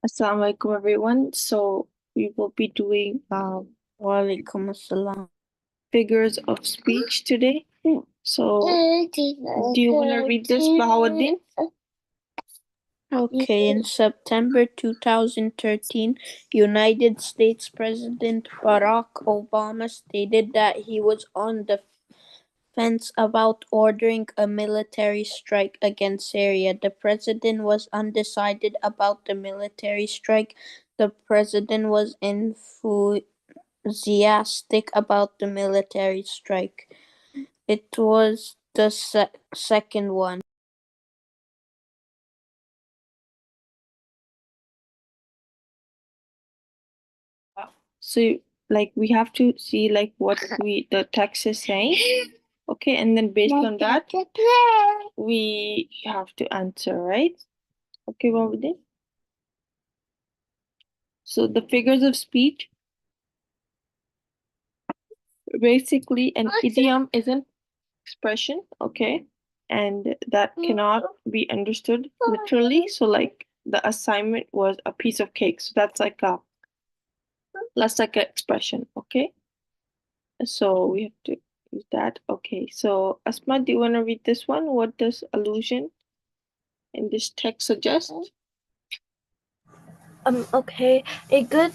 Assalamu alaikum everyone. So we will be doing Walaikum assalam. figures of speech today. So do you want to read this, Bahauddin? Okay, in September 2013, United States President Barack Obama stated that he was on the fence about ordering a military strike against Syria. The president was undecided about the military strike. The president was enthusiastic about the military strike. It was the second one. So like we have to see like what the text is saying. Okay, and then based on that we have to answer, right? Okay, Bahauddin? So the figures of speech, basically an idiom is an expression, okay, and that cannot be understood literally. So like the assignment was a piece of cake, so that's like an expression, okay. So we have to use that. Okay, so Asma, do you want to read this one? What does allusion in this text suggest? Okay. A good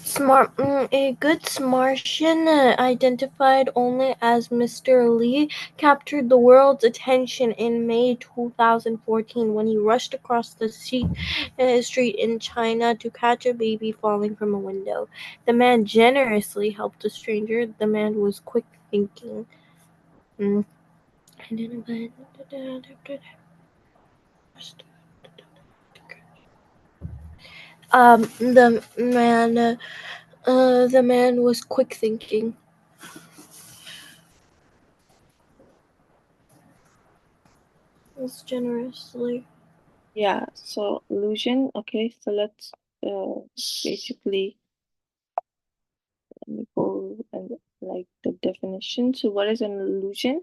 Martian, identified only as Mr. Lee, captured the world's attention in May 2014 when he rushed across the street in China to catch a baby falling from a window. The man generously helped a stranger. The man was quick thinking. Mm. The man was quick thinking. Was generously. Yeah, so allusion. Okay, so let's basically let me go and like the definition. So what is an allusion?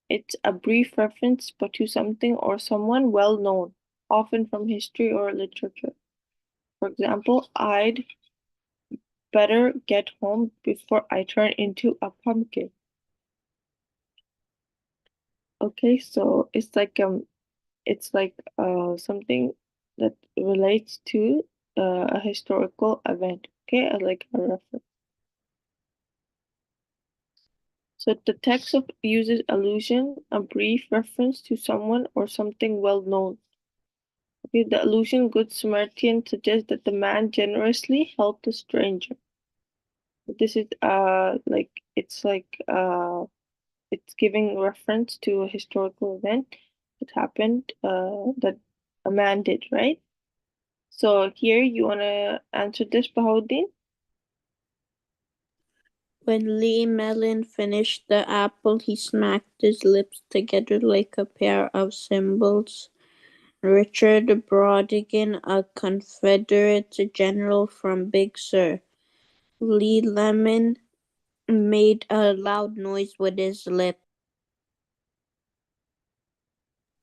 It's a brief reference but to something or someone well known, often from history or literature. For example, I'd better get home before I turn into a pumpkin. Okay, so it's like something that relates to a historical event. Okay, like a reference. So the text of uses allusion, a brief reference to someone or something well known. Okay, the allusion Good Samaritan suggests that the man generously helped a stranger. This is it's giving reference to a historical event that happened that a man did, right? So here you wanna answer this, Bahauddin? When Lee Mellon finished the apple, he smacked his lips together like a pair of cymbals. Richard Brautigan, a Confederate general from Big Sur. Lee Lemon made a loud noise with his lip.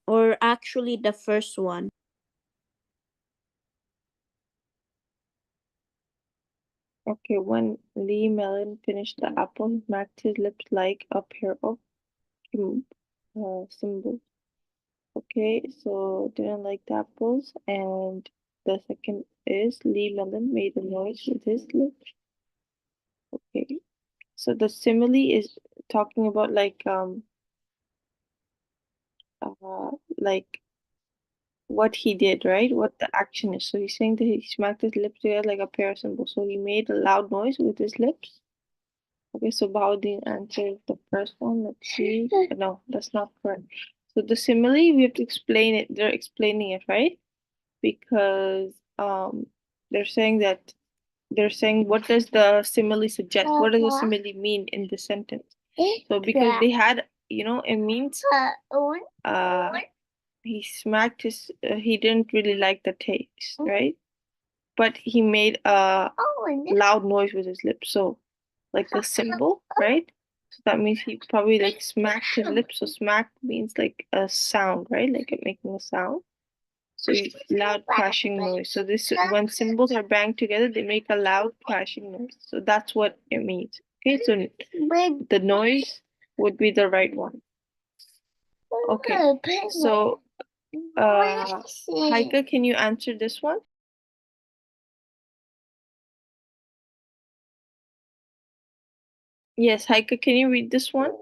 Or actually, the first one. Okay, when Lee Mellon finished the apple, he smacked his lips like a pair of cymbals. Okay, so didn't like the apples, and the second is Lee Mellon made a noise with his lips. Okay, so the simile is talking about like what he did, right? What the action is. So he's saying that he smacked his lips together like a pair of cymbals. So he made a loud noise with his lips. Okay, so Baudin answered the first one. Let's see. No, that's not correct. So the simile, we have to explain it. They're explaining it, right? Because they're saying that they're saying what does the simile suggest? What does the simile mean in the sentence? So because they had, it means uh he smacked he didn't really like the taste, right? But he made a loud noise with his lips. So like a symbol, right? So that means he probably like smacked his lips. So smack means like a sound, right? Like it making a sound. So loud crashing noise. So this when symbols are banged together, they make a loud crashing noise. So that's what it means. Okay, so the noise would be the right one. Okay, so Haika, can you answer this one? Yes, Haika, can you read this one?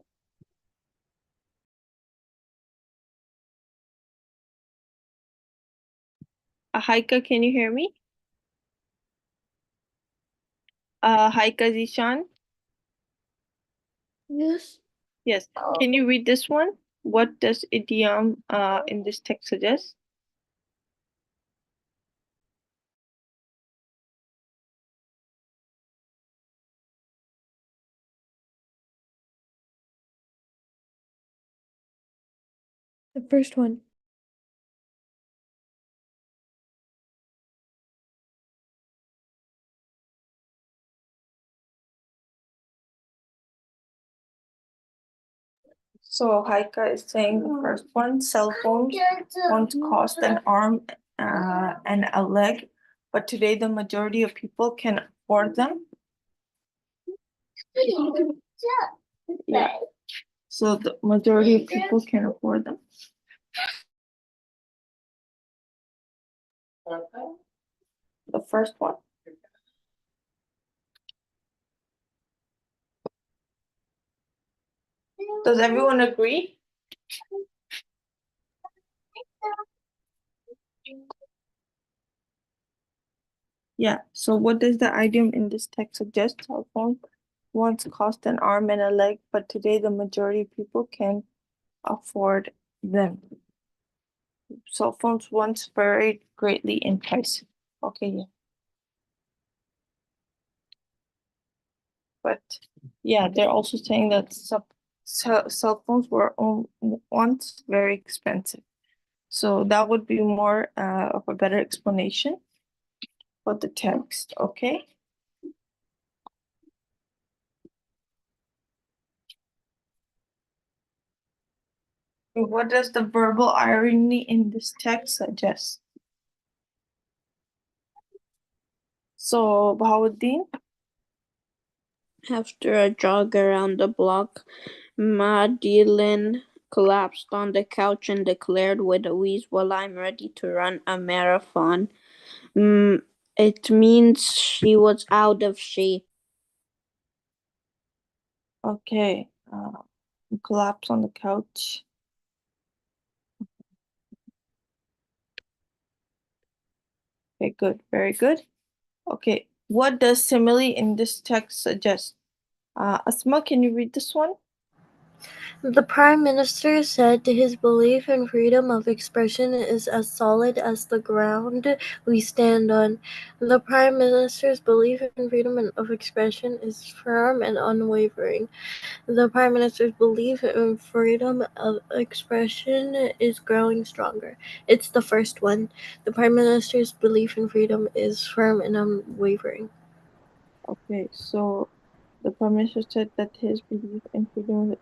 Haika, can you hear me? Haika Zishan? Yes. Yes. Can you read this one? What does idiom in this text suggest? The first one. So Haika is saying the first one, cell phones once cost an arm and a leg, but today the majority of people can afford them. Yeah. So the majority of people can afford them. The first one. Does everyone agree? Yeah. So what does the idiom in this text suggest? Cell phone once cost an arm and a leg, but today the majority of people can afford them. Cell phones once varied greatly in price. Okay, yeah. But yeah, they're also saying that cell phones were once very expensive. So that would be more of a better explanation for the text, okay? What does the verbal irony in this text suggest? So, Bahauddin? After a jog around the block, Madeline collapsed on the couch and declared with a wheeze, "Well, I'm ready to run a marathon." It means she was out of shape. Okay, collapse on the couch. Okay, good, very good. Okay, what does simile in this text suggest? Asma, can you read this one? The Prime Minister said his belief in freedom of expression is as solid as the ground we stand on. The Prime Minister's belief in freedom of expression is firm and unwavering. The Prime Minister's belief in freedom of expression is growing stronger. It's the first one. The Prime Minister's belief in freedom is firm and unwavering. Okay, so the Prime Minister said that his belief in freedom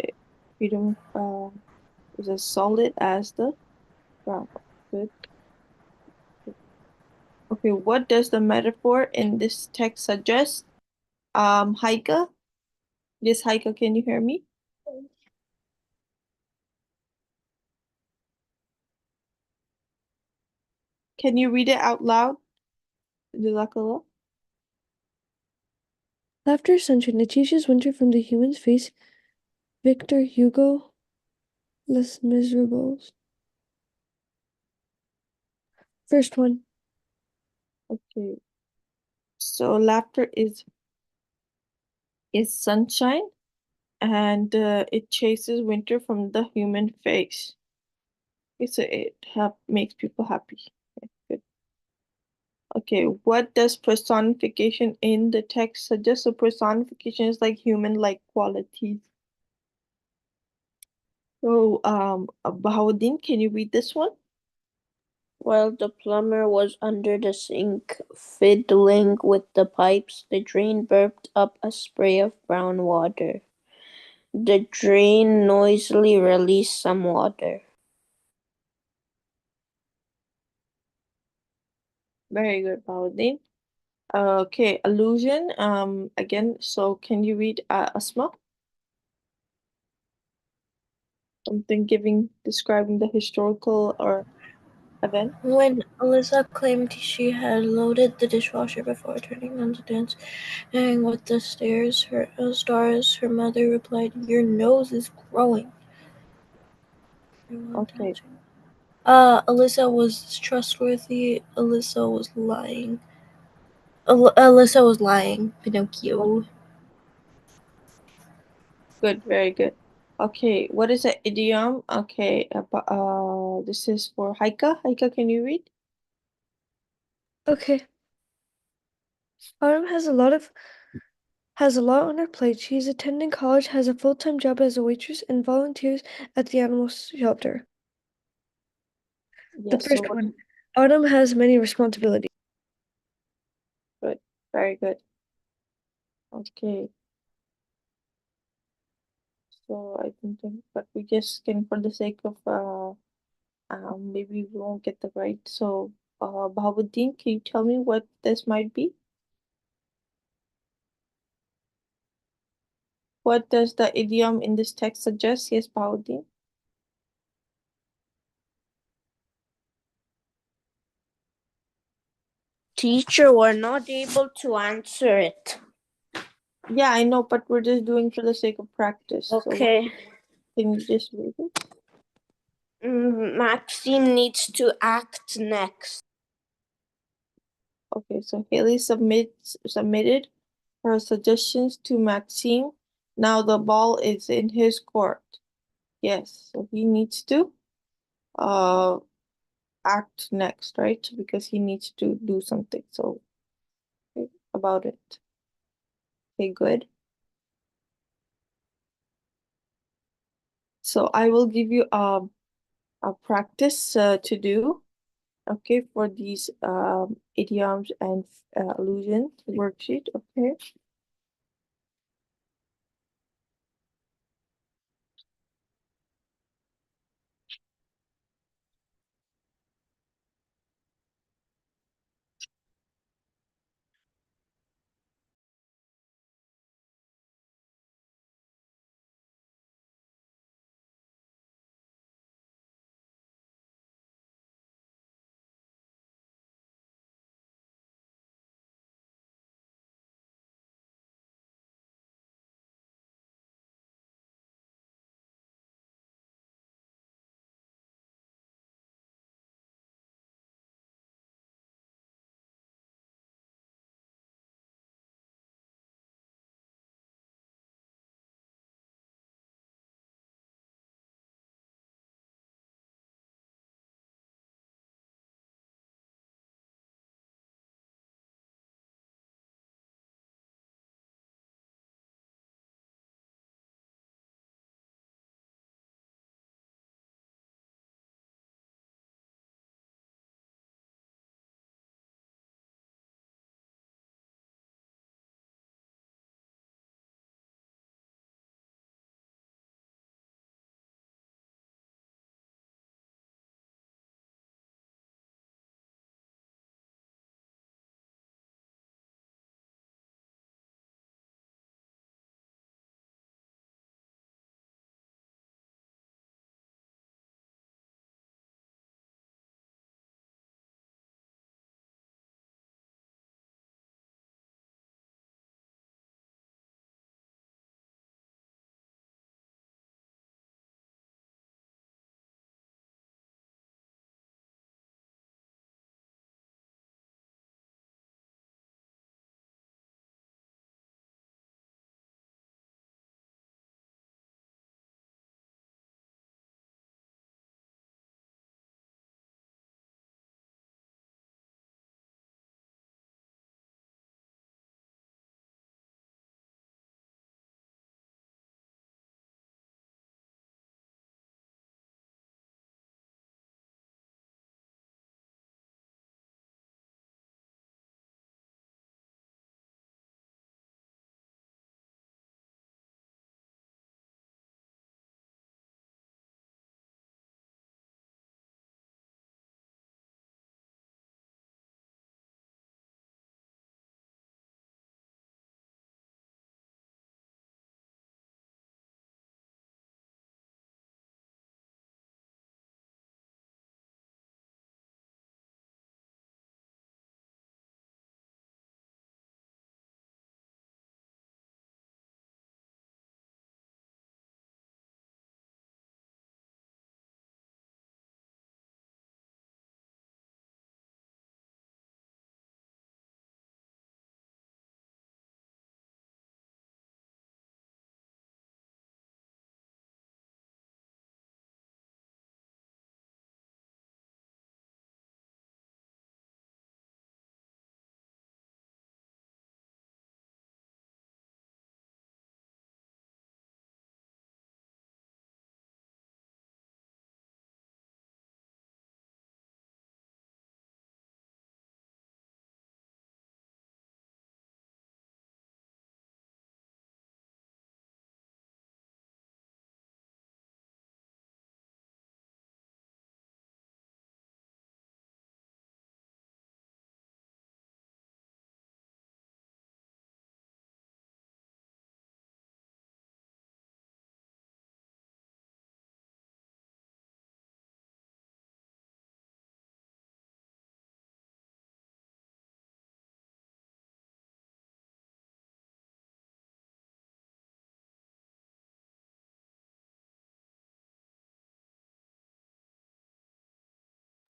is as solid as the ground. Good. Okay, what does the metaphor in this text suggest? Haika? Yes, Haika, can you hear me? Can you read it out loud? Jazakallah. Laughter, sunshine, it teaches winter from the human's face. Victor Hugo, Les Miserables. First one. Okay. So laughter is sunshine and it chases winter from the human face. Okay, so it makes people happy. Okay, good. Okay, what does personification in the text suggest? So personification is like human-like qualities. So Bahauddin, can you read this one? While the plumber was under the sink fiddling with the pipes, the drain burped up a spray of brown water. The drain noisily released some water. Very good, Bahauddin. Okay, allusion. Again, so can you read Asma? Something describing the historical or event? When Alyssa claimed she had loaded the dishwasher before turning on the dance with the stars, her mother replied, "Your nose is growing." Okay, Alyssa was trustworthy. Alyssa was lying. Alyssa was lying. Pinocchio. good, very good. Okay, what is an idiom? Okay, this is for Haika. Haika, can you read? Okay. Autumn has a lot on her plate. She's attending college, has a full-time job as a waitress, and volunteers at the animal shelter. The Yes, so first what? one. Autumn has many responsibilities. Good, very good. Okay, so I don't think, but we just can, for the sake of maybe we won't get the right. So, Bahauddin, can you tell me what this might be? What does the idiom in this text suggest? Yes, Bahauddin. Teacher, we're not able to answer it. Yeah, I know, but we're just doing for the sake of practice. So what, Okay. can you just read it? Maxime needs to act next. Okay, so Haley submitted her suggestions to Maxime. Now the ball is in his court. Yes, so he needs to uh act next, right? Because he needs to do something. So okay, about it. Okay, good. So I will give you a practice to do. Okay, for these idioms and allusion worksheet. Okay.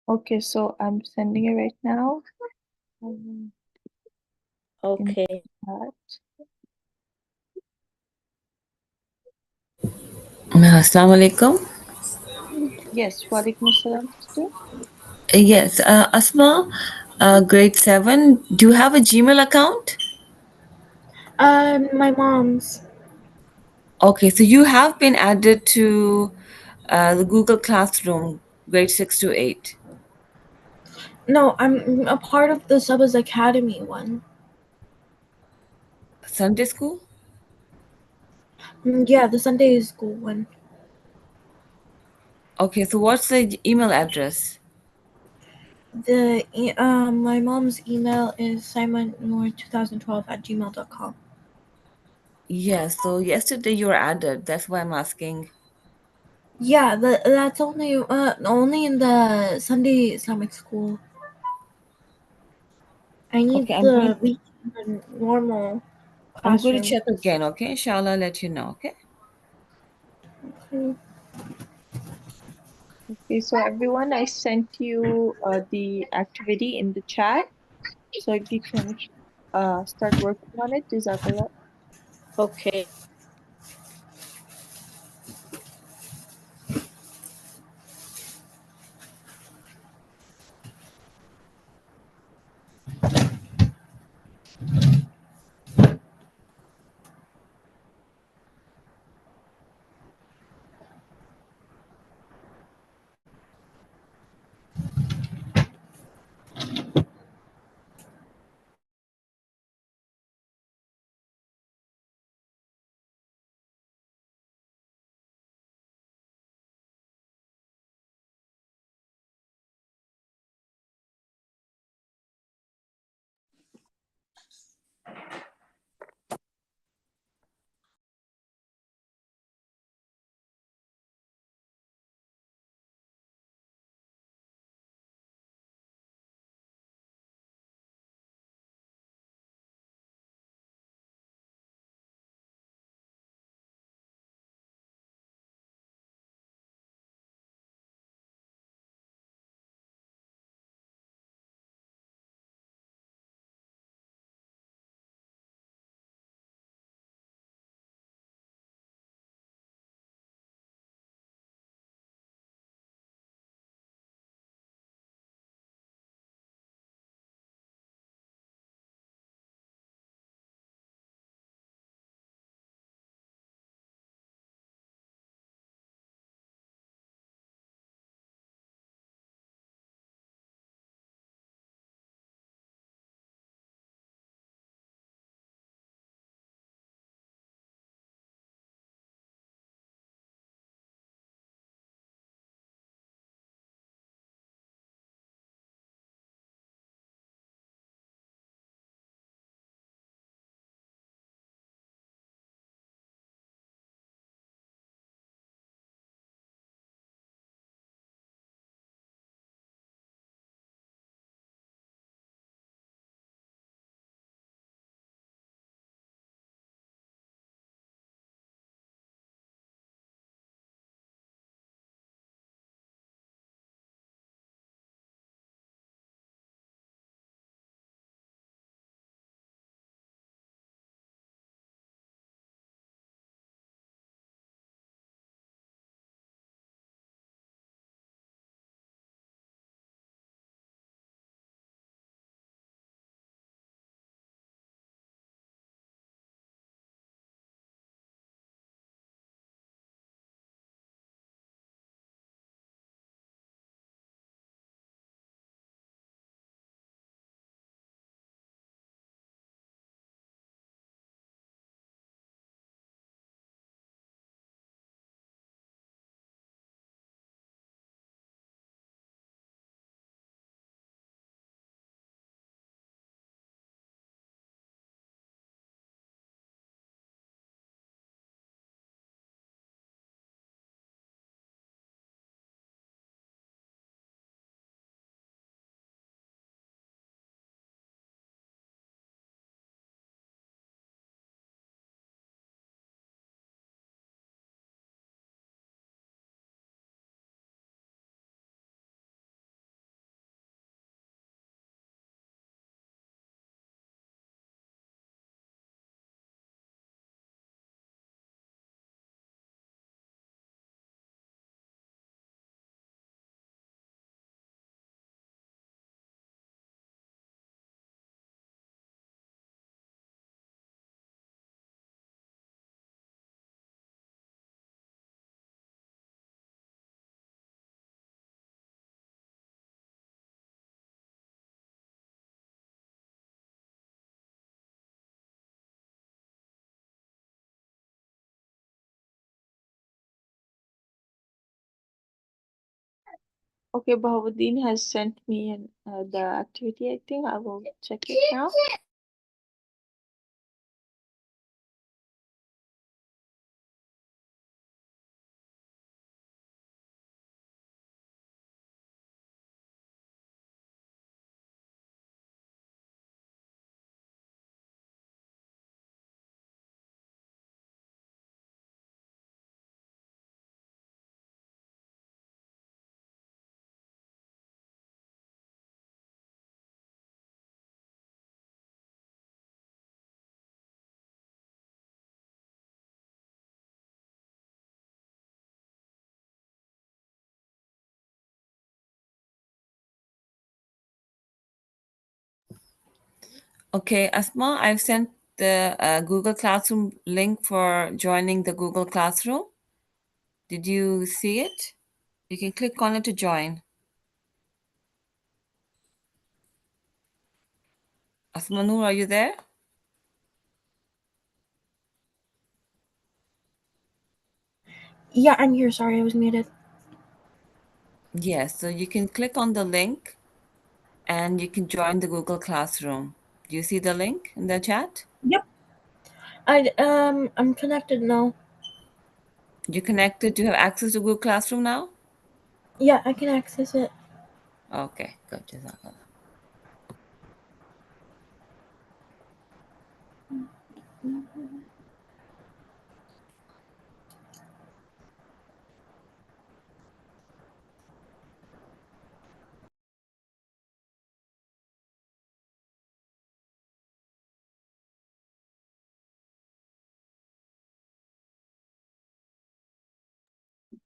Okay, so I'm sending it right now. Um, in Okay. chat. Assalamu alaikum. Yes, walaikum assalam, sister. Yes, Asma, grade 7. Do you have a Gmail account? My mom's. Okay, so you have been added to the Google Classroom, grade 6 to 8. No, I'm a part of the Saba's Academy one. Sunday school? Yeah, the Sunday school one. Okay, so what's the email address? My mom's email is simonmoore2012 @gmail.com. Yeah, so yesterday you were added. That's why I'm asking. Yeah, that's only in the Sunday Islamic school. I need Okay, the normal I'm going to classroom. check again, okay? Inshallah, I'll let you know, okay? Okay. Okay, so everyone, I sent you the activity in the chat, so if you can start working on it. Jazakallah. Okay. Okay, Bahauddin has sent me the activity. I think I will check it now. Okay, Asma, I've sent the Google Classroom link for joining the Google Classroom. Did you see it? You can click on it to join. Asma Noor, are you there? Yeah, I'm here. Sorry, I was muted. Yes, so you can click on the link and you can join the Google Classroom. Do you see the link in the chat? Yep. I'm connected now. You connected? Do you have access to Google Classroom now? Yeah, I can access it. Okay, good. Jazakallah.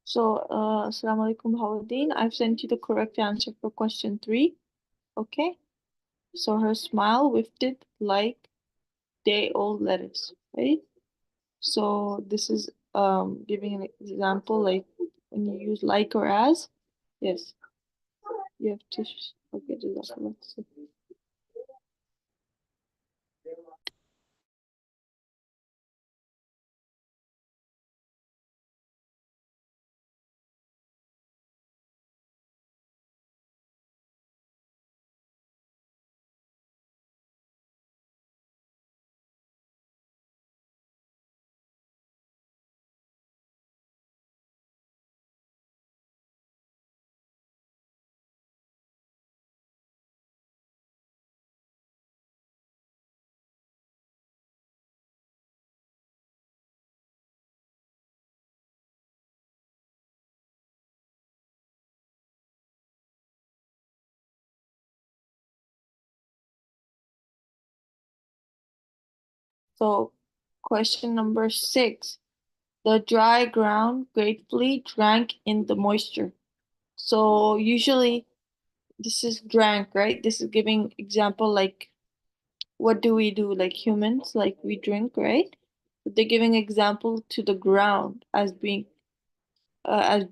So, Assalamu alaikum, Bahauddin. I've sent you the correct answer for question 3. Okay. So her smile wafted like day-old lettuce, right? So this is giving an example like when you use like or as. Yes, you have to. Okay, Jazakallah. So question number 6. The dry ground gratefully drank in the moisture. So usually this is drank, right? This is giving example like what do we do like humans, like we drink, right? But they're giving example to the ground as being as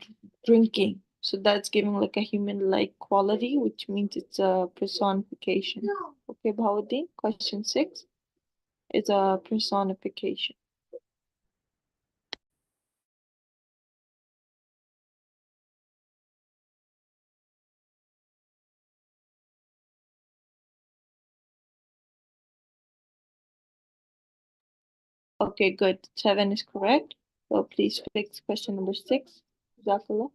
drinking. So that's giving like a human-like quality, which means it's a personification. Okay, Bahauddin, question 6 is a personification. Okay, good. 7 is correct. So please fix question number 6. Jazakallah.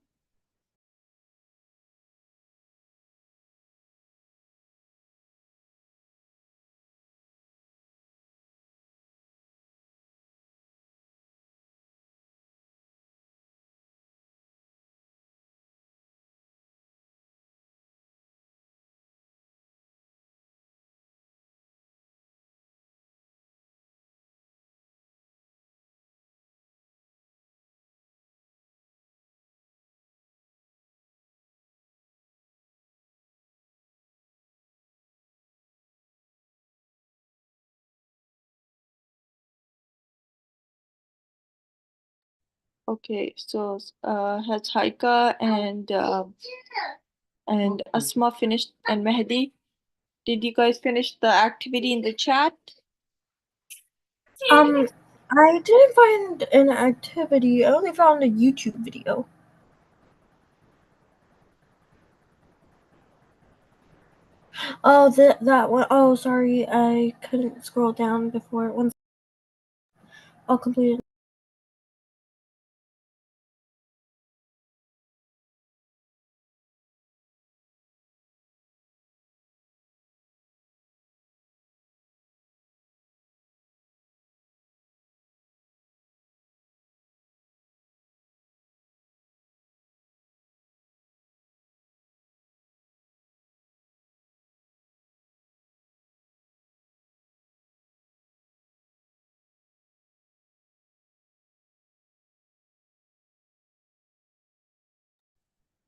Okay, so has Haika and Asma finished and Mehdi? Did you guys finish the activity in the chat? I didn't find an activity. I only found a YouTube video. Oh, that one. Oh, sorry, I couldn't scroll down before. I'll complete it.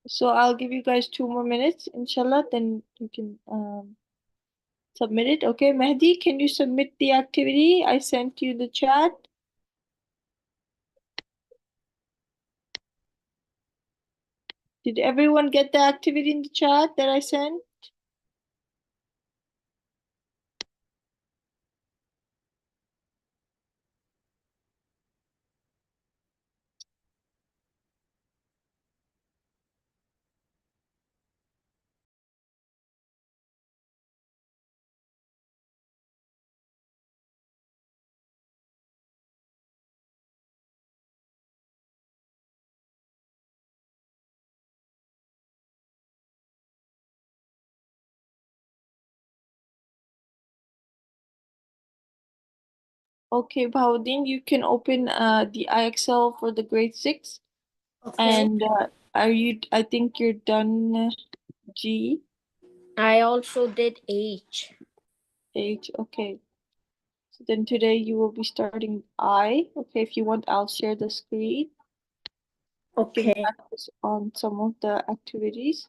So I'll give you guys 2 more minutes, inshallah, then you can submit it. Okay, Mehdi, can you submit the activity? I sent you the chat. Did everyone get the activity in the chat that I sent? Okay, Bahauddin, you can open the IXL for the grade 6. Okay. And I think you're done G, I also did H. H, okay. So then today you will be starting I. Okay, if you want, I'll share the screen. You can Okay. practice on some of the activities.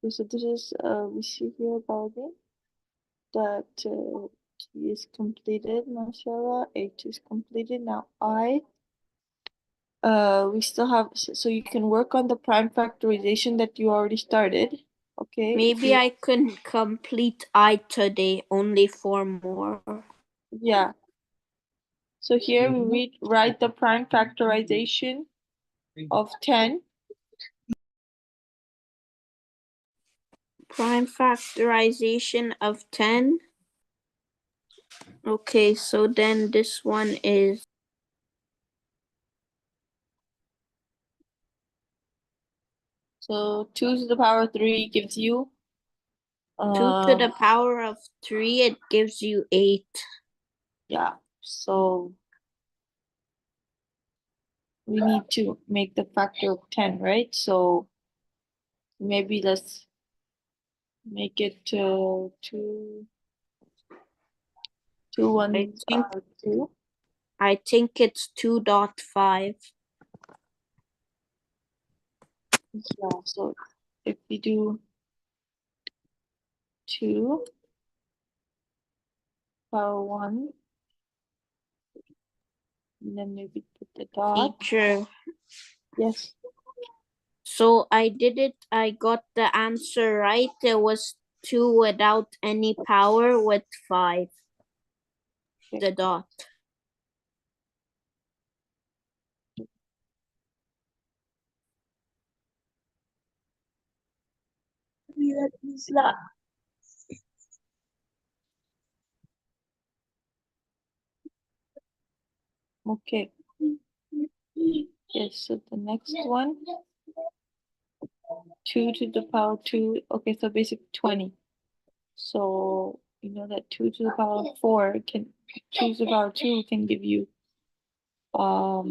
Okay, so this is we see here about it that G is completed, mashallah. H is completed. Now I. We still have, so you can work on the prime factorization that you already started. Okay. Maybe I couldn't complete I today, only 4 more. Yeah. So here we write the prime factorization of 10. Prime factorization of 10. Okay, so then this one is So 2 to the power 3 gives you 2 to the power of 3. It gives you 8. yeah. So we need to make the factor of 10, right? So maybe let's make it 2 1 2. I think it's 2.5. Yeah, so if we do 2 power 1, and then maybe put the dot. Teacher. Yes. So I did it. I got the answer right. It was 2 without any power with 5. The dot. Okay. Yes, so the next one, 2 to the power 2. Okay, so basically 20. So you know that 2 to the power 4 can 2 to the power 2 can give you 4,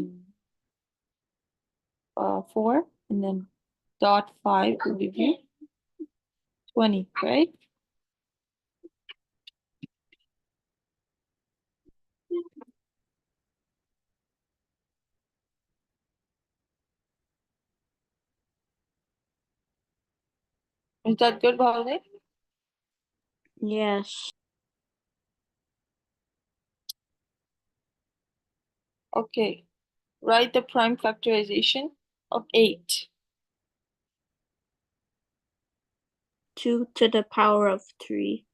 and then dot 5 will give you 20, right? Is that good, Bhavani? Yes. Okay. Write the prime factorization of 8. 2 to the power of 3.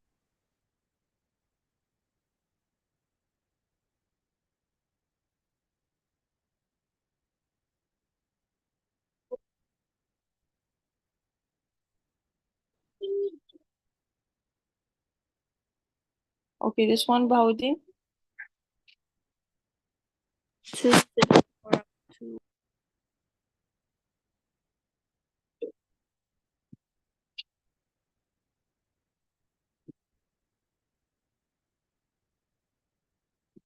Okay, this one, Bahauddin. 2 to the power of 2.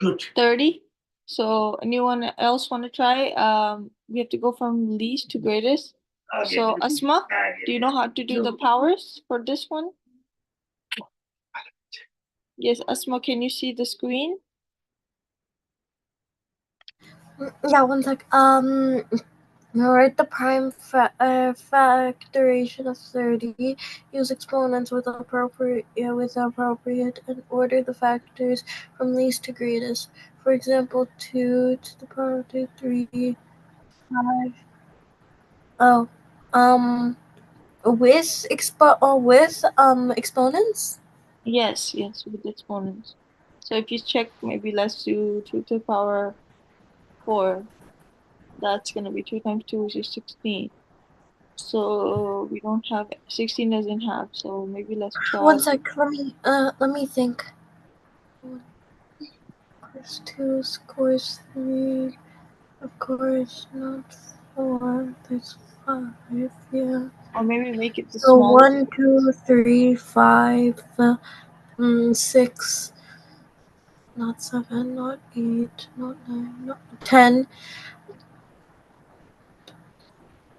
Good. 30. So anyone else want to try? We have to go from least to greatest. So Asma, do you know how to do the powers for this one? Yes, Asma, can you see the screen? Yeah, one sec. Write the prime factorization of 30. Use exponents with appropriate and order the factors from least to greatest. For example, 2 to the power of 2, 3, 5. Oh, with exponents. Yes, with exponents. So if you check, maybe let's do 2 to the power 4. That's gonna be 2 times 2, which is 16. So we don't have 16 doesn't have, so maybe let's One try. sec. Let me think. 1 plus 2 scores 3. Of course, not 4. That's 5. Yeah. Or maybe make it the So smallest. 1, 2, 3, 5, 6. Not 7. Not 8. Not 9. Not 10.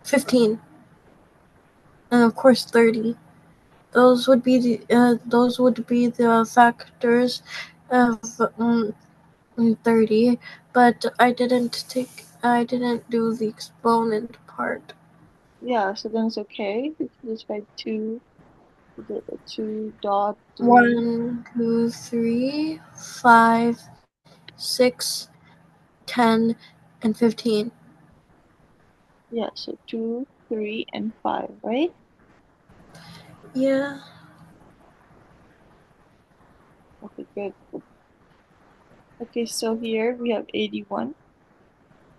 15. And of course 30. Those would be the factors of 30, but I didn't do the exponent part. Yeah, so then it's okay. We can just write 2, the 2 dot 3. 1, 2, 3, 5, 6, 10, and 15. Yeah, so 2, 3, and 5, right? Yeah. Okay, good. Okay, so here we have 81.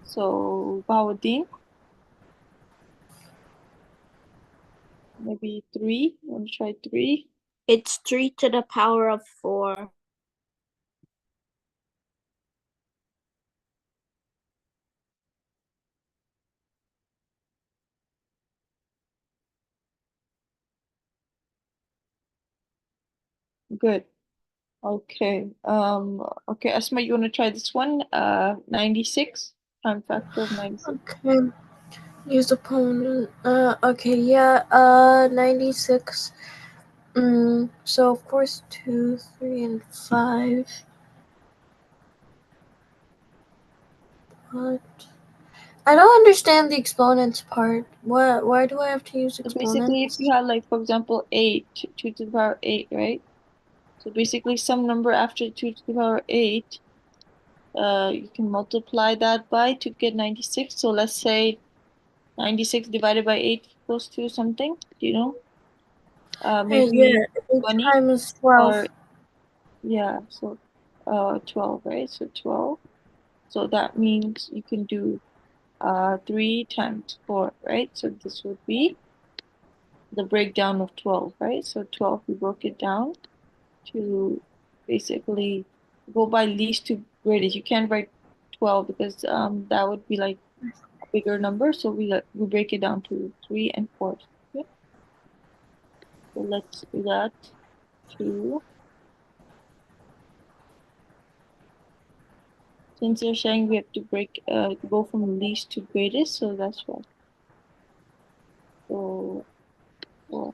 So Bahauddin, maybe 3. You want to try 3? It's 3 to the power of 4. Good. Okay. Okay, Asma, you want to try this one? 96. Prime factor of 96. Okay. Use opponent. Okay. Yeah. 96. So of course 2, 3, and 5. But I don't understand the exponents part. What? Why do I have to use So basically, if exponents? you have, like, for example, 8, 2 to the power 8, right? So basically, some number after 2 to the power 8, you can multiply that by to get 96. So let's say 96 divided by 8 equals to something, do you know? Yeah. Maybe 8 20 times 12. or, yeah, so 12, right? So 12. So that means you can do 3 times 4, right? So this would be the breakdown of 12, right? So 12, we broke it down to basically go by least to greatest. You can't write 12 because that would be like a bigger number. So we break it down to 3 and 4. Okay? So let's do that. 2. Since you're saying we have to go from least to greatest, so that's why. So 4.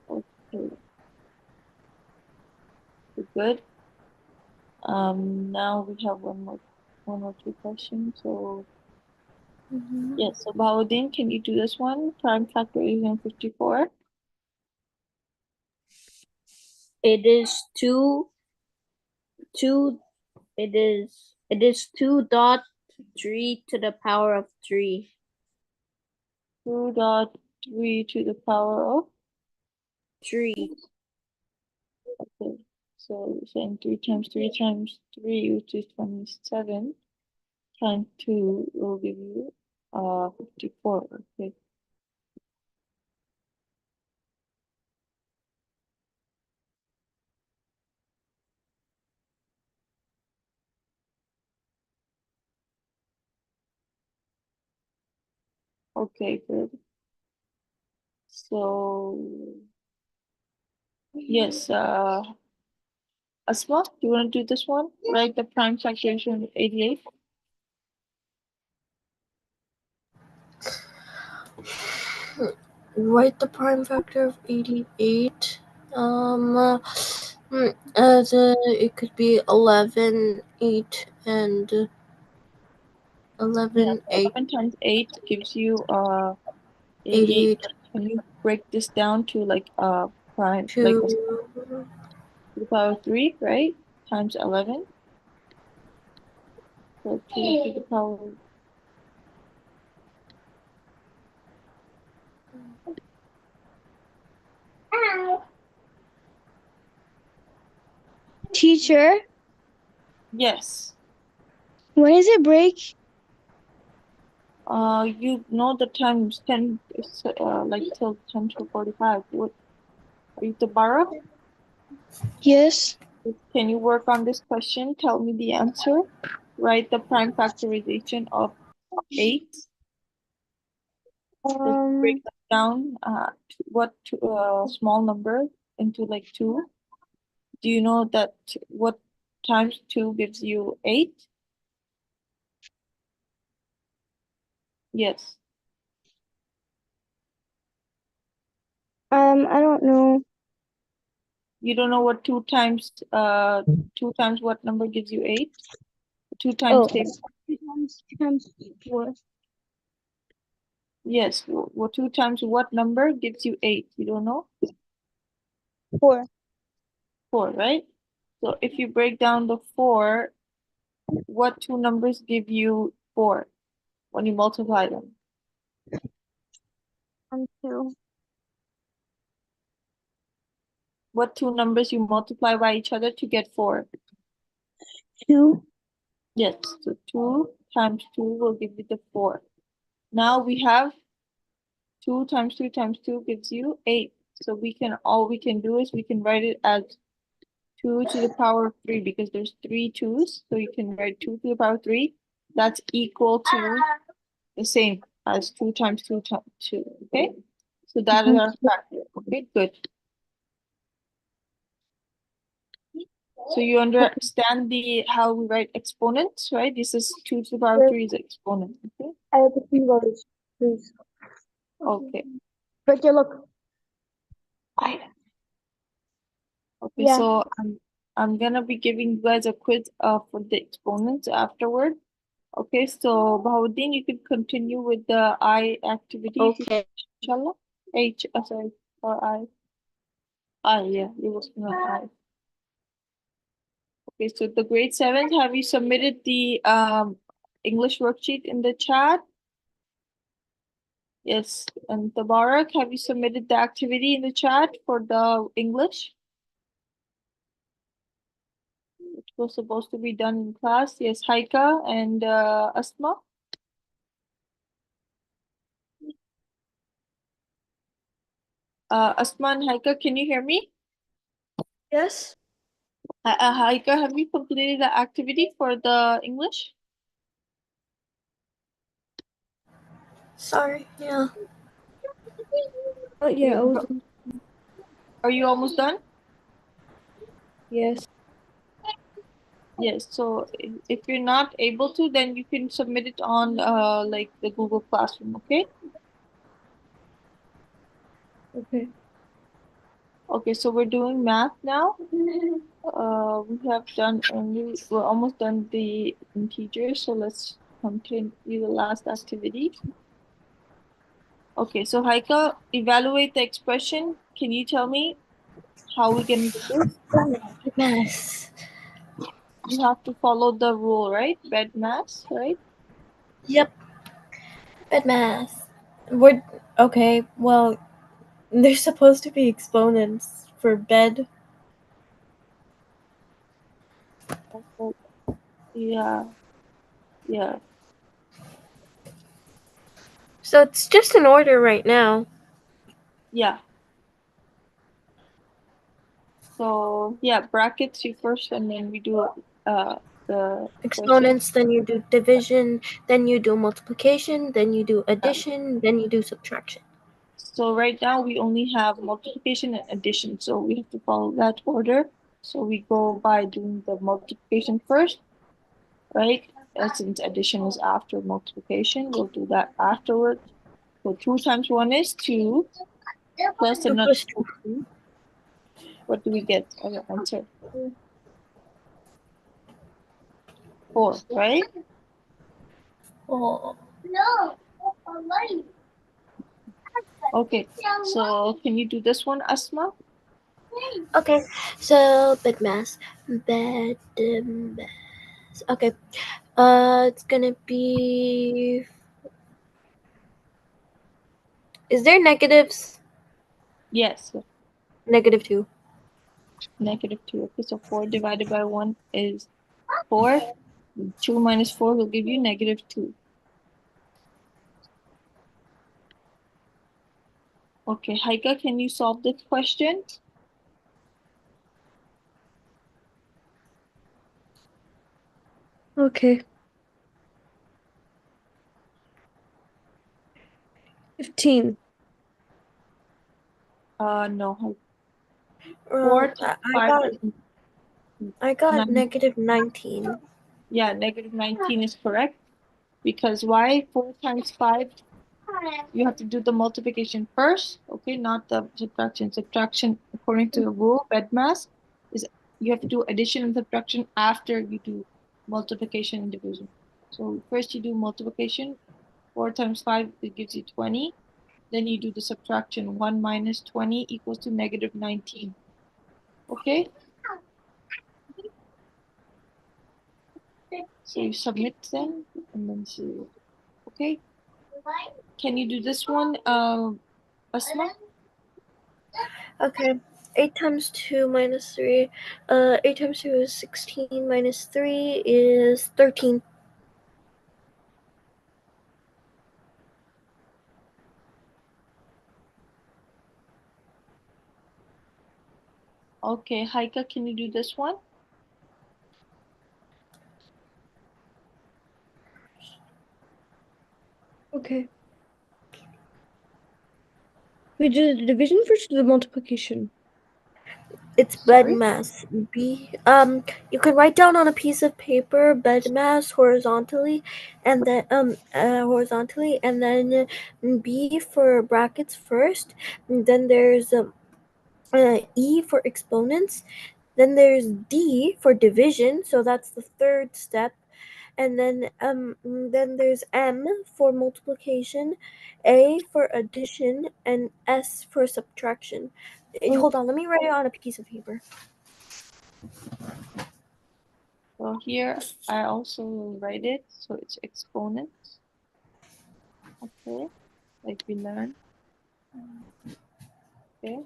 Okay, good. Now we have one or two questions. So yes, so Bahauddin, can you do this one? Prime factorization 54. It is 2 It is 2.3 to the power of 3. 2.3 to the power of 3. okay. So you're saying 3 times 3 times 3, which is 27, times 2 will give you 54. Okay. Okay, good. So yes, Asma, do you want to do this one? Write the prime factorization of 88. Write the prime factor of 88. It could be 11, 8, and 11, 8, 11 times 8 gives you 88. 88 Can you break this down to like prime, like to to the power of 3, right? Times 11. So 2 to the power. Teacher, Yes. when is it break? You know the times 10, like till 10 to 45. What are you the Bara? Yes. Can you work on this question? Tell me the answer. Write the prime factorization of 8. Just break Um, that down. What small number into like 2? Do you know that what times 2 gives you 8? Yes. I don't know. You don't know what 2 times what number gives you 8? 2 times Oh, table. 2 times 4. Yes. What 2 times what number gives you 8? You don't know? 4. 4, right? So if you break down the 4, what 2 numbers give you 4 when you multiply them? 2. What 2 numbers you multiply by each other to get 4? 2. Yes, so 2 times 2 will give you the 4. Now we have 2 times 2 times 2 gives you 8. So all we can do is we can write it as 2 to the power of 3 because there's 3 2's. So you can write 2 to the power of 3. That's equal to the same as 2 times 2 times 2. Okay? So that is our factor. Okay, good. So you understand how we write exponents, right? This is 2 to the power of 3 is exponent. Okay. I have a few words, please. Okay. Right there, look. Okay. Yeah. So I'm gonna be giving you guys a quiz for the exponents afterward. Okay. So Bahauddin, you can continue with the I activity, Okay. inshallah. Sorry, or I. I, yeah, you was not I. Okay. So the grade 7s, have you submitted the English worksheet in the chat? Yes, and Tabarak, have you submitted the activity in the chat for the English? It was supposed to be done in class. Yes, Haika and Asma. Asma and Haika, can you hear me? Yes. Haika, have you completed the activity for the English? sorry, yeah. Oh yeah, I was. Are you almost done? Yes. Yes, so if you're not able to, then you can submit it on like the Google Classroom, okay? Okay. Okay, so we're doing math now. We're almost done the integers, so let's continue the last activity. Okay, so Haika, evaluate the expression. Can you tell me how we can do this? Yes. you have to follow the rule, right? Bed mass, right? Yep. Bed mass. We're okay. Well, there's supposed to be exponents for bed. Okay. Yeah, yeah. So it's just an order right now. Yeah. So yeah, brackets you first, and then we do the Exponents, then you do division, then you do multiplication, then you do yeah. addition, then you do subtraction. So right now we only have multiplication and addition, so we have to follow that order. So we go by doing the multiplication first, right? Since addition is after multiplication, we'll do that afterwards. So 2 times 1 is 2, plus 2 another plus 2. 2. What do we get as an answer? 4, right? Oh. Okay, so can you do this one, Asma? Okay, so bed mass. Bed mass. Okay. It's gonna be. Is there negatives? Yes, -2. -2. Okay, so 4 divided by 1 is 4. 2 minus 4 will give you -2. Okay, Haika, can you solve this question? Okay. 15. No. 4 times I 5 got is -19. yeah, -19 is correct. Because why? 4 times 5, you have to do the multiplication first, okay, not the subtraction. Subtraction, according to the rule, BEDMAS, is you have to do addition and subtraction after you do multiplication and division. So first you do multiplication, 4 times 5, it gives you 20. Then you do the subtraction, 1 minus 20 equals to -19. Okay? So you submit them and then see. Okay? Can you do this one, Asma? Okay. 8 times 2 minus 3. 8 times 2 is 16 minus 3 is 13. Okay, Haika, can you do this one? Okay. We do the division first or the multiplication? It's bed Sorry? mass. You can write down on a piece of paper bed mass horizontally, and then B for brackets first. And then there's E for exponents. Then there's D for division, so that's the third step. And then there's M for multiplication, A for addition, and S for subtraction. Hold on, let me write it on a piece of paper. So here I also will write it, so it's exponents. Okay, like we learned. Okay.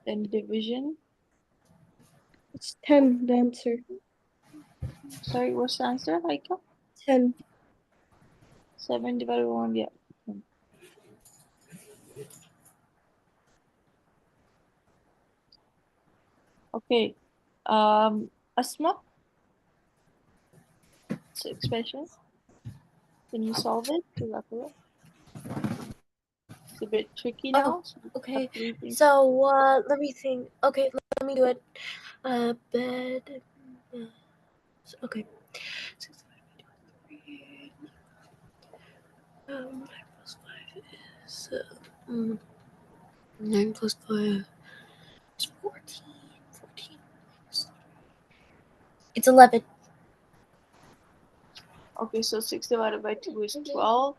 Then division. It's 10, the answer. Sorry, what's the answer, Haika? 10. 7 divided by 1, yeah. Okay. Asma, it's expression. Can you solve it? It's a bit tricky now. Oh, So you okay. have 3 things. So let me think. Okay, let me do it. Bed. Okay. 9 plus 5 is 9 plus 5 is 14. 14. It's 11. Okay, so 6 divided by 2 is 12.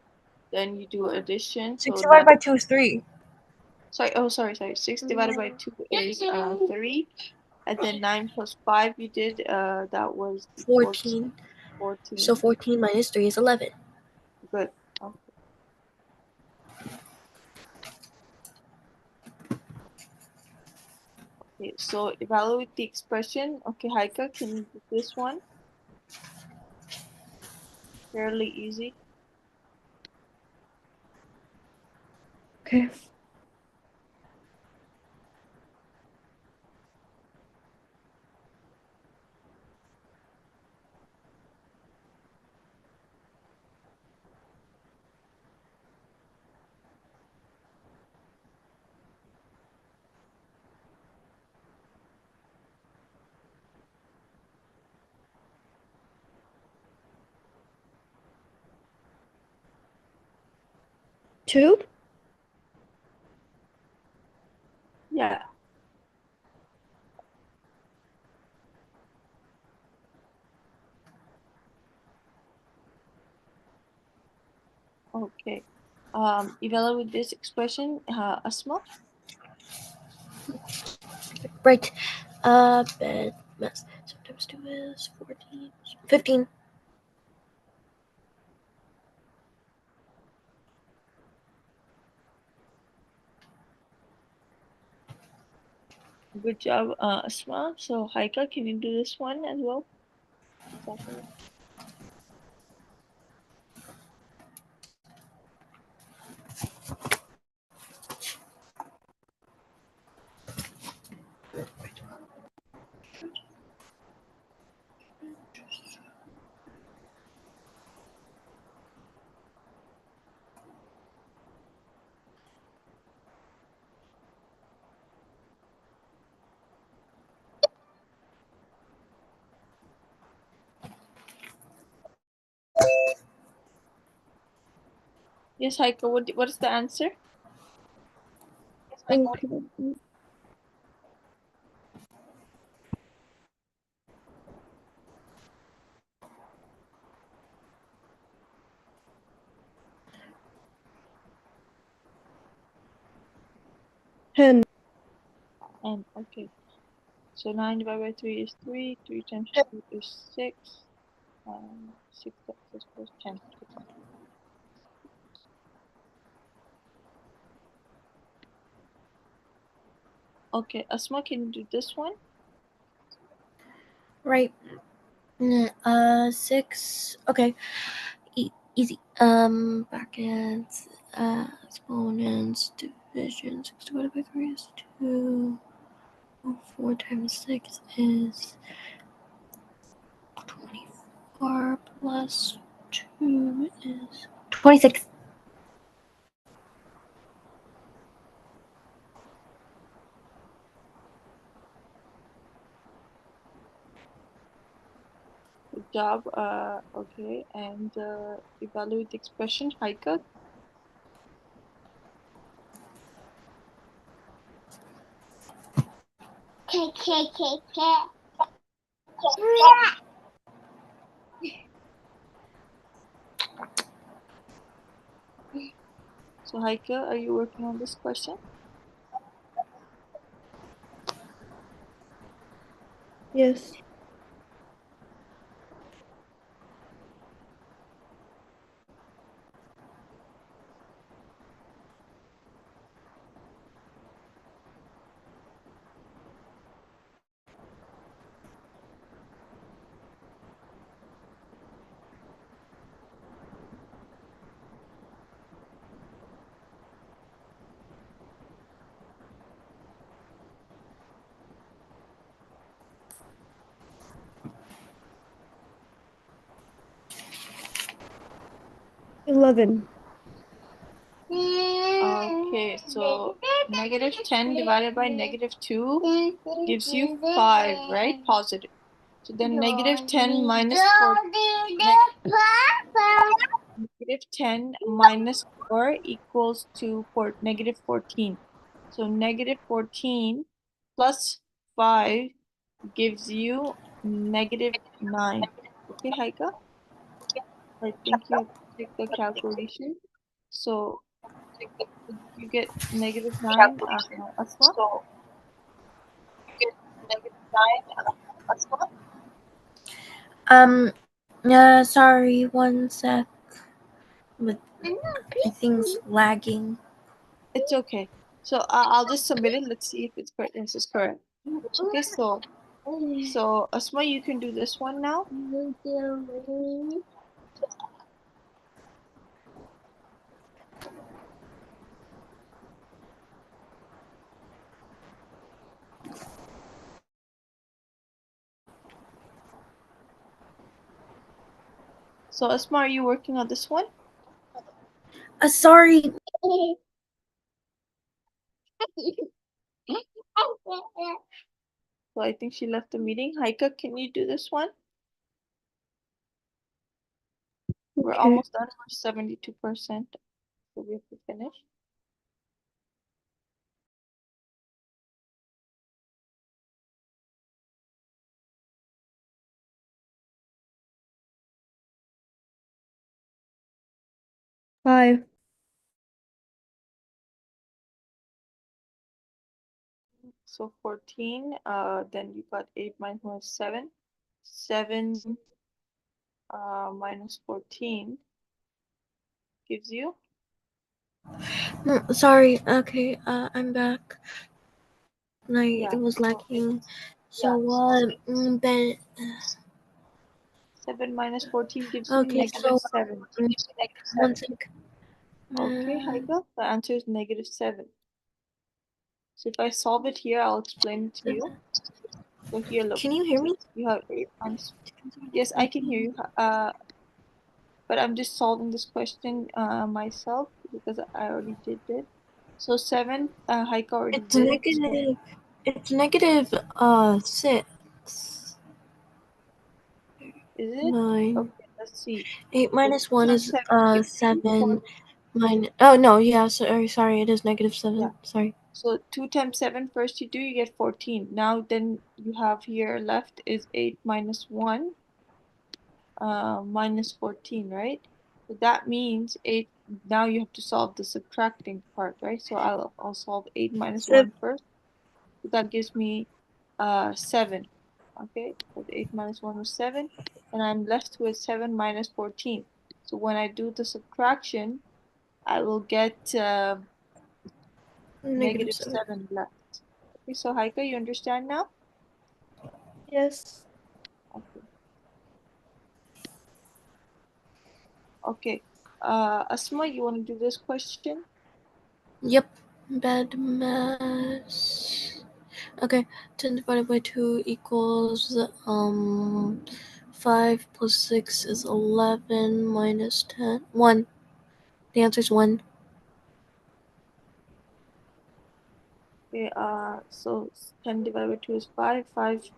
Then you do addition. 6 So divided by 2 is 3. sorry. 6 divided by 2 is 3. And then 9 plus 5 you did, that was 14. 14. So 14 minus 3 is 11. Good. Okay. Okay, so evaluate the expression. Okay, Haika, can you do this one? Fairly easy. Okay. Two? Yeah. Okay. Evaluate this expression, Asma. Right. Bed mess. So times 2 is 14. 15. Good job, Asma. So Haika, can you do this one as well? Exactly. Yes, Haika, what is the answer? Okay. 10. And okay. So 9 divided by 3 is 3. 3 times 2 is 6. 6 times 4 is 10. Okay, Asma, can you do this one? Right. 6. Okay. Easy. Brackets. Exponents. Division. 6 divided by 3 is 2. 4 times 6 is 24 plus 2 is 26. Good job. Okay, and evaluate the expression, Haika. So Haika, are you working on this question? Yes. $11. Okay, so negative 10 divided by negative 2 gives you 5, right? Positive. So then negative 10 minus 4, negative 10 minus 4 equals to negative 14. So negative 14 plus 5 gives you negative 9. Okay, Haika? I think you have to check the calculation. So you get negative 9, Asma? Sorry, one sec. But I think it's lagging. It's okay. So I'll just submit it. Let's see if it's correct. This is correct. Okay, so Asma, you can do this one now. So Asma, are you working on this one? Sorry. So I think she left the meeting. Haika, can you do this one? We're Okay. almost done. We're 72%. So we have to finish. Five. So 14, then you got 8 minus 7. 7 minus 14 gives you? Sorry. Okay. I'm back. It Yeah, was so lagging. it's So what? Then 7 minus 14 gives you okay. negative So 7. one sec. Okay, Haika, the answer is negative 7. So if I solve it here, I'll explain it to you. So here, look, Can you hear me? you have 8 minus. Yes, I can hear you. But I'm just solving this question myself because I already did it. So 7, Haika already It's did it. So negative. It's negative 6. is it? 9. Okay, let's see. 8 So minus 1 2 times is 7 gives you 7. Minus. Oh no, yeah. Sorry. It is negative yeah. 7. Sorry. So 2 times 7 first you do, you get 14. Now then you have here left is 8 minus 1 minus 14, right? So that means 8, now you have to solve the subtracting part, right? So I'll solve 8 minus 1 first. So that gives me 7. Okay, so 8 minus 1 was 7, and I'm left with 7 minus 14. So when I do the subtraction, I will get Negative negative 7. 7 left. Okay, so Haika, you understand now? Yes. Okay. Okay. Asma, you want to do this question? Yep. Bad mass. Okay. 10 divided by 2 equals 5 plus 6 is 11 minus 10. 1. The answer is 1. Okay, so 10 divided by 2 is 5, 5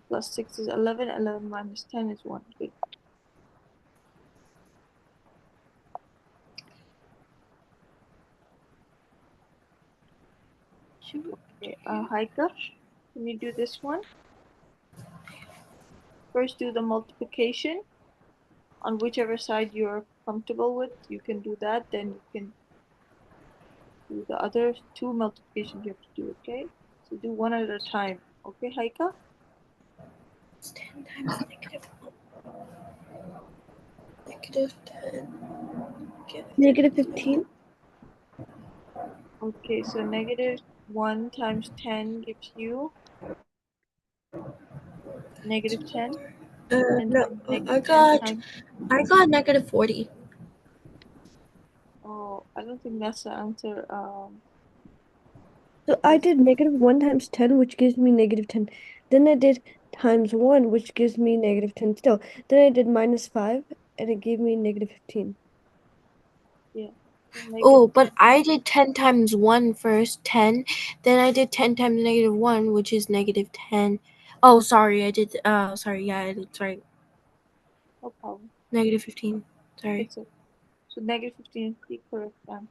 plus 6 is 11, 11 minus 10 is 1. Good. Okay, Haika, can you do this one? First do the multiplication on whichever side you're comfortable with. You can do that, then you can do the other 2 multiplications you have to do, okay? So do one at a time. Okay, Haika? It's 10 times negative 10. Negative 15. Okay, so negative 1 times 10 gives you negative 10, and No, then negative 10 times, I got negative 40. oh, I don't think that's the answer. So I That's, did negative 1 times 10, which gives me negative 10. Then I did times 1, which gives me negative 10 still. Then I did minus 5, and it gave me negative 15. yeah, so Oh, negative but 10. I did 10 times 1 first, 10. Then I did 10 times negative 1, which is negative 10. Oh, sorry, yeah, I did, sorry. No problem. Negative 15, sorry. It's okay. So negative 15 is the correct answer.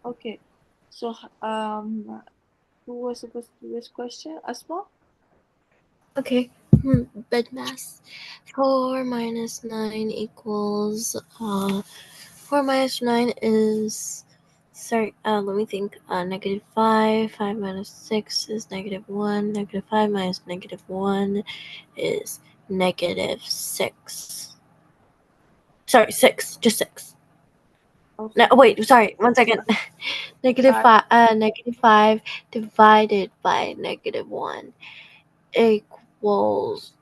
Okay, so who was supposed to do this question? Asma? Okay. Bed mass. 4 minus 9 equals 4 minus 9 is, let me think. Negative 5. 5 minus 6 is negative 1. Negative 5 minus negative 1 is negative 6. Sorry, 6. Just 6. No, Okay. wait, sorry, 1 second. Negative 5 divided by negative 1 equals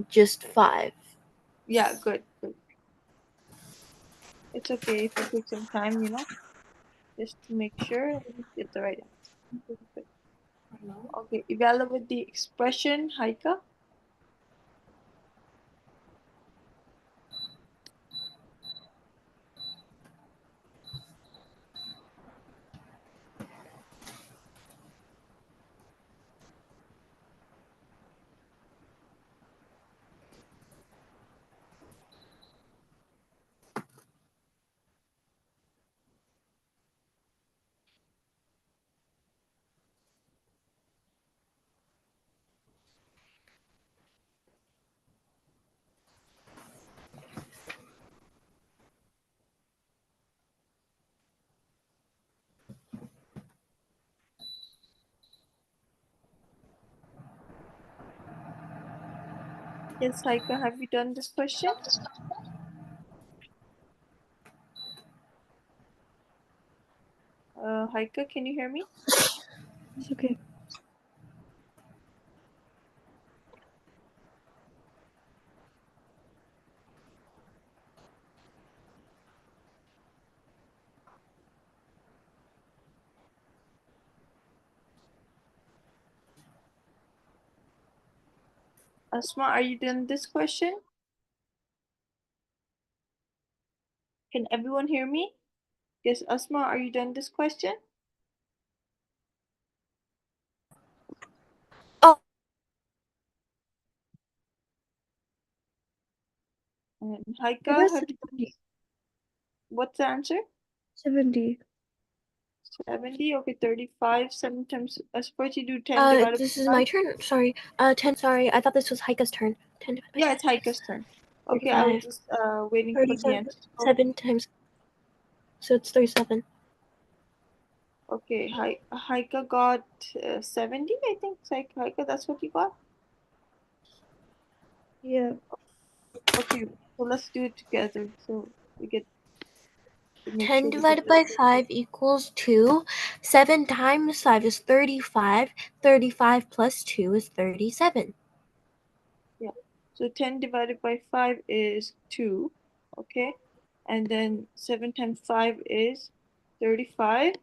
just 5. Yeah, good. It's okay if you take some time, just to make sure you get the right answer. Good. Okay, evaluate the expression, Haika. Yes, Haika, have you done this question? Haika, can you hear me? It's okay. Asma, are you done this question? Can everyone hear me? Yes, Asma, are you done this question? Oh, And I Haika, got have you done, what's the answer? 70. 70, okay, 35, 7 times, suppose you do 10 divided this by is 5. my turn. Sorry. 10. Sorry, I thought this was Heike's turn. 10 divided by Yeah, 5. it's Haika's turn. Okay, I was 35. just waiting for the 37. answer. 7 times. So it's 37. Okay, Haika got 70, I think. Haika, that's what you got? Yeah. Okay, so let's do it together so we get to make 10 sure we get divided by 5 equals 2. 7 times 5 is 35. 35 plus 2 is 37. Yeah. So 10 divided by 5 is 2. Okay. And then 7 times 5 is 35.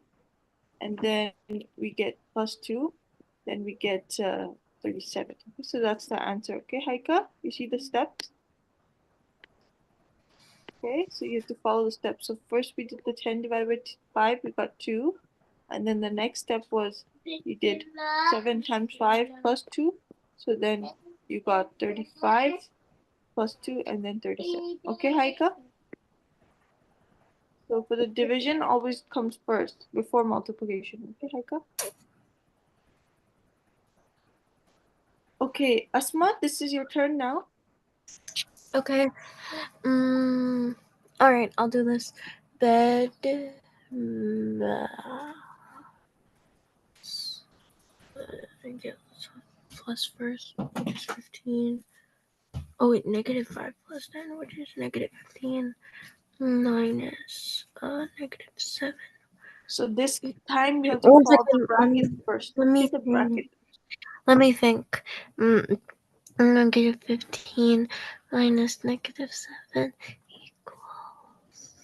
And then we get plus 2. Then we get 37. Okay, so that's the answer. Okay, Haika, you see the steps? Okay, so you have to follow the steps. So first we did the 10 divided by 5, we got 2. And then the next step was you did 7 times 5 plus 2. So then you got 35 plus 2 and then 37. Okay, Haika? So for the division, always comes first before multiplication. Okay, Haika? Okay, Asma, this is your turn now. Okay. Alright, I'll do this. Bed mass. Get plus first, which is 15. Oh wait, negative 5 plus 10, which is negative 15. Minus negative 7. So this time you have to 1 follow the second. bracket first. Let Okay, me the think. bracket. Let me think. Negative 15 minus negative 7 equals.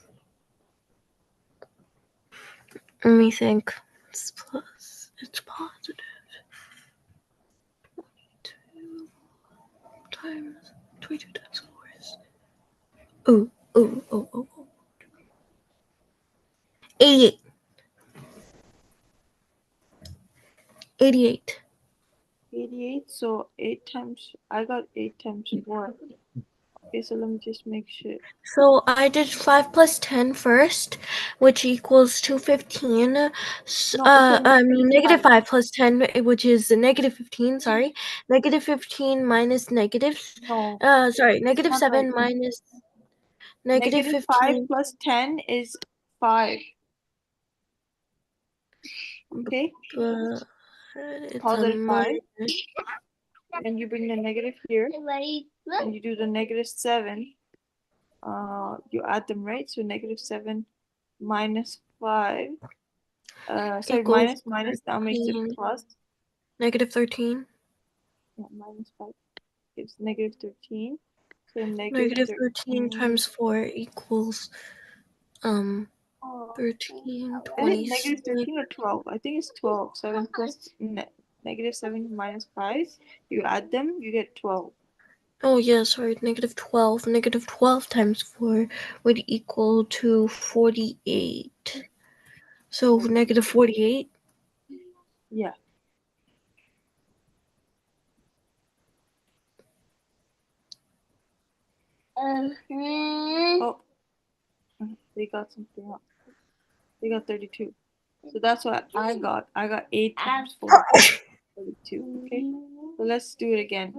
Let me think. It's plus. It's positive. 22 times 22 times 4 is. Oh. 88. 88. 88, so 8 times, I got 8 times 4. Okay, so let me just make sure. So I did 5 plus 10 first, which equals 215. No, it's only Negative 5. 5 plus 10, which is negative 15, sorry. Negative 15 minus negative, No, sorry, it's negative not right. 7 minus negative Negative 5 15. plus 10 is 5. Okay, It's a positive 5. minus. And you bring the negative here, and you do the negative 7. You add them, right? So negative 7 minus 5. Sorry, Equals minus now makes it 13. plus. Negative 13. Yeah, minus 5 gives negative 13. So Negative 13 times 4 equals Oh, 13, is it 26. negative 13 or 12? I think it's 12. 7 plus negative 7 minus 5. You add them, you get 12. Oh yeah, sorry, negative 12. Negative 12 times 4 would equal to 48. So negative 48. Yeah. Oh, they got something else. They got 32. So that's what I got. I got 8 times 4. 32. Okay. So let's do it again.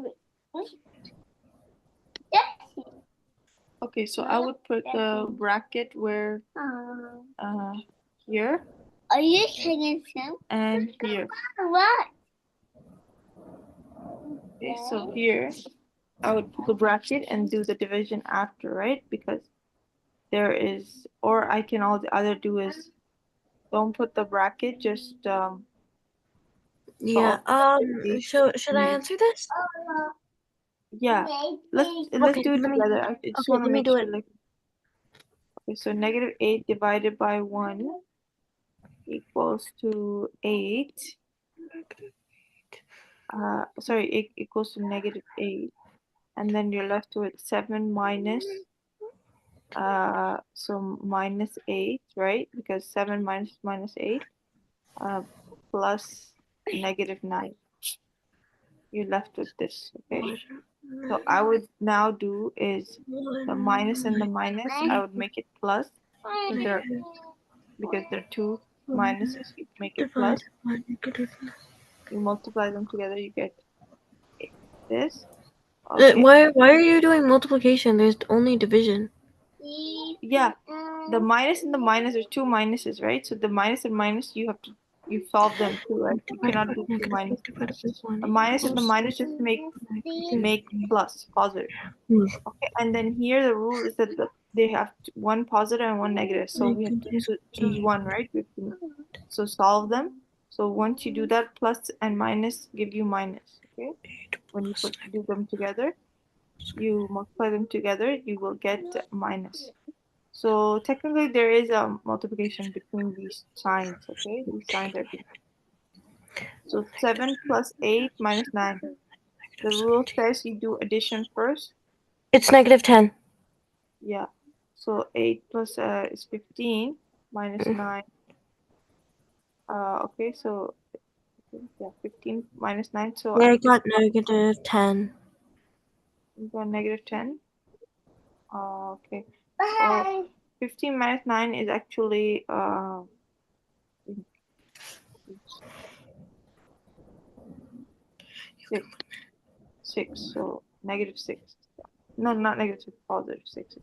Okay, so I would put the bracket where here. Are you singing some? And here. What? Okay, so here I would put the bracket and do the division after, right? Because there is, or I can either do is don't put the bracket, just Yeah. solve Should I answer this? yeah. Let's Okay, do it let me. together. I just Okay, want to let me make do sure, it. like, okay, so negative 8 divided by 1 equals to 8. Sorry, it equals to negative 8. And then you're left with 7 minus, so minus 8, right? Because 7 minus 8, plus negative 9. You're left with this, okay? So I would now do is the minus and the minus, I would make it plus, because they're two minuses, you make it plus. Divided by negative. You multiply them together, you get this. Okay. Why are you doing multiplication? There's only division. Yeah, the minus and the minus, there's two minuses, right? So the minus and minus, you solve them too, right? You Divided cannot by do two negative minuses. divided by 1 The minus and the equals minus just make plus, positive. Hmm. Okay, and then here the rule is that they have one positive and one negative. So we have to choose one, right? So solve them. So once you do that, plus and minus give you minus. Okay, when you do them together, you multiply them together, you will get minus. So technically there is a multiplication between these signs. Okay, these signs are different. So 7 plus 8 minus 9. The rule says you do addition first. It's negative 10. Yeah. So 8 plus is 15 minus 9. Okay, so yeah, 15 minus 9. So Yeah, I got negative 10. you got negative 10. Okay. So 15 minus 9 is actually 6. 6. So negative 6. No, not negative 6, positive 6.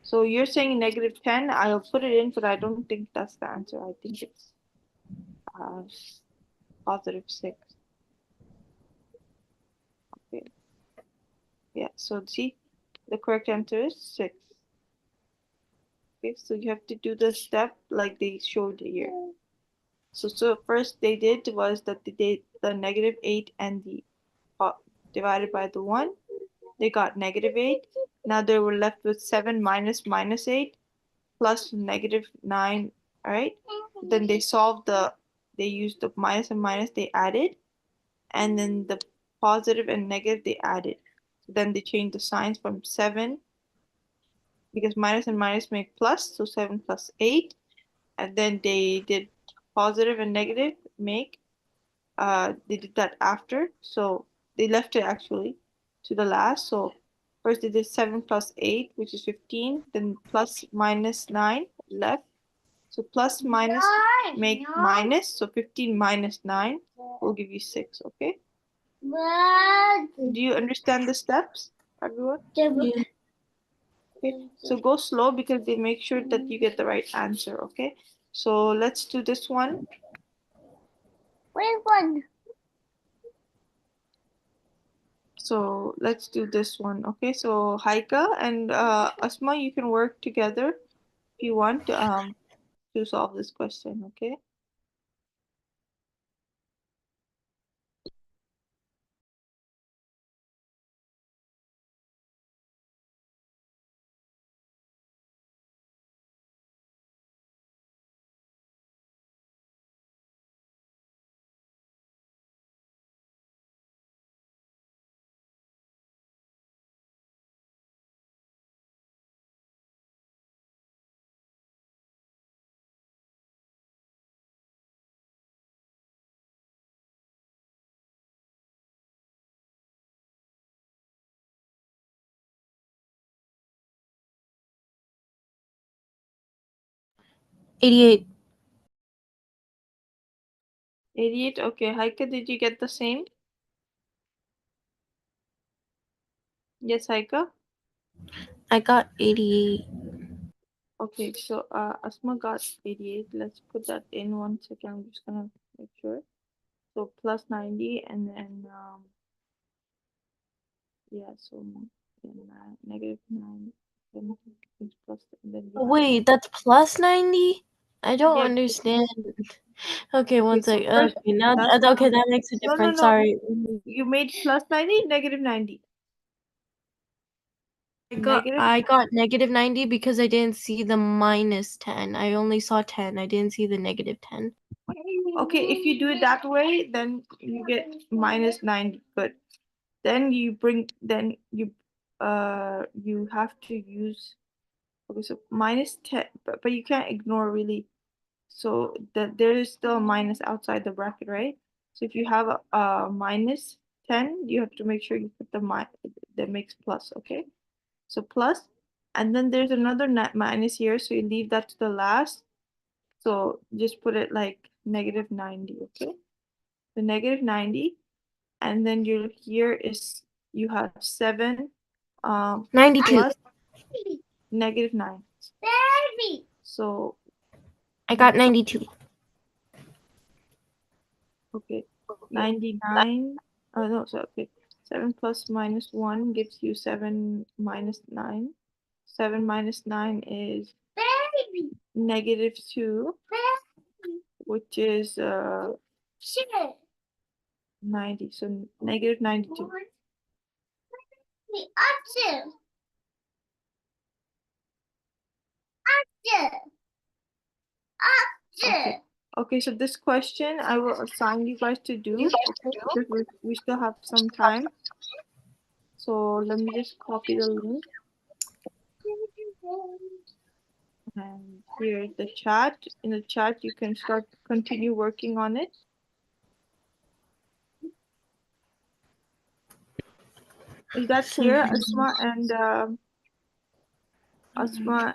So you're saying negative 10. I'll put it in, but I don't think that's the answer. I think it's uh, positive 6. Okay. Yeah. So see, the correct answer is 6. Okay. So you have to do the step like they showed here. So first they did was that they did the negative 8 and the divided by the 1. They got negative 8. Now they were left with 7 minus 8 plus negative 9. All right. Then they used the minus and minus, they added, and then the positive and negative they added. So then they changed the signs from 7, because minus and minus make plus, so 7 plus 8. And then they did positive and negative make, they did that after. So they left it actually to the last. So First they did 7 plus 8, which is 15. Then plus minus 9 left. So plus minus make minus. So 15 minus 9 will give you 6. Okay. Do you understand the steps, everyone? Yeah. Okay. So go slow because they make sure that you get the right answer. Okay. So let's do this one. Which one? So let's do this one. Okay. So Haika and Asma, you can work together if you want to solve this question. Okay. $88. 88. Okay. Haika, did you get the same? Yes, Haika. I got 88. Okay, so Asma got 88. Let's put that in 1 second. I'm just gonna make sure. So plus 90 and then yeah, so then negative 9, then it's plus, and then you have Wait, that's plus 90? I don't yeah. understand. Okay, Okay, one so sec. first Okay, now that's okay, that makes a no, difference. no. Sorry. You made plus 90, negative 90. Negative. I got negative 90 because I didn't see the minus 10. I only saw 10. I didn't see the negative 10. Okay, if you do it that way, then you get minus 90. Good. Then you have to use. Okay, so minus 10, but you can't ignore really. So that there is still a minus outside the bracket, right? So if you have a minus 10, you have to make sure you put the that makes plus, okay? So plus, and then there's another net minus here, so you leave that to the last. So just put it like negative 90, okay? The negative 90, and then here is you have 7 92. plus negative 9. So I got 92. okay, 99. Oh no, so okay. 7 plus minus 1 gives you 7 minus 9. 7 minus 9 is negative 2, which is 90. So negative 92. Okay. Okay, so this question I will assign you guys to do, okay? Because we still have some time. So let me just copy the link. And here's the chat. In the chat, you can continue working on it. Is that clear, Asma and Haika?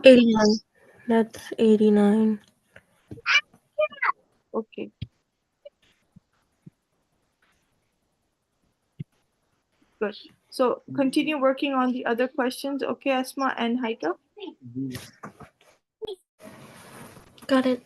89. That's 89. Okay, good. So continue working on the other questions, okay, Asma and Haika? Got it.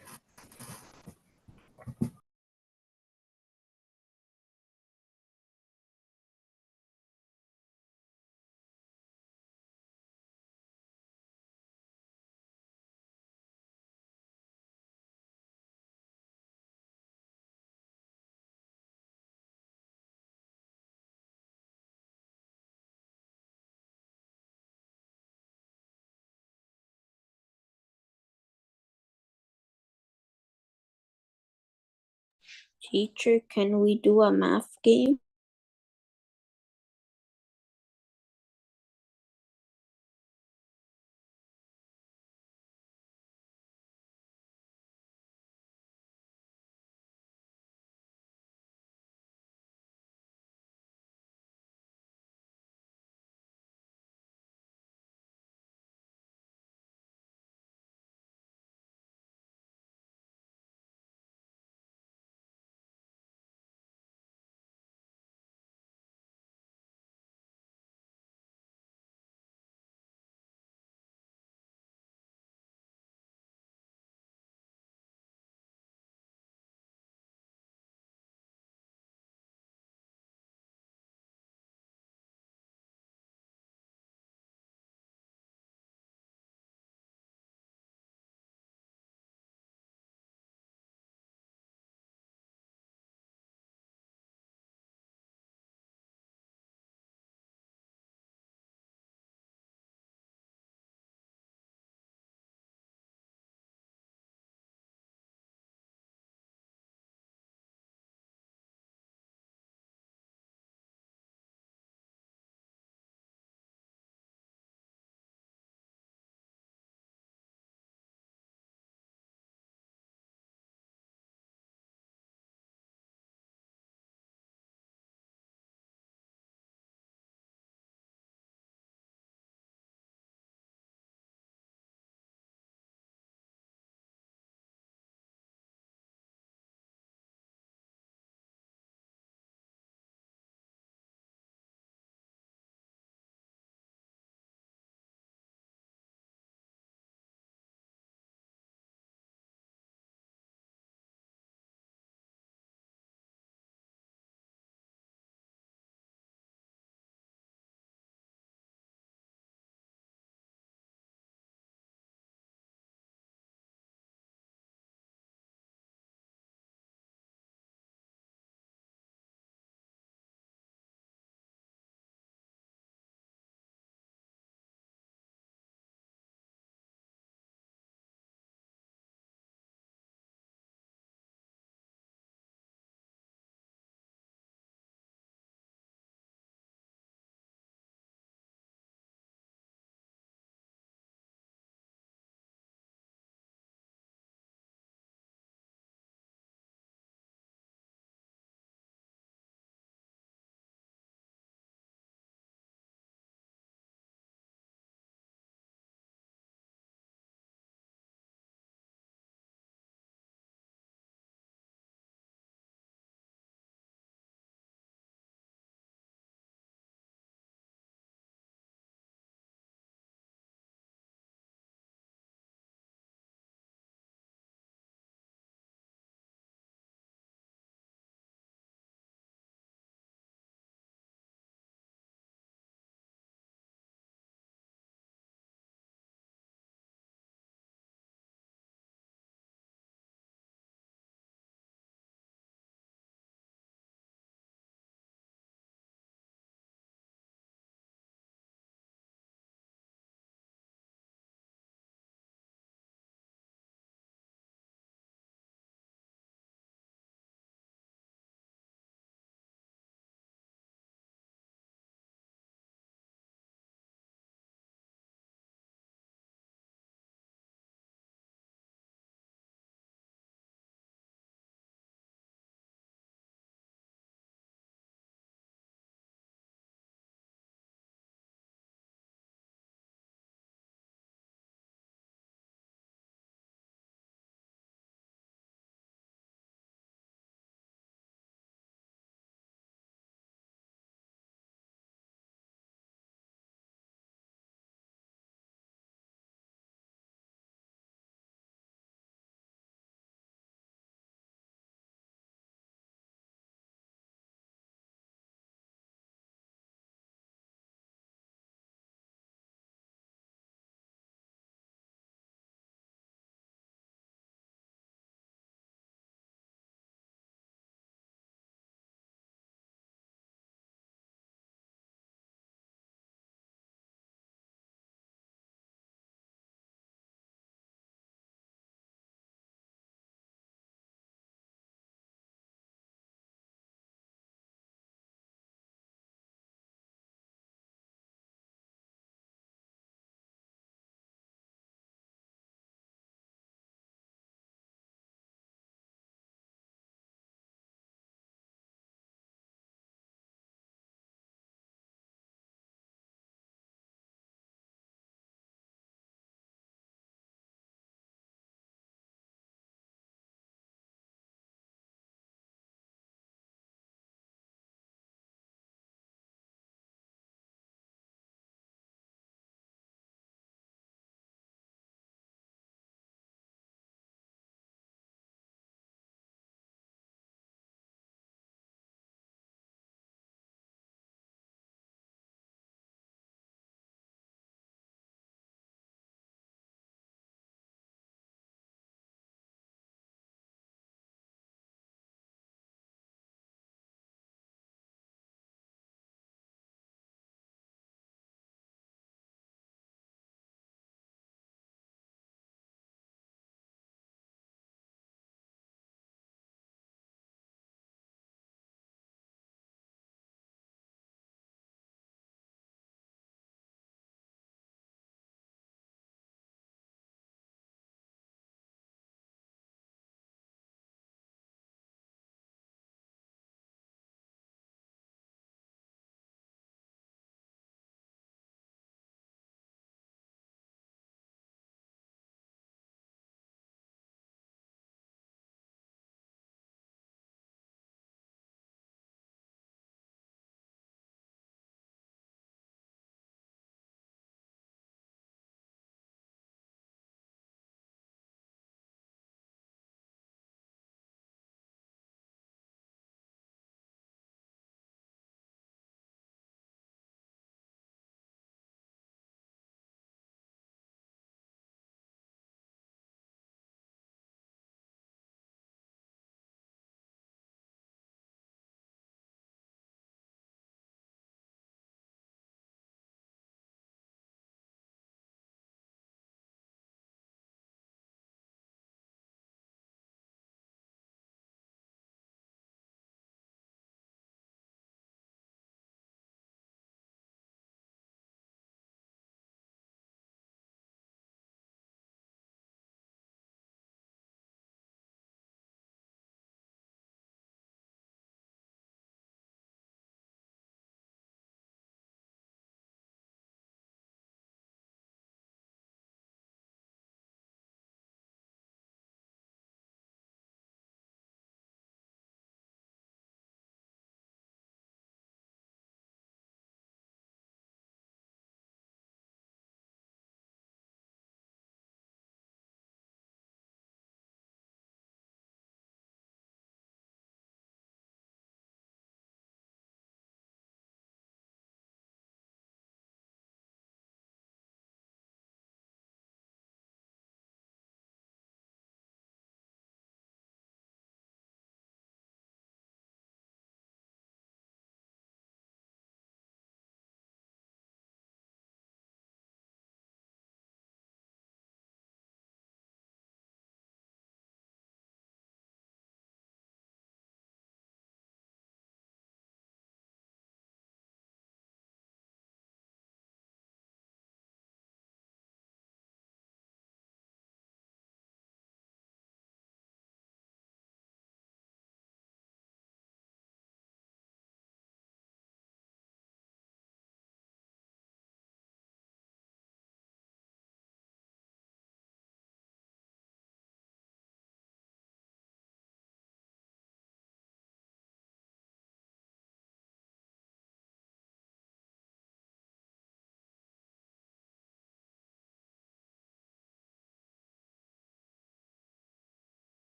Teacher, can we do a math game?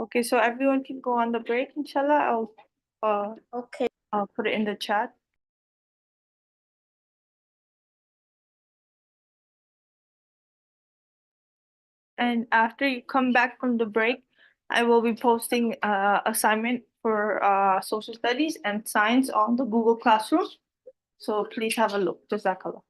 Okay, so everyone can go on the break, inshallah. Okay. I'll put it in the chat. And after you come back from the break, I will be posting assignment for social studies and science on the Google Classroom. So please have a look. Jazakallah.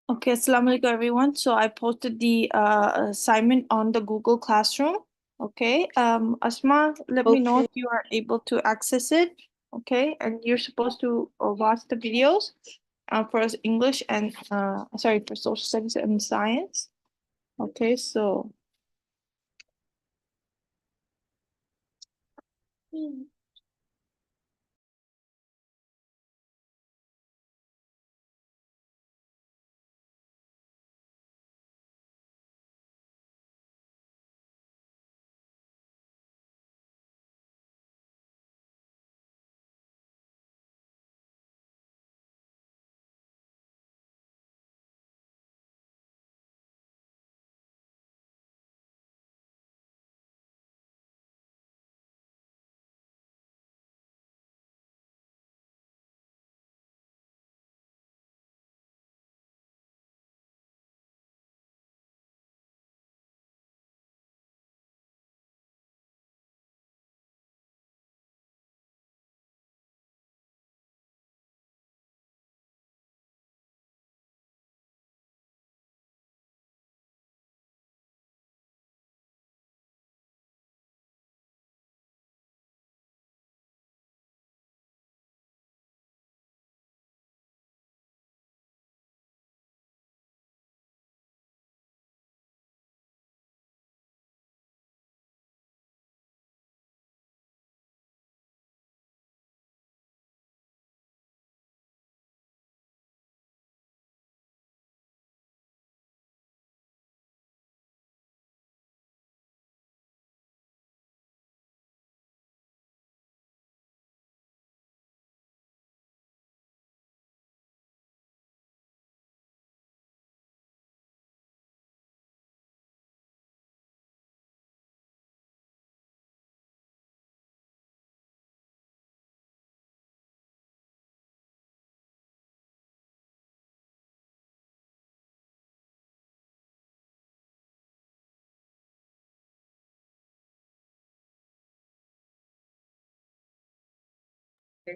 Okay, assalamu alaikum everyone. So I posted the assignment on the Google Classroom. Okay. Asma, let me know if you are able to access it. Okay, and you're supposed to watch the videos for English and sorry, for social studies and science. Okay, so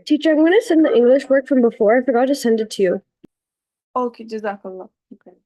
Teacher, I'm going to send the English work from before. I forgot to send it to you. okay, Jazakallah. Okay.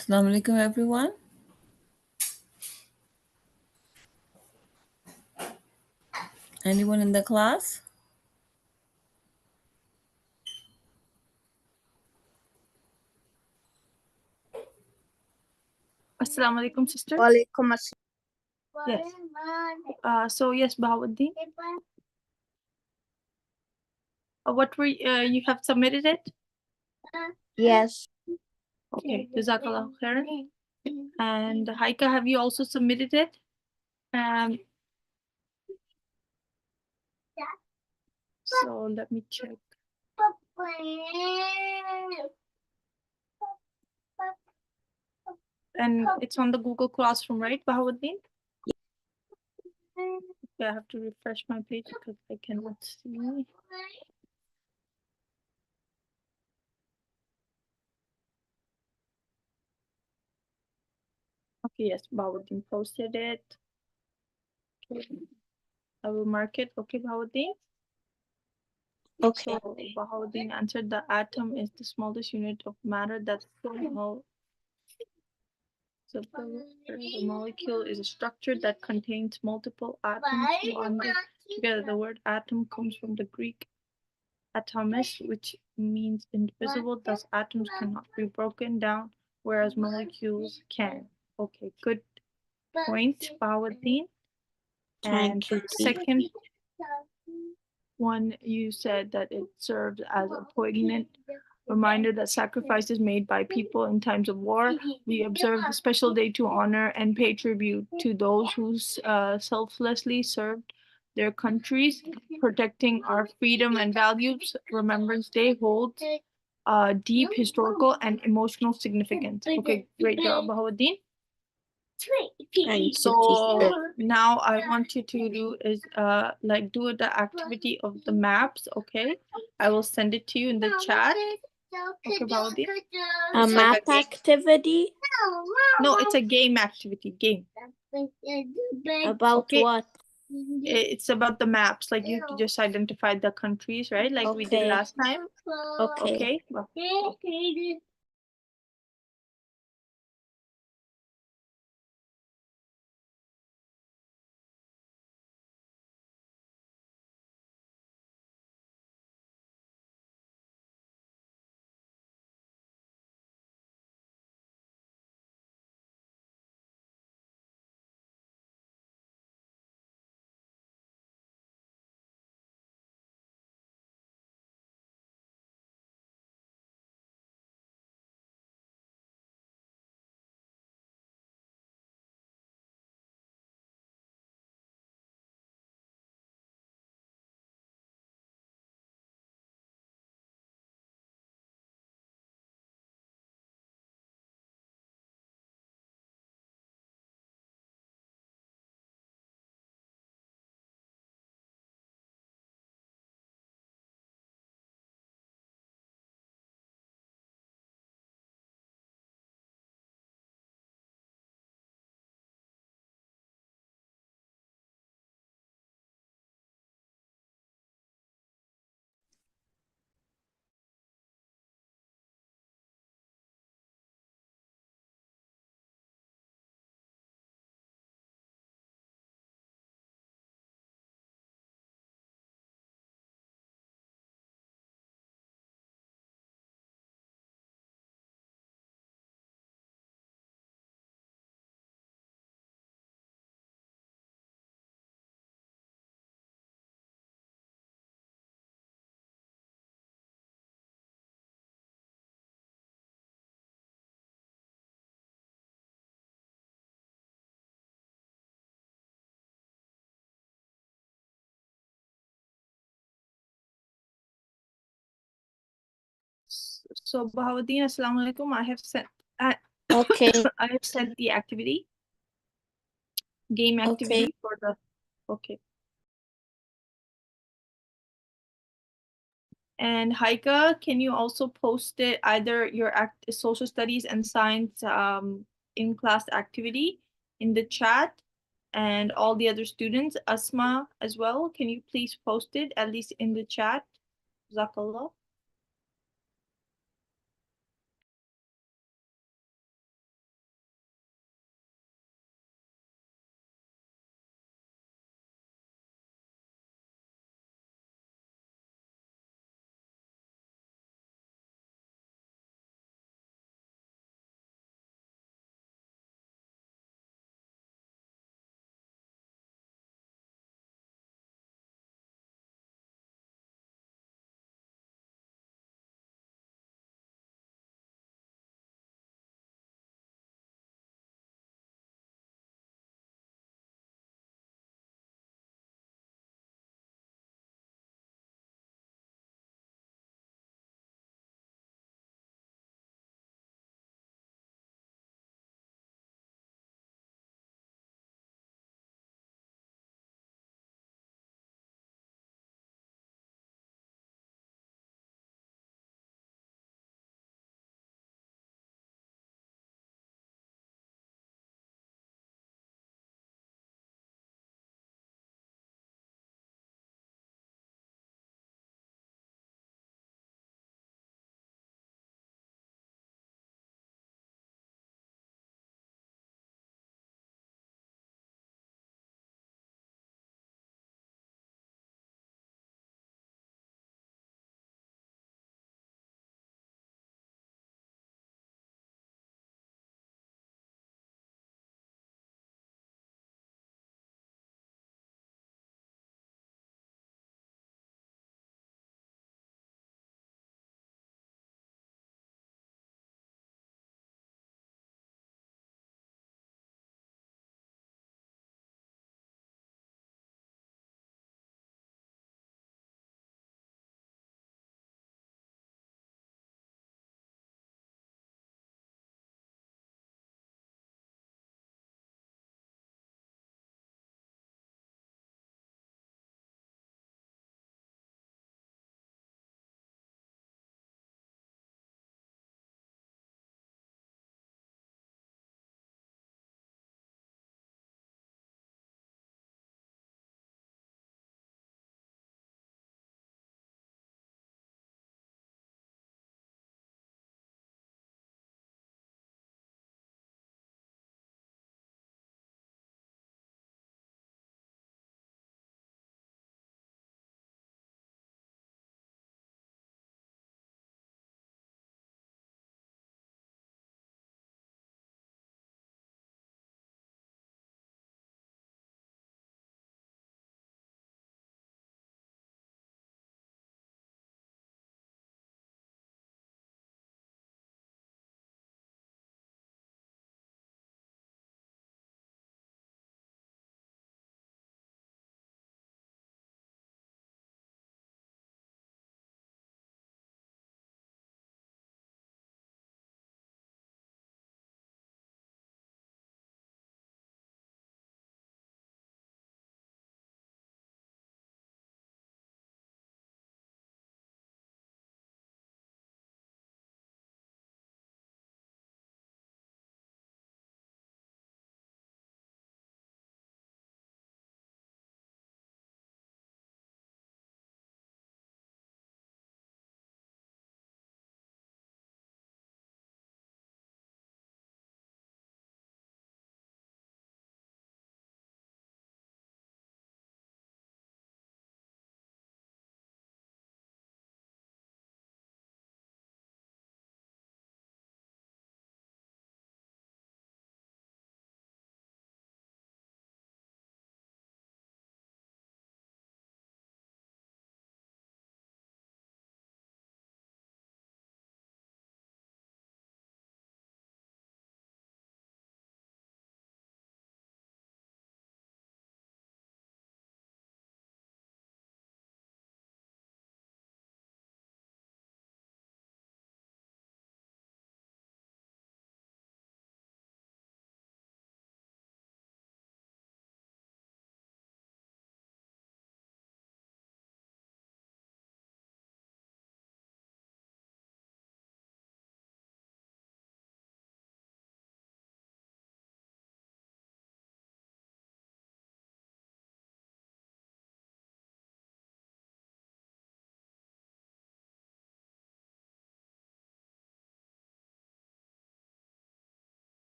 Assalamu alaikum, everyone. Anyone in the class? Assalamu alaikum, sister. Walaikum assalam. Yes. So yes, Bahauddin. What were you have submitted it? Yes. Okay, Jazakallah khairan. And Haika, have you also submitted it? So let me check. And it's on the Google Classroom, right, Bahauddin? Okay, I have to refresh my page because I cannot see. Okay, yes, Bahauddin posted it. Okay. I will mark it. Okay, Bahauddin. Okay. So Bahauddin answered the atom is the smallest unit of matter that's so small. So the molecule is a structure that contains multiple atoms bonded together. The word atom comes from the Greek atomos, which means indivisible. Thus, atoms cannot be broken down, whereas molecules can. Okay, good point, Bahauddin. And Thank you, second one, you said that it served as a poignant reminder that sacrifices made by people in times of war. We observe the special day to honor and pay tribute to those who selflessly served their countries, protecting our freedom and values. Remembrance Day holds deep historical and emotional significance. Okay, great job, Bahauddin. Thank you, So teacher. now I want you to do is like do the activity of the maps. Okay, I will send it to you in the chat. Okay, Bahauddin. A It's like map activity? no, it's a game activity. Game. About Okay. what? It's about the maps. Like you have to just identify the countries, right? Like we did Okay. last time. Okay. Okay. So Bahauddin, Assalamu alaikum. I have sent Okay. I have sent the activity, game activity for the okay. And Haika, can you also post it either your social studies and science in class activity in the chat, and all the other students, Asma as well. Can you please post it at least in the chat? Jazakallah.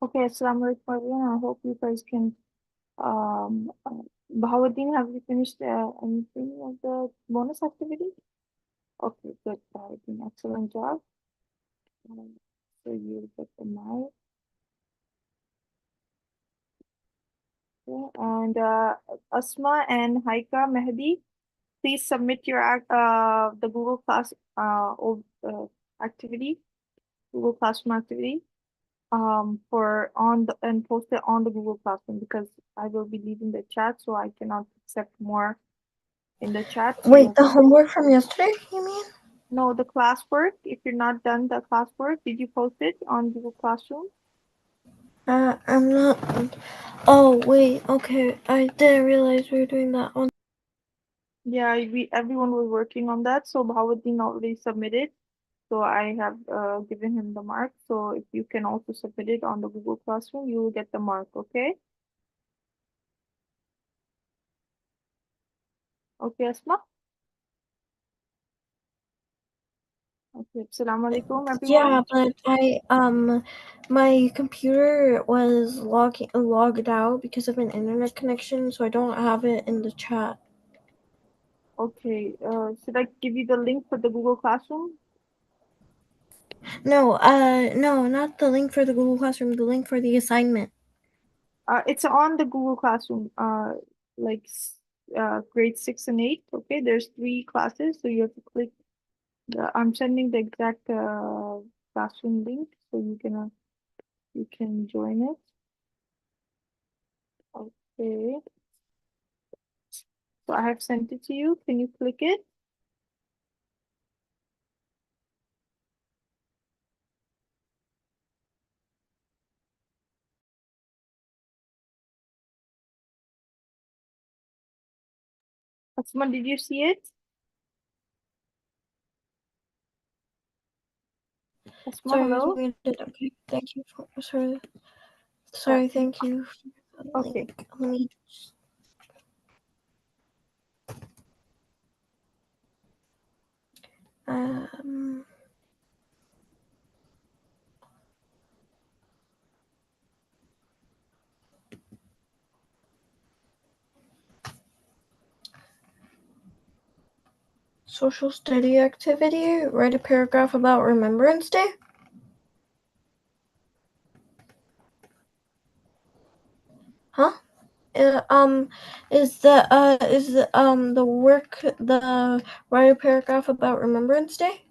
Okay, assalamu alaikum everyone. I hope you guys can Bahauddin, have you finished anything of the bonus activity? Okay, good, Bahauddin. Excellent job. So you get the mic. Okay. And Asma and Haika Mehdi, please submit your the Google Class activity, Google Classroom activity, for on the and post it on the Google Classroom because I will be leaving the chat, so I cannot accept more in the chat. So Wait, the homework from yesterday, you mean? no, the classwork. If you're not done the classwork, did you post it on Google Classroom? I'm not. Oh, wait, okay. I didn't realize we were doing that on. Yeah, everyone was working on that. So Bahauddin already submitted. So I have given him the mark. So if you can also submit it on the Google Classroom, you will get the mark, okay? Okay, Asma? Okay, assalamu alaikum everyone. Yeah, but my computer was logged out because of an internet connection, so I don't have it in the chat. Okay, should I give you the link for the Google Classroom? No, no, not the link for the Google Classroom, the link for the assignment. It's on the Google Classroom, like grade 6 and 8. Okay, there's 3 classes, so you have to click I'm sending the exact classroom link, so you can join it. Okay. So I have sent it to you. Can you click it? Asma, did you see it? Asma, Sorry, hello? we did. Okay, thank you for. Sorry, thank you. For the Okay. link. Let me. Um. Social study activity. Write a paragraph about Remembrance Day. Huh? Is the work the write a paragraph about Remembrance Day?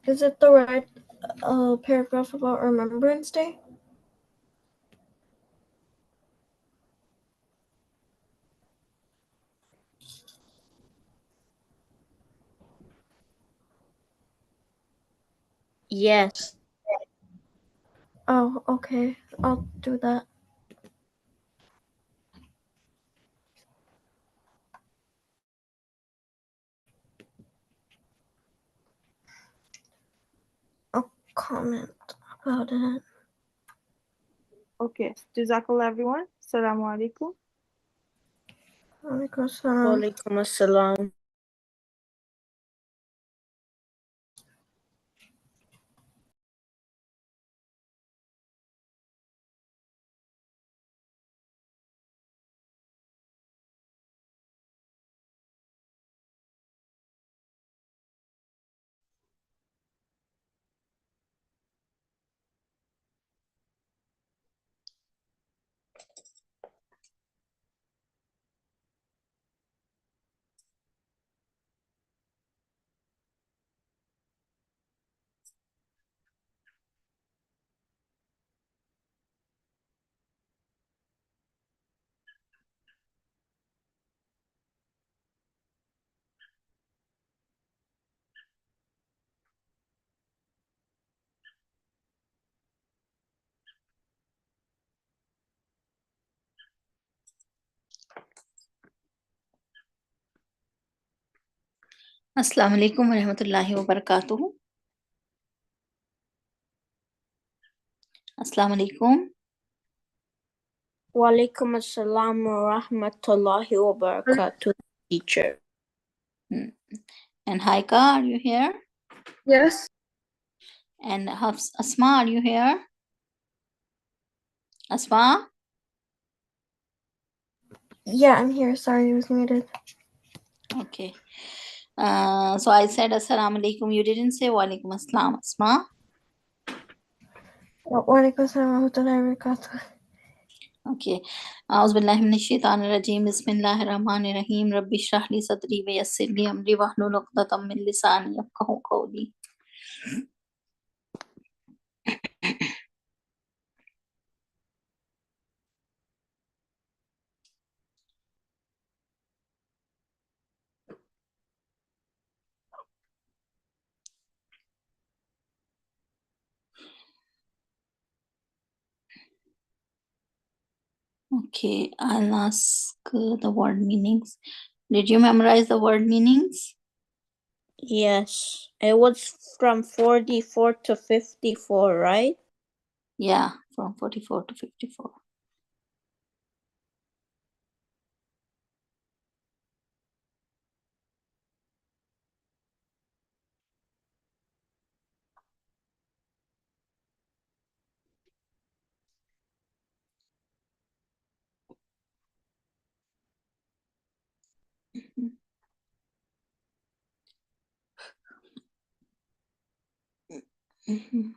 Is it the write a paragraph about Remembrance Day? Yes. Oh, okay. I'll do that. I'll comment about it. Okay. Jazakallah everyone. Assalamu alaikum. Walaikum assalam. Walaikum assalam. Assalamu alaikum wa rahmatullahi wa barakatuh. Assalamu alaikum. Walaikum assalam wa rahmatullahi wa barakatuh, teacher. And Haika, are you here? Yes. And Asma, are you here? Asma? Yeah, I'm here. Sorry, I was muted. Okay. So I said Assalamu alaikum. You didn't say wa alaikum assalam, Asma. Walaikum assalam wa rahmatullahi wa barakatuh. Okay. أعوذ بالله من الشيطان الرجيم بسم الله الرحمن الرحيم رب اشرح لي صدري ويسر لي أمري واحلل عقدة من لساني يفقهوا قولي. Okay, I'll ask the word meanings. Did you memorize the word meanings? Yes. It was from 44 to 54, right? Yeah, from 44 to 54. Mhm.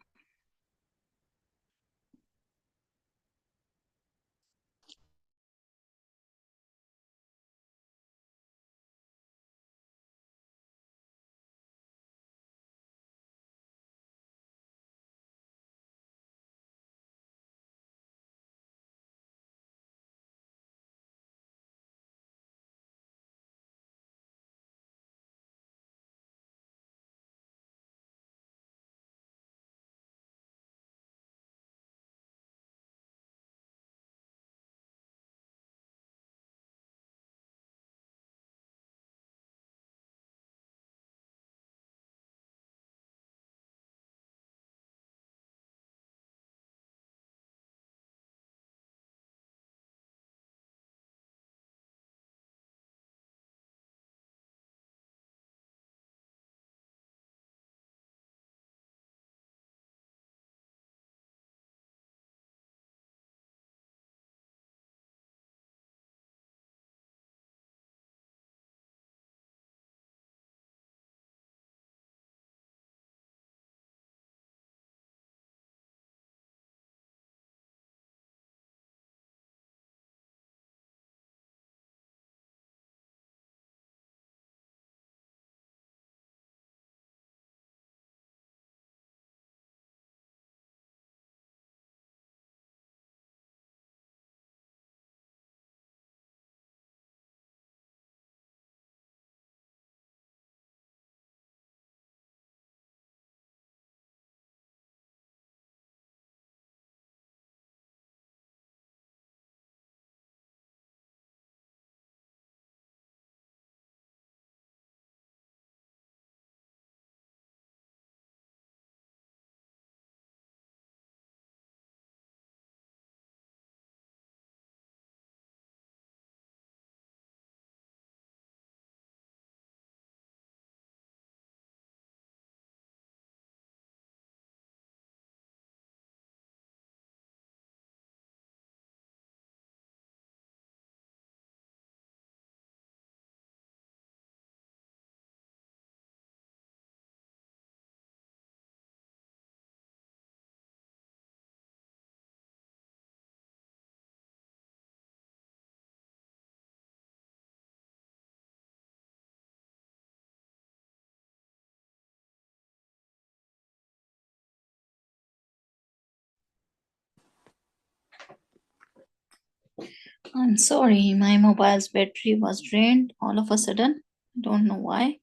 I'm sorry, my mobile's battery was drained all of a sudden. I don't know why.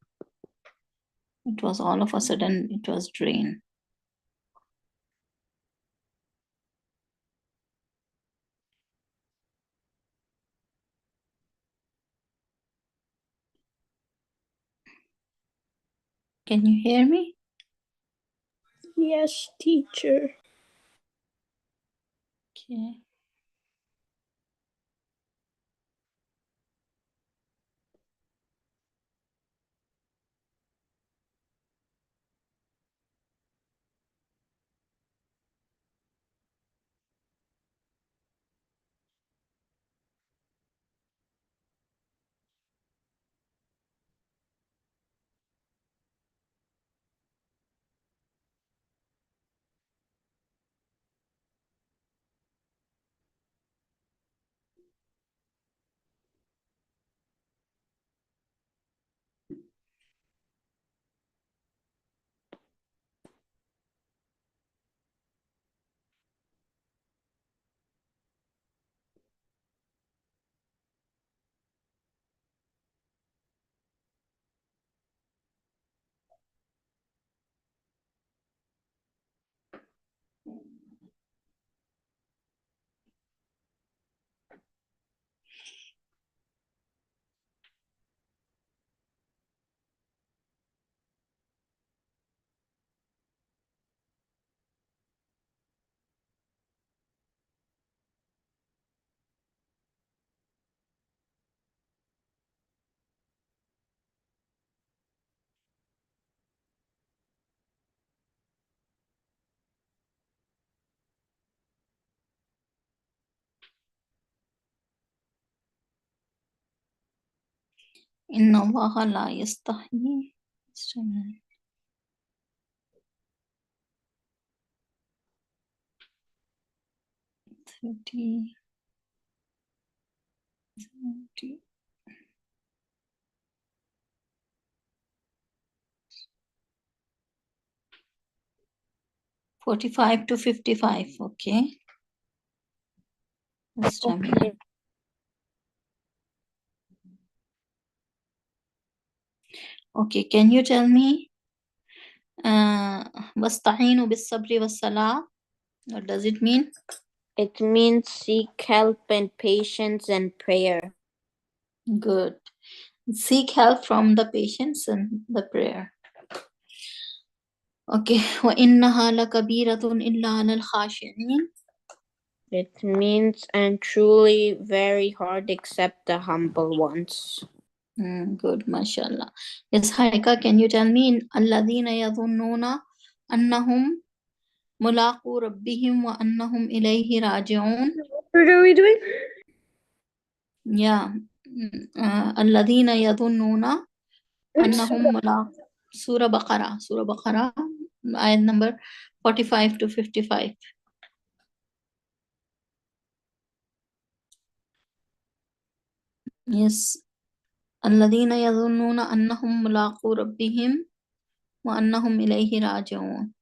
It was all of a sudden, it was drained. Can you hear me? Yes, teacher. Okay. إن الله لا يستحيي. 30, 70. 45 to 55. Okay. Just a minute. Okay, can you tell me واستعينوا بالصبر والصلاة? What does it mean? It means seek help and patience and prayer. Good. Seek help from the patience and the prayer. Okay. وإنها لكبيرة إلا على الخاشعين. It means and truly very hard except the humble ones. Good, mashallah. Yes, Haika, can you tell me الذين يظنون أنهم ملاقو ربهم وأنهم إليه راجعون? What are we doing? Yeah. الذين يظنون أنهم ملاقو. Surah Baqarah, ayat number 45 to 55. Yes. الذين يظنون أنهم ملاقو ربهم وأنهم إليه راجعون.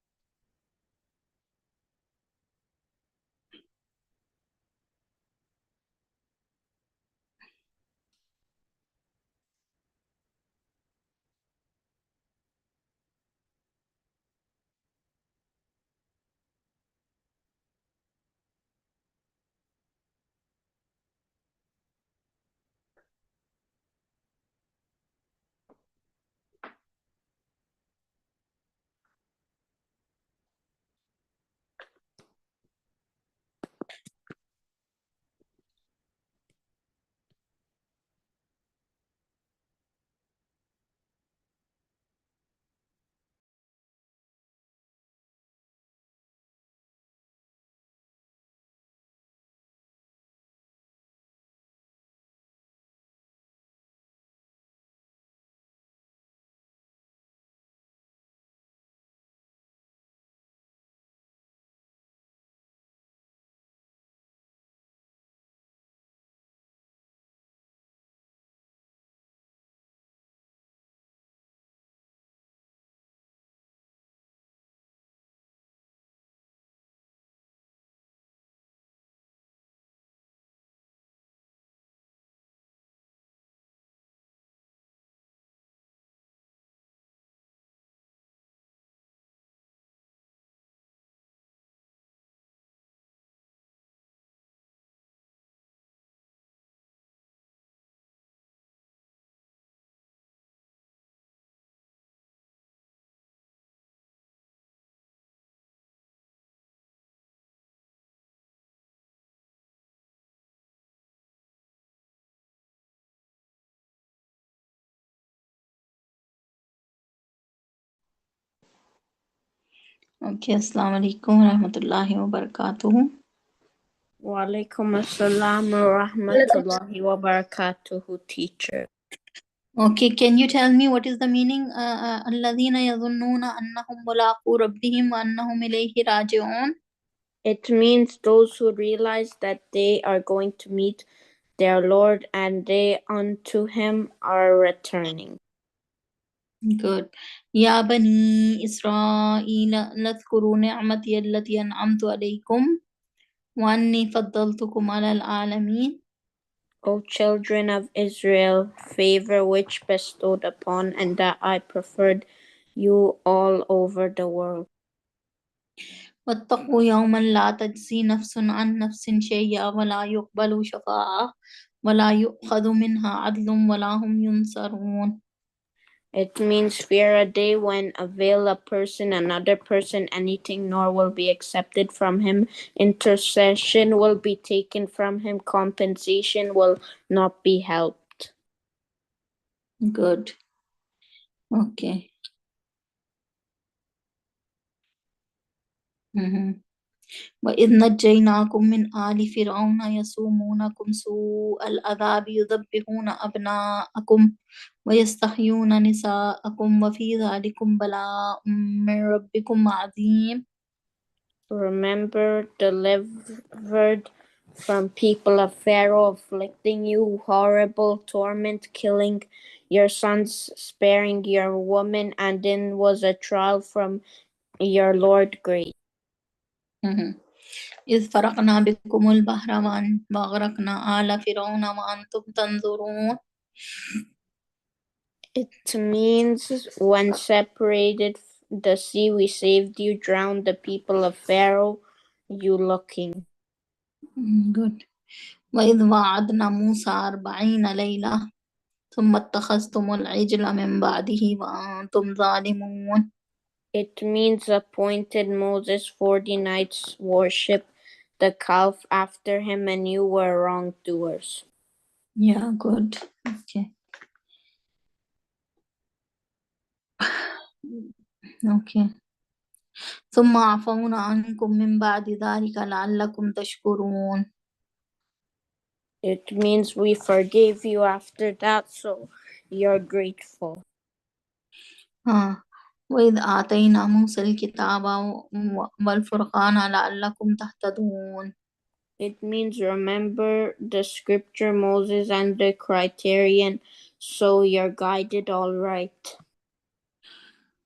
Okay, Assalamu alaikum wa rahmatullahi wa barakatuh. Wa alaikum assalam wa rahmatullahi wa barakatuhu, teacher. Okay, can you tell me what is the meaning? الذين يظنون أنهم ملاقو ربهم وأنهم إليه راجعون. It means those who realize that they are going to meet their Lord and they unto him are returning. Good. يا بني إسرائيل اذكروا نعمتي التي أنعمت عليكم وأني فضلتكم على العالمين. O children of Israel, favor which bestowed upon, and that I preferred you all over the world. واتقوا يوما لا تجزي نفس عن نفس شيئا ولا يقبل شفاعة ولا يؤخذ منها عدل ولا هم ينصرون. It means fear a day when avail a person another person anything, nor will be accepted from him. Intercession will be taken from him. Compensation will not be helped. Good. Okay. وإذ نجيناكم من آل فرعون يسومونكم سوء العذاب يذبحون أبناءكم ويستحيون نساءكم وفي ذلكم بلاء من ربكم عظيم. Remember, delivered from people of Pharaoh, afflicting you horrible torment, killing your sons, sparing your women, and then was a trial from your Lord great. إذ فرقنا بكم البحر وأغرقنا آل فرعون وأنتم تنظرون. It means when separated the sea, we saved you, drowned the people of Pharaoh, you looking. Good. وإذ وعدنا موسى 40 ليلة ثم اتخذتم العجل من بعده وأنتم ظالمون. It means appointed Moses 40 nights worship the calf after him, and you were wrongdoers. Yeah, good. Okay. Okay. ثم عفونا عنكم من بعد ذلك لعلكم تشكرون. It means we forgave you after that, so you're grateful. وإذ آتينا موسى الكتاب والفرقان لعلكم تهتدون. It means remember the scripture, Moses, and the criterion, so you're guided all right.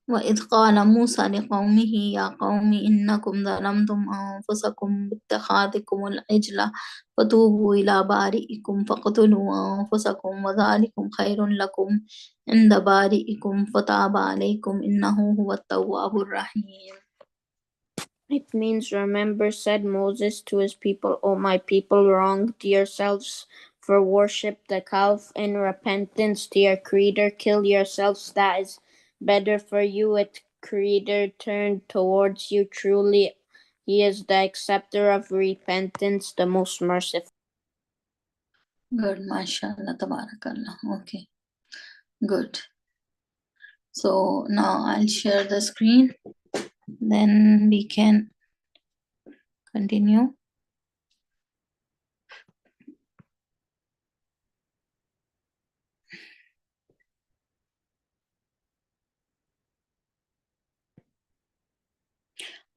وإذ قال موسى لقومه يا قوم إنكم ظلمتم أنفسكم باتخاذكم العجل فتوبوا إلى بارئكم فاقتلوا أنفسكم وذلكم خير لكم عند بارئكم فتاب عليكم إنه هو التواب الرحيم. It means remember, said Moses to his people, O my people, wronged yourselves for worship the calf in repentance to your creator. Kill yourselves, that is better for you. Its creator turned towards you. Truly, he is the acceptor of repentance, the most merciful. Good, mashallah, tabarakallah. Okay, good. So now I'll share the screen, then we can continue.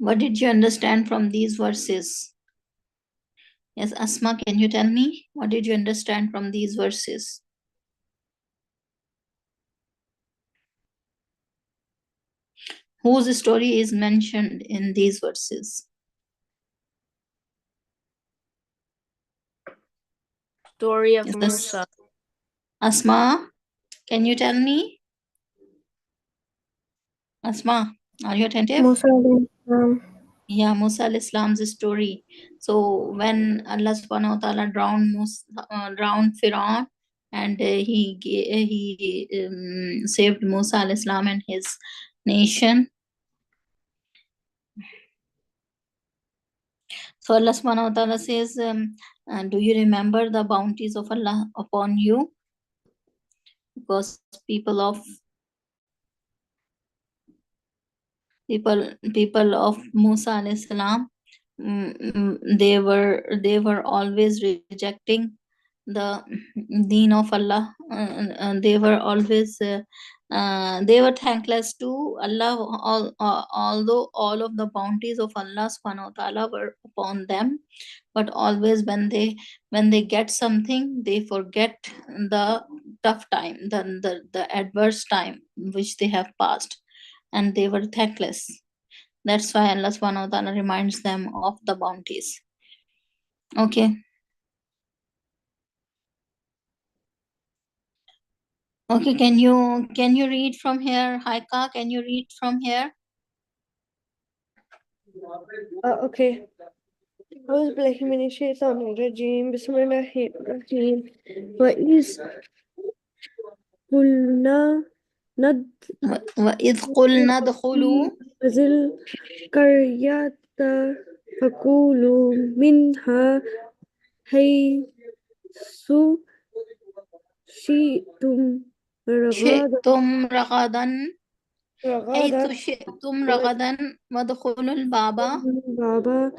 What did you understand from these verses? Yes, Asma, can you tell me? What did you understand from these verses? Whose story is mentioned in these verses? Story of Is this Musa. Asma? Can you tell me? Asma, are you attentive? Musa alayhi salam. Yeah, Musa al-Islam's story. So when Allah subhanahu wa ta'ala drowned Pharaoh, and he saved Musa al-Islam and his nation. So Allah subhanahu wa ta'ala says, do you remember the bounties of Allah upon you? Because people of Musa alayhi salam, they were always rejecting the deen of Allah. They were always they were thankless to Allah, although all of the bounties of Allah subhanahu wa ta'ala were upon them, but always when they get something, they forget the tough time, the adverse time which they have passed, and they were thankless. That's why Allah subhanahu wa ta'ala reminds them of the bounties. Okay. Okay, can you read from here? Haika, can you read from here? Okay. أعوذ بالله من الشيطان الرجيم بسم الله الرحمن وإذ قلنا وإذ قلنا ادخلوا ذي القرية فكلوا منها حيث شئتم رغدا حيث شئتم رغدا وادخلوا الباب بابا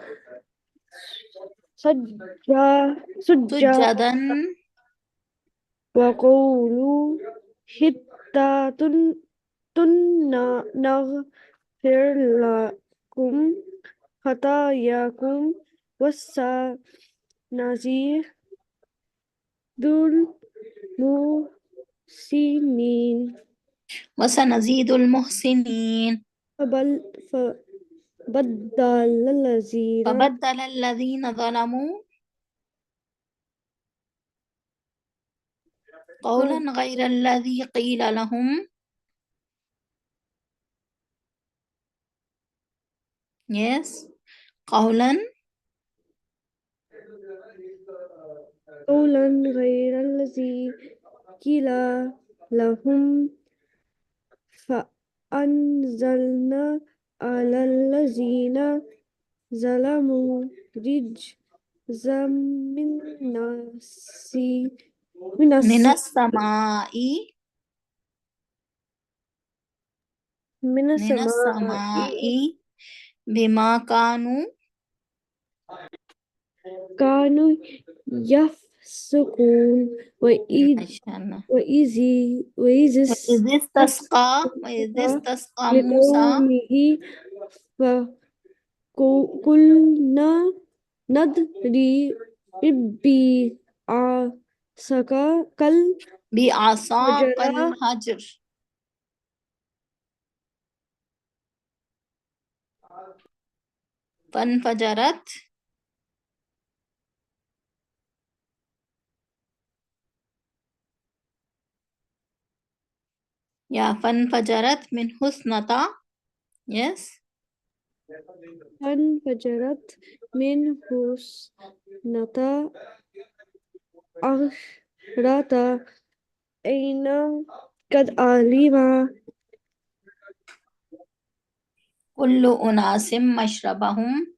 سجدا سجدا وقولوا حتة نغفر لكم خطاياكم وسنزيد المحسنين وسنزيد المحسنين فبدل الذين ظلموا قولا غير الذي قيل لهم yes قولا غير الذي قيل لهم فأنزلنا على الذين ظلموا رجزا من من السماء من من السماء السماء بما كانوا يفسقون ما شاء الله وإذ وإذ استسقى موسى لقومه فقلنا نضرب بعصاك بعصاك الحجر الحجر فانفجرت فانفجرت منه اثنتا yes فانفجرت منه اثنتا عشرة عينا قد علم كل أناس مشربهم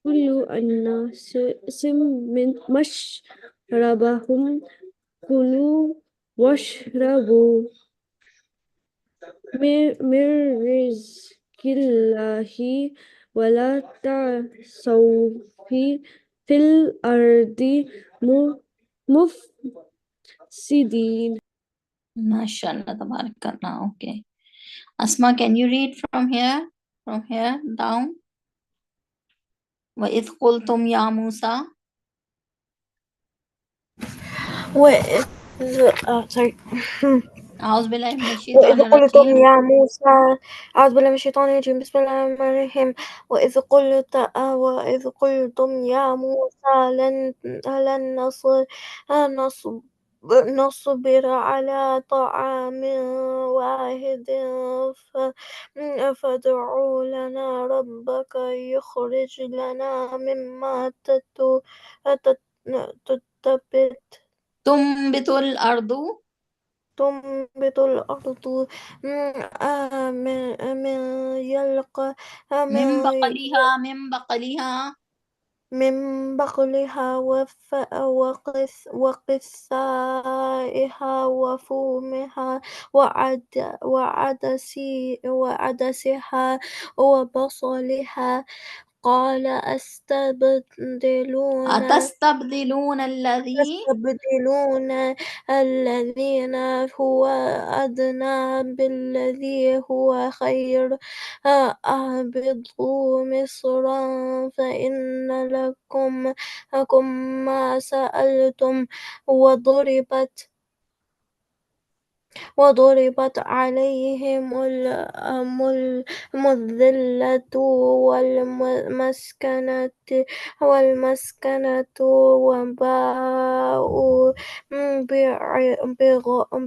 كل الناس من مشربهم كلوا واشربوا من رزق الله ولا تعثوا في الأرض مفسدين. ما شاء الله تبارك الله okay Asma can you read from here down وإذ قلتم يا موسى sorry. أعوذ بالله من الشيطان وإذ قلتم الرجيم يا موسى أعوذ بالله من الشيطان الرجيم بسم الله الرحمن الرحيم وإذ قلتم يا موسى لن نصبر على طعام واحد فادع لنا ربك يخرج لنا مما تنبت الأرض تنبت الأرض من يلقى من بقلها وقثائها وفومها وعدسها وبصلها قال أتستبدلون الذين هو أدنى بالذي هو خير اهبطوا مصرا فإن لكم ما سألتم وضربت عليهم الذلة والمسكنة وباءوا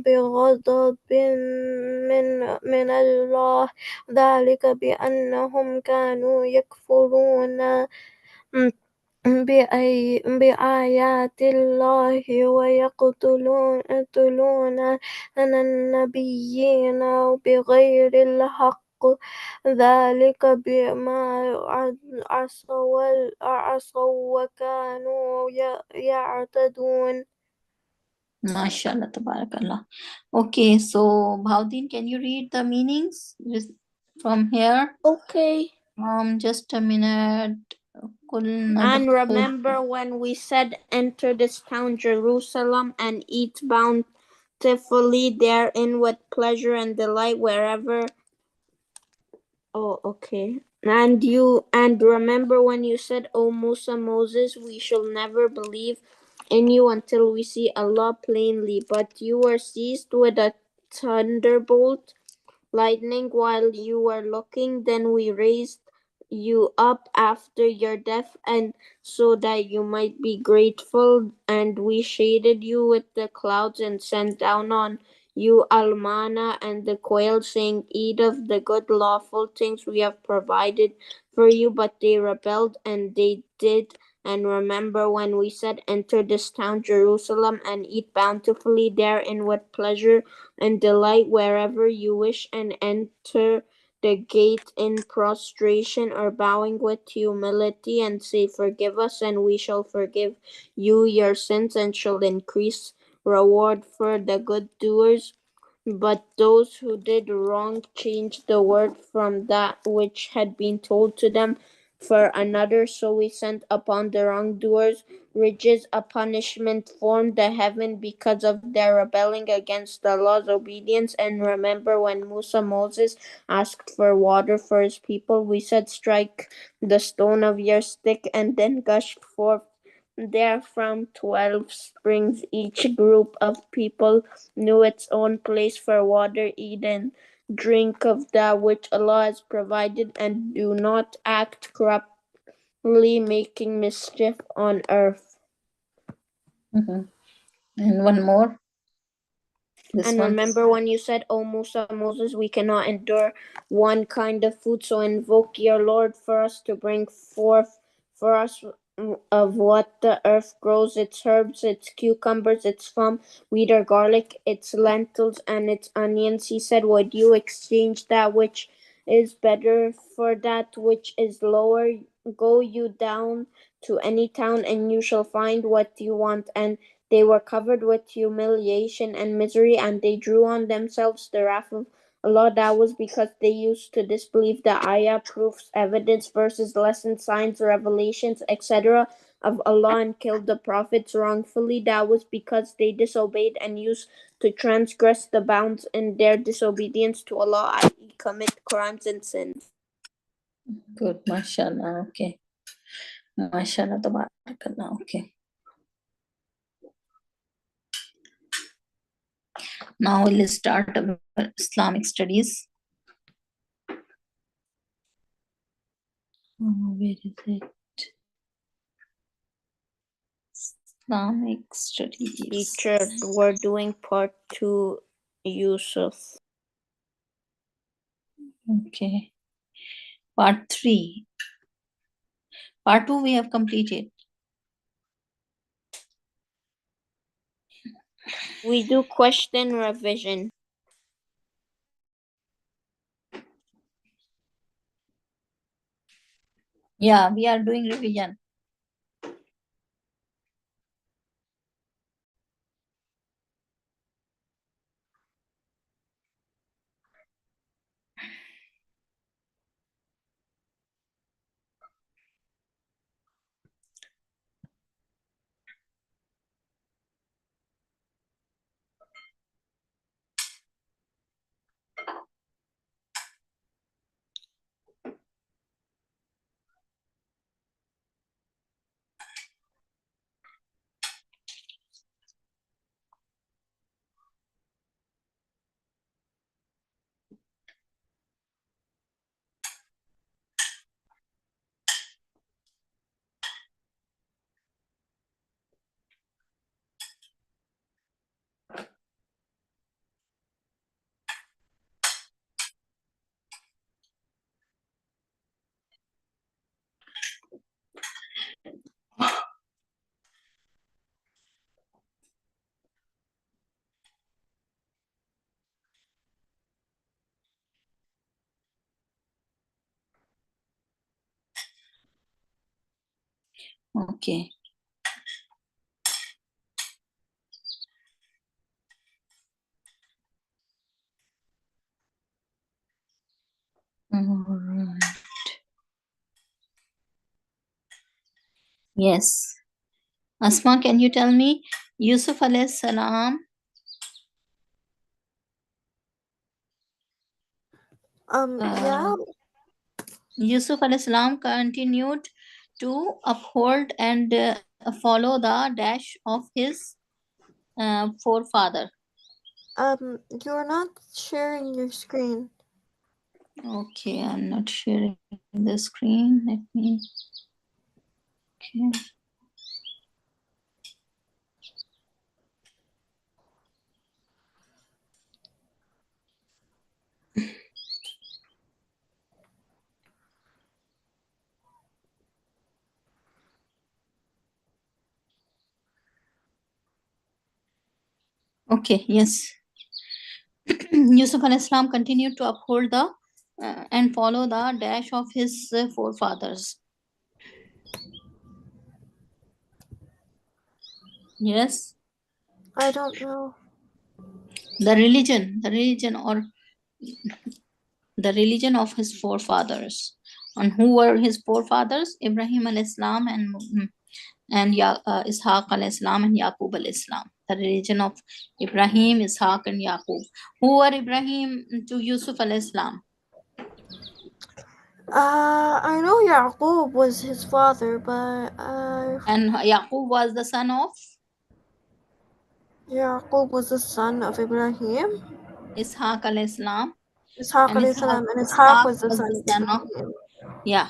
بغضب من الله ذلك بأنهم كانوا يكفرون بآيات الله ويقتلون النبيين بغير الحق ذلك بما عصوا وكانوا يعتدون. ما شاء الله تبارك الله okay so Bhavdin can you read the meanings from here Okay. just a minute And remember when we said, enter this town, Jerusalem, and eat plentifully therein with pleasure and delight wherever. Oh, okay. And remember when you said, O Musa, Moses, we shall never believe in you until we see Allah plainly. But you were seized with a thunderbolt lightning while you were looking, then we raised you up after your death, and so that you might be grateful, and we shaded you with the clouds and sent down on you almana and the quail, saying, eat of the good lawful things we have provided for you. But they rebelled, and they did. And remember when we said, enter this town Jerusalem and eat bountifully therein with pleasure and delight wherever you wish, and enter the gate in prostration or bowing with humility, and say, forgive us, and we shall forgive you your sins, and shall increase reward for the good doers. But those who did wrong changed the word from that which had been told to them for another, so we sent upon the wrongdoers ridges, a punishment formed the heaven because of their rebelling against the Lord's obedience. And remember when Moses asked for water for his people, we said, strike the stone of your stick, and then gushed forth therefrom 12 springs. Each group of people knew its own place for water. Eat and drink of that which Allah has provided, and do not act corruptly, making mischief on earth. And one more. This And one. remember when you said, O Musa, Moses, we cannot endure one kind of food, so invoke your Lord for us to bring forth for us of what the earth grows, its herbs, its cucumbers, its plum, wheat or garlic, its lentils, and its onions. He said, would you exchange that which is better for that which is lower? Go you down to any town, and you shall find what you want. And they were covered with humiliation and misery, and they drew on themselves the wrath of Allah. That was because they used to disbelieve the ayah, proofs, evidence, verses, lessons, signs, revelations, etc. of Allah, and killed the prophets wrongfully. That was because they disobeyed and used to transgress the bounds in their disobedience to Allah, i.e. commit crimes and sins. Good, mashallah. Okay. Mashallah, tabarakallah. Okay. Now we'll start our Islamic studies. Where is it? Islamic studies. Teacher, we're doing part 2, Yusuf. Okay. Part 3. Part 2 we have completed. We do question revision. Yeah, we are doing revision. Okay. All right. Yes. Asma, can you tell me Yusuf alayhi salam Yeah. Yusuf al-Islam continued to uphold and follow the dash of his forefather. You're not sharing your screen. Okay, I'm not sharing the screen. Let me. Okay. Okay, yes. Yusuf al-Islam continued to uphold the and follow the dash of his forefathers. Yes, I don't know. the religion of his forefathers. And who were his forefathers? Ibrahim al-Islam and Ishaq al-Islam and Yaqub al-Islam. The religion of Ibrahim, Ishaq and Yaqub. Who were Ibrahim to Yusuf al-Islam? I know Yaqub was his father, but And Yaqub was the son of Yaqub was the son of Ibrahim. Ishaq al-Islam. Ishaq And alayhi Ishaq, salam, and Ishaq Ishaq was the was son the of son of, Ibrahim. yeah.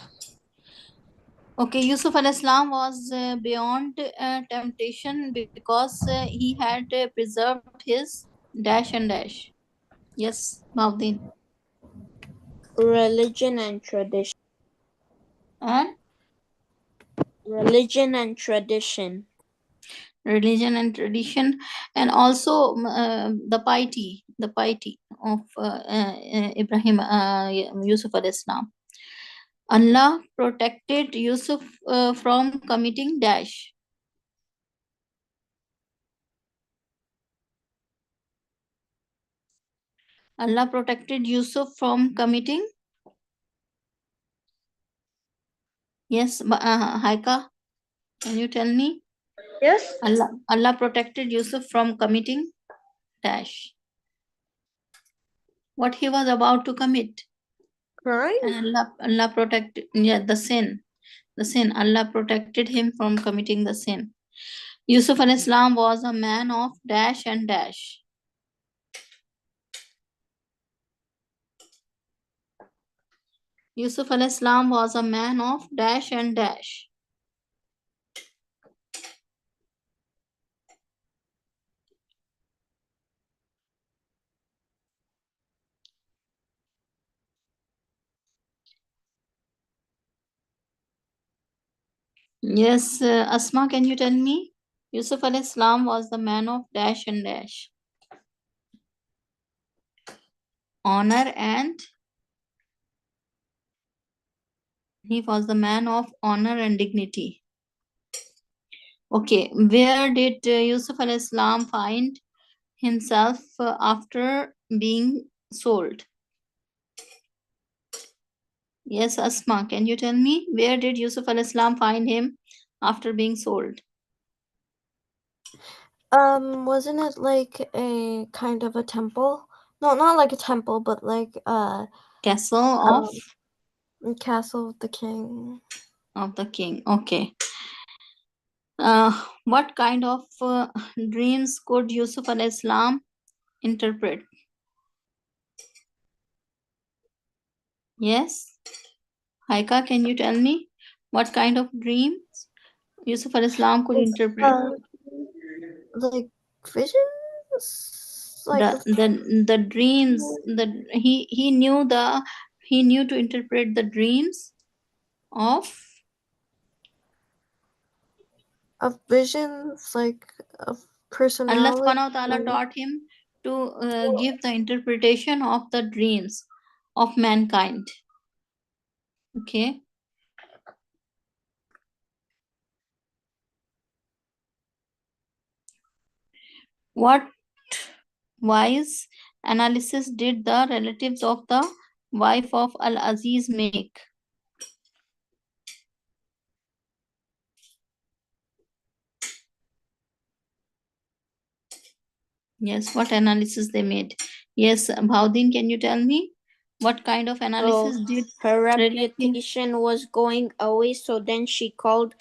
Okay, Yusuf al-Islam was beyond temptation because he had preserved his dash and dash. Yes, Maudin. Religion and tradition. And Religion and tradition. religion and tradition, and also the piety of Ibrahim, Yusuf al-Islam. Allah protected Yusuf from committing dash. Allah protected Yusuf from committing. Yes, Haika, can you tell me? Yes. Allah protected Yusuf from committing dash. What he was about to commit. Crime. And Allah protected, yeah, the sin. The sin. Allah protected him from committing the sin. Yusuf al-Islam was a man of dash and dash. Yusuf al-Islam was a man of dash and dash. Yes, Asma, can you tell me? Yusuf al-Islam was the man of dash and dash. Honor and he was the man of honor and dignity. Okay, where did Yusuf al-Islam find himself after being sold? Yes, Asma, can you tell me where did Yusuf al-Islam find him after being sold? Wasn't it like a kind of a temple? No, not like a temple, but like Castle of castle of the king. of the king. Okay. What kind of dreams could Yusuf al-Islam interpret? Yes, Haika, can you tell me what kind of dreams Yusuf al-Islam could interpret? Like visions, like The dreams that he knew to interpret the dreams of visions, like of Allah personality. subhanahu wa ta'ala taught him to give the interpretation of the dreams of mankind. Okay. What wise analysis did the relatives of the wife of Al-Aziz make? Yes, what analysis they made? Yes, Bhaudin, can you tell me What kind of analysis did Her relative? reputation was going away, so then she called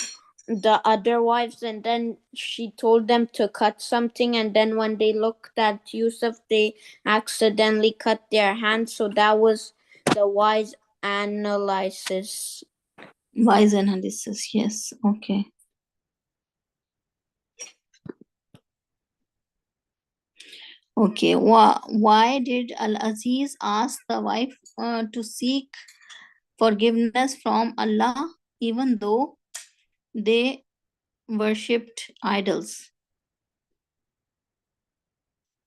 the other wives and then she told them to cut something, and then when they looked at Yusuf they accidentally cut their hands, so that was the wise analysis. Wise analysis, yes. Okay. Okay. Why did Al-Aziz ask the wife to seek forgiveness from Allah even though they worshipped idols?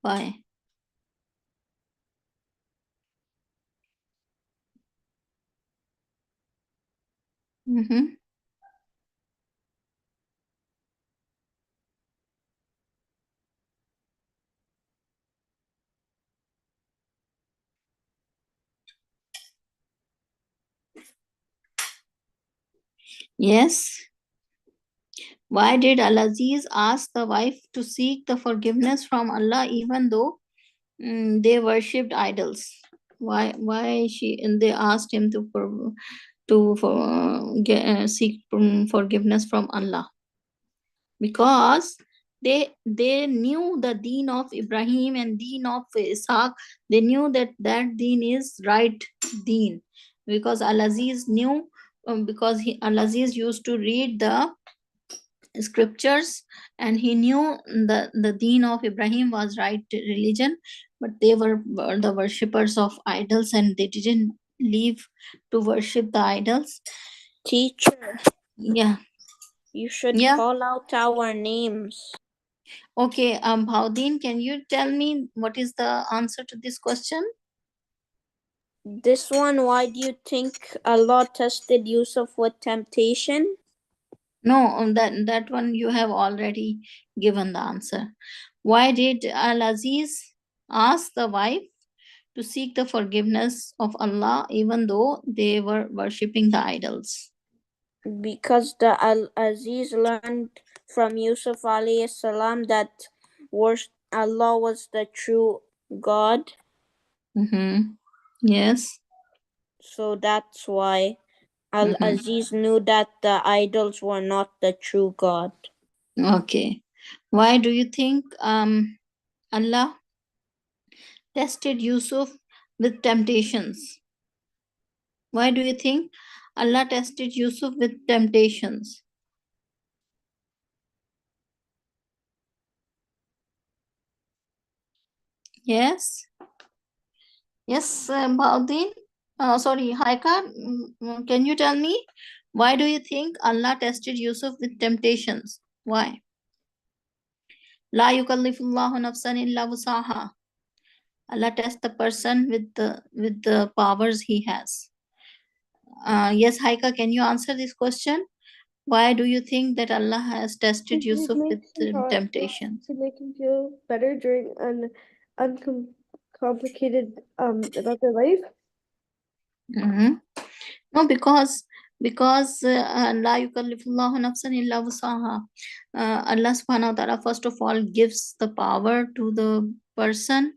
Why? Mm-hmm. Yes. Why did Al-Aziz ask the wife to seek the forgiveness from Allah even though they worshipped idols? Why she and they asked him to seek forgiveness from Allah? Because they knew the deen of Ibrahim and deen of Ishaq. They knew that that deen is right deen, because Al-Aziz knew, because Al-Aziz used to read the scriptures and he knew the deen of Ibrahim was right religion, but they were the worshippers of idols and they didn't leave to worship the idols. Teacher, Yeah. you should Yeah. call out our names. Okay, Bhaudin, can you tell me what is the answer to this question? This one, why do you think Allah tested Yusuf with temptation? No, that one you have already given the answer. Why did Al-Aziz ask the wife to seek the forgiveness of Allah even though they were worshipping the idols? Because the Al-Aziz learned from Yusuf alayhi salam that Allah was the true God. Mm-hmm. Yes. So that's why Mm-hmm. Al-Aziz knew that the idols were not the true God. Okay. Why do you think Allah tested Yusuf with temptations? Why do you think Allah tested Yusuf with temptations? Yes. Yes, Baudin. Sorry, Haika. Can you tell me why do you think Allah tested Yusuf with temptations? Why? La yukallifullahu nafsan illa wusaha. Allah tests the person with the powers he has. Yes, Haika, can you answer this question? Why do you think that Allah has tested Yusuf with temptations? To make him feel better during an uncomplicated about their life. Mm-hmm. No, because la yukallifullahu nafsan illa wusaha. Allah subhanahu wa ta'ala first of all gives the power to the person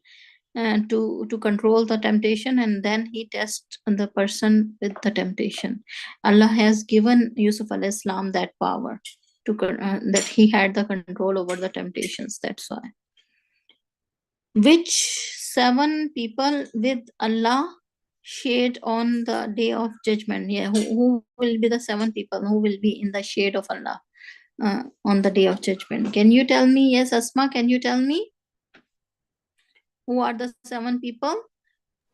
to control the temptation, and then he tests the person with the temptation. Allah has given Yusuf alayhi salam that power that he had the control over the temptations. That's why. Which 7 people with Allah shade on the day of judgment? Yeah, who will be the 7 people who will be in the shade of Allah on the day of judgment? Can you tell me? Yes, Asma, can you tell me who are the 7 people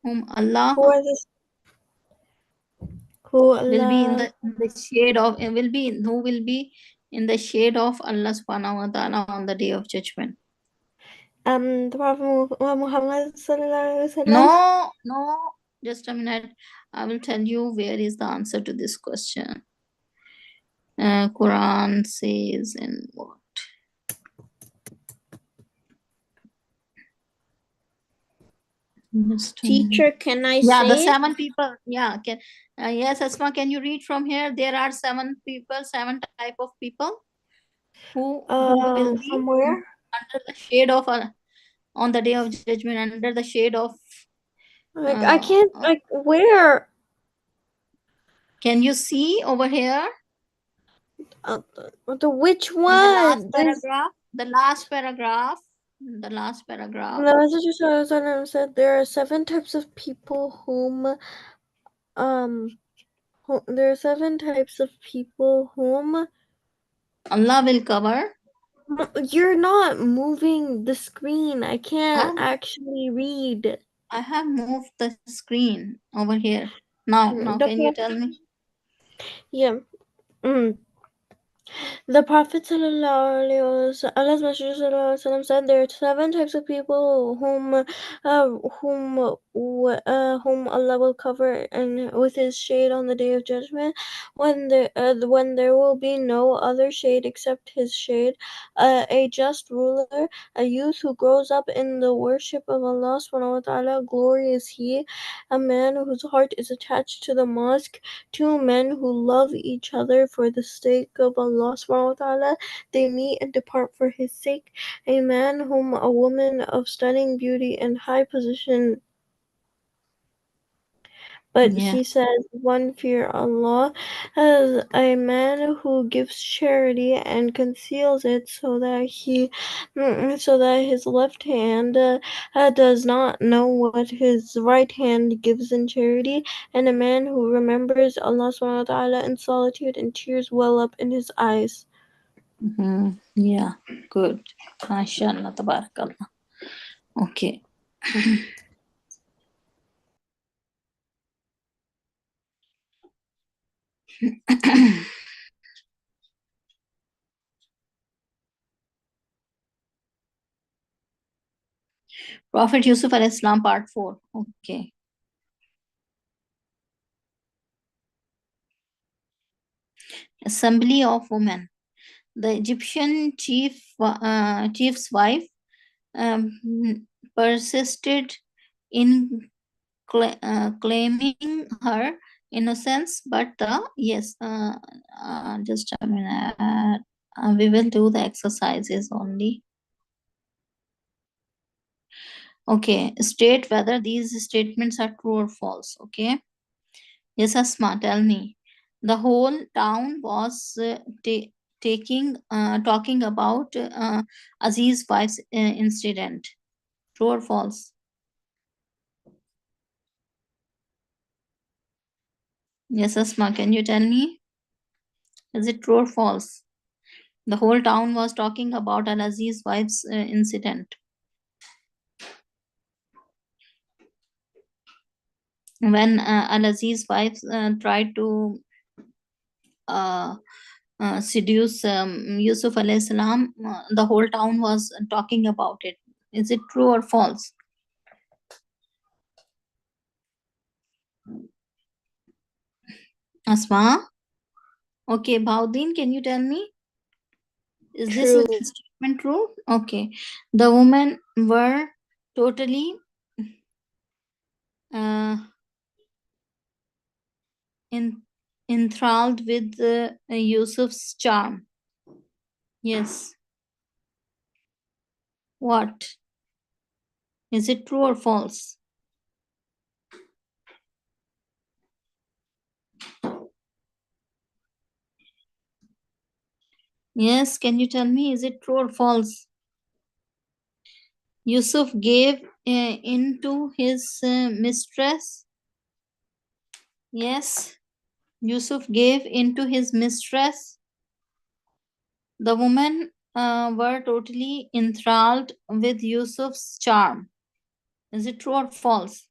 whom Allah Who are this? Who will be in Allah? the shade of who will be in the shade of Allah subhanahu wa ta'ala on the day of judgment? The Prophet Muhammad sallallahu alaihi wasallam. No, just a minute. I will tell you where is the answer to this question. Quran says in what? Teacher, can I Yeah, the say? 7 people. Yeah, yes, Asma, can you read from here? There are 7 people, 7 type of people who will be From where? under the shade of on the day of judgment, under the shade of Like I can't. Like where? Can you see over here? The which In the last one? paragraph. The last paragraph. The last paragraph. The Messenger said there are 7 types of people there are 7 types of people whom Allah will cover. you're not moving the screen. I can't I'm- actually read. I have moved the screen over here. Now can you tell me? Yeah. The Prophet Allah's Messenger said there are 7 types of people whom Allah will cover and with His shade on the Day of Judgment, when there will be no other shade except His shade, a just ruler, a youth who grows up in the worship of Allah subhanahu wa ta'ala, glory is he, a man whose heart is attached to the mosque, 2 men who love each other for the sake of Allah subhanahu wa ta'ala, they meet and depart for His sake, a man whom a woman of stunning beauty and high position, but he says, one fear Allah, as a man who gives charity and conceals it so that his left hand does not know what his right hand gives in charity, and a man who remembers Allah subhanahu wa ta'ala in solitude and tears well up in his eyes. Yeah, good. MashaAllah, tabarakallah. Okay. Prophet Yusuf alayhi salam, part 4. Okay. Assembly of women. The Egyptian chief's wife persisted in claiming her innocence, but just a minute. We will do the exercises only. Okay, state whether these statements are true or false. Okay. Yes, Asma, tell me. The whole town was talking about Aziz's wife's incident. True or false? Yes, Asma, can you tell me? Is it true or false? The whole town was talking about Al Aziz's wife's incident. When Al Aziz's wife tried to seduce Yusuf alayhi salam, the whole town was talking about it. Is it true or false? Asma? Okay, Bhaudin, can you tell me? Is True. this statement true? Okay. The women were totally enthralled with Yusuf's charm. Yes. What? Is it true or false? Yes, can you tell me, is it true or false? Yusuf gave in to his mistress. Yes, Yusuf gave in to his mistress. The women were totally enthralled with Yusuf's charm. Is it true or false?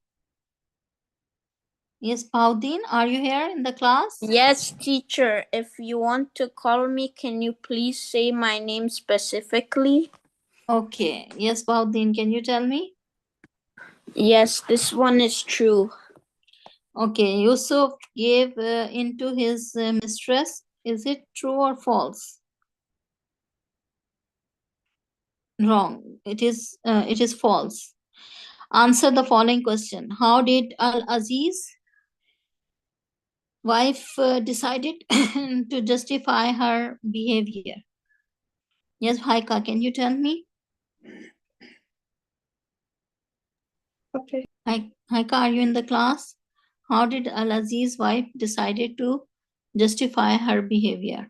Yes, Paudin, are you here in the class? Yes, teacher. If you want to call me, can you please say my name specifically? Okay. Yes, Paudin, can you tell me? Yes, this one is true. Okay, Yusuf gave into his mistress. Is it true or false? Wrong. It is false. Answer the following question. How did Al-Aziz wife decided to justify her behavior? Yes, Haika, can you tell me? Okay. Haika, are you in the class? How did Al Aziz's wife decided to justify her behavior?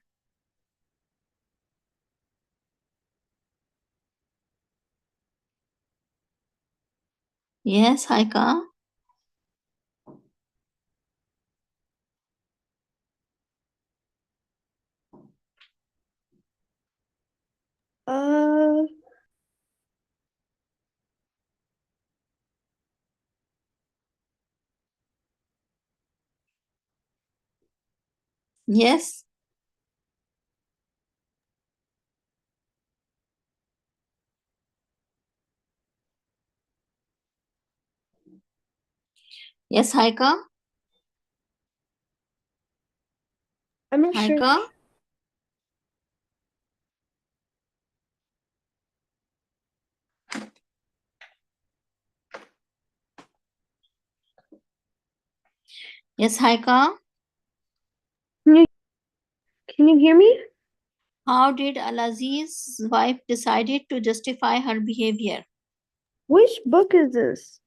Yes, Haika. Uh, Yes. Yes, Haika. I'm not sure. Haika. Yes, Haika. Can you can you hear me? How did Al Aziz's wife decided to justify her behavior? Which book is this?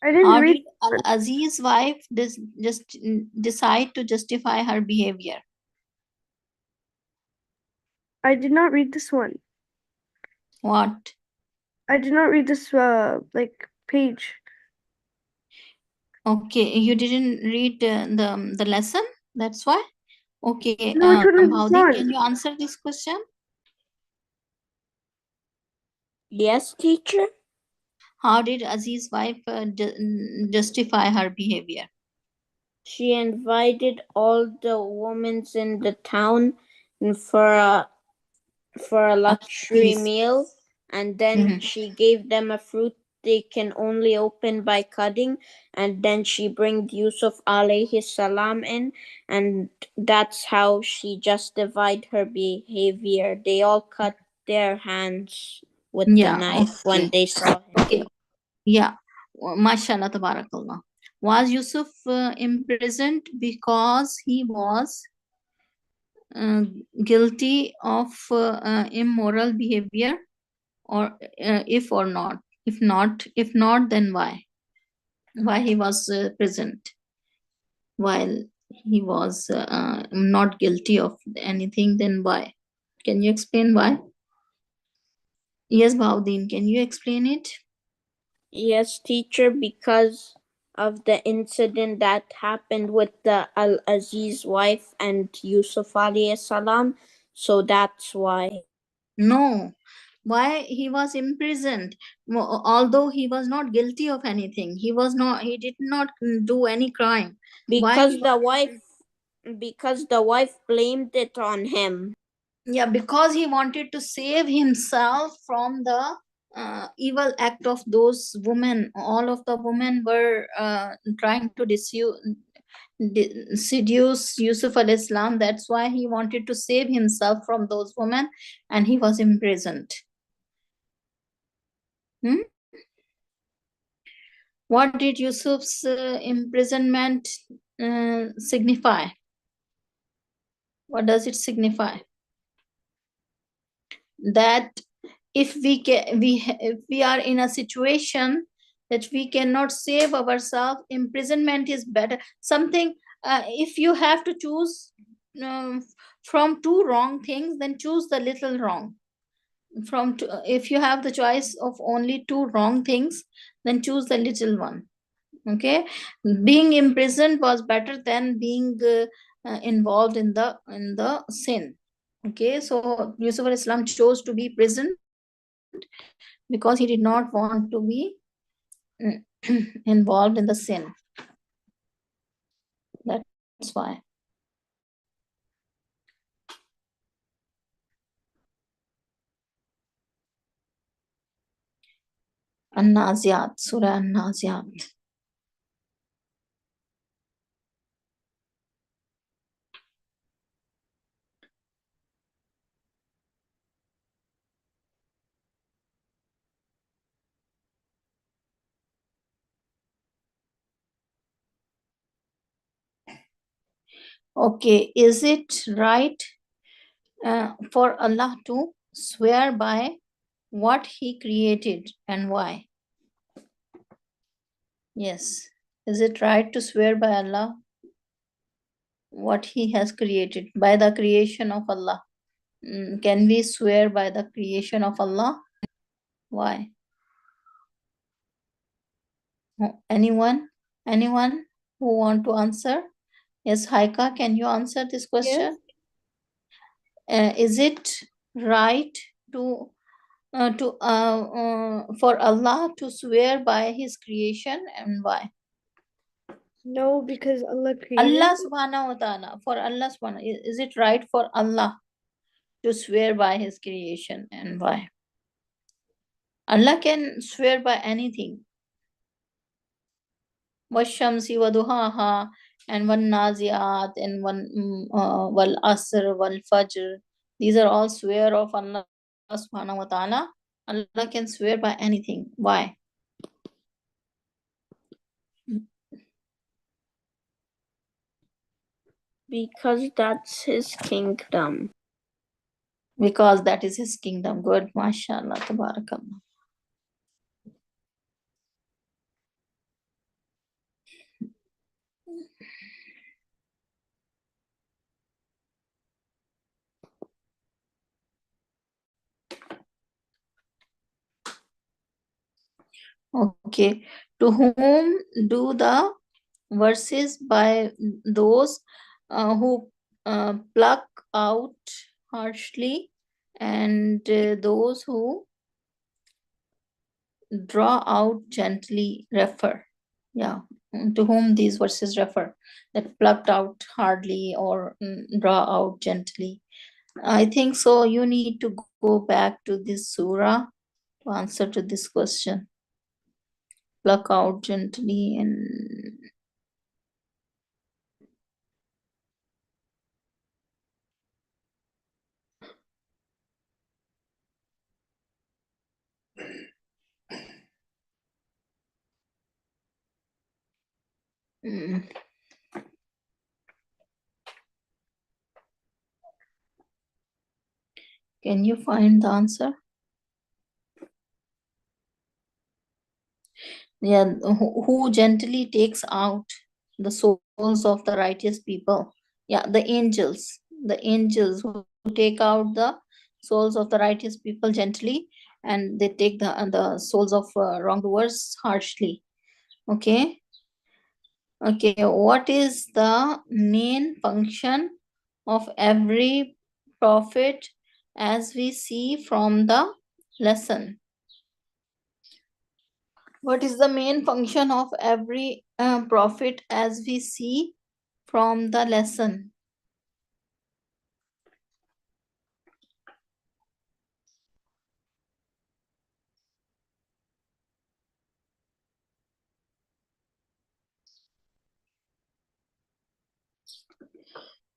I didn't How read. did Al Aziz's wife just decide to justify her behavior? I did not read this one. What? I did not read this like page. Okay, you didn't read the lesson. That's why. Okay, No, which one is this Bhavdi, can on? you answer this question? Yes, teacher. How did Aziz's wife justify her behavior? She invited all the women in the town for a luxury Please. meal, and then she gave them a fruit they can only open by cutting, and then she bring Yusuf alayhi salam in, and that's how she justified her behavior. They all cut their hands with the Yeah, knife when okay. they saw him. Okay, yeah. Mashallah, tabarakallah. Was Yusuf imprisoned because he was uh, guilty of immoral behavior, or if or not? If not, then why? Why he was present while he was not guilty of anything? Then why? Can you explain why? Yes, Baudin, can you explain it? Yes, teacher, because of the incident that happened with the Al Aziz wife and Yusuf alayhi salam, so that's why. No. Why he was imprisoned? Although he was not guilty of anything, he did not do any crime. Why he Because was? the wife blamed it on him. Yeah, because he wanted to save himself from the evil act of those women. All of the women were trying to seduce Yusuf al Islam. That's why he wanted to save himself from those women, and he was imprisoned. Hmm? What did Yusuf's imprisonment signify? What does it signify? That if we are in a situation that we cannot save ourselves, imprisonment is better. Something, if you have to choose um, from two wrong things, then choose the little wrong. If you have the choice of only two wrong things, then choose the little one. Okay, being imprisoned was better than being involved in the sin. Okay, so Yusuf al Islam chose to be prisoned because he did not want to be involved in the sin. That's why. An-Naziat, Surah An-Naziat. Okay, is it right for Allah to swear by what He created and why? Yes. Is it right to swear by Allah? What He has created, by the creation of Allah. Can we swear by the creation of Allah? Why? Anyone? Anyone who want to answer? Yes, Haika, can you answer this question? Is it right to for Allah to swear by His creation, and why? No, because Allah created. Allah subhanahu wa ta'ala, for Allah subhanahu, is it right for Allah to swear by His creation, and why? Allah can swear by anything. Washamsi waduhaha, and one naziat, and one wal asr, wal fajr. These are all swear of Allah subhanahu wa ta'ala. Allah can swear by anything. Why? Because that's His kingdom. Because that is His kingdom. Good, mashallah, tabarakallah. Okay. To whom do the verses by those who pluck out harshly, and those who draw out gently refer? Yeah. To whom these verses refer? That plucked out hardly or draw out gently. I think so. You need to go back to this surah to answer to this question. Pluck out gently and can you find the answer? Yeah, who gently takes out the souls of the righteous people. Yeah, the angels who take out the souls of the righteous people gently, and they take the souls of wrongdoers harshly. Okay. Okay, what is the main function of every prophet, as we see from the lesson? What is the main function of every prophet, as we see from the lesson?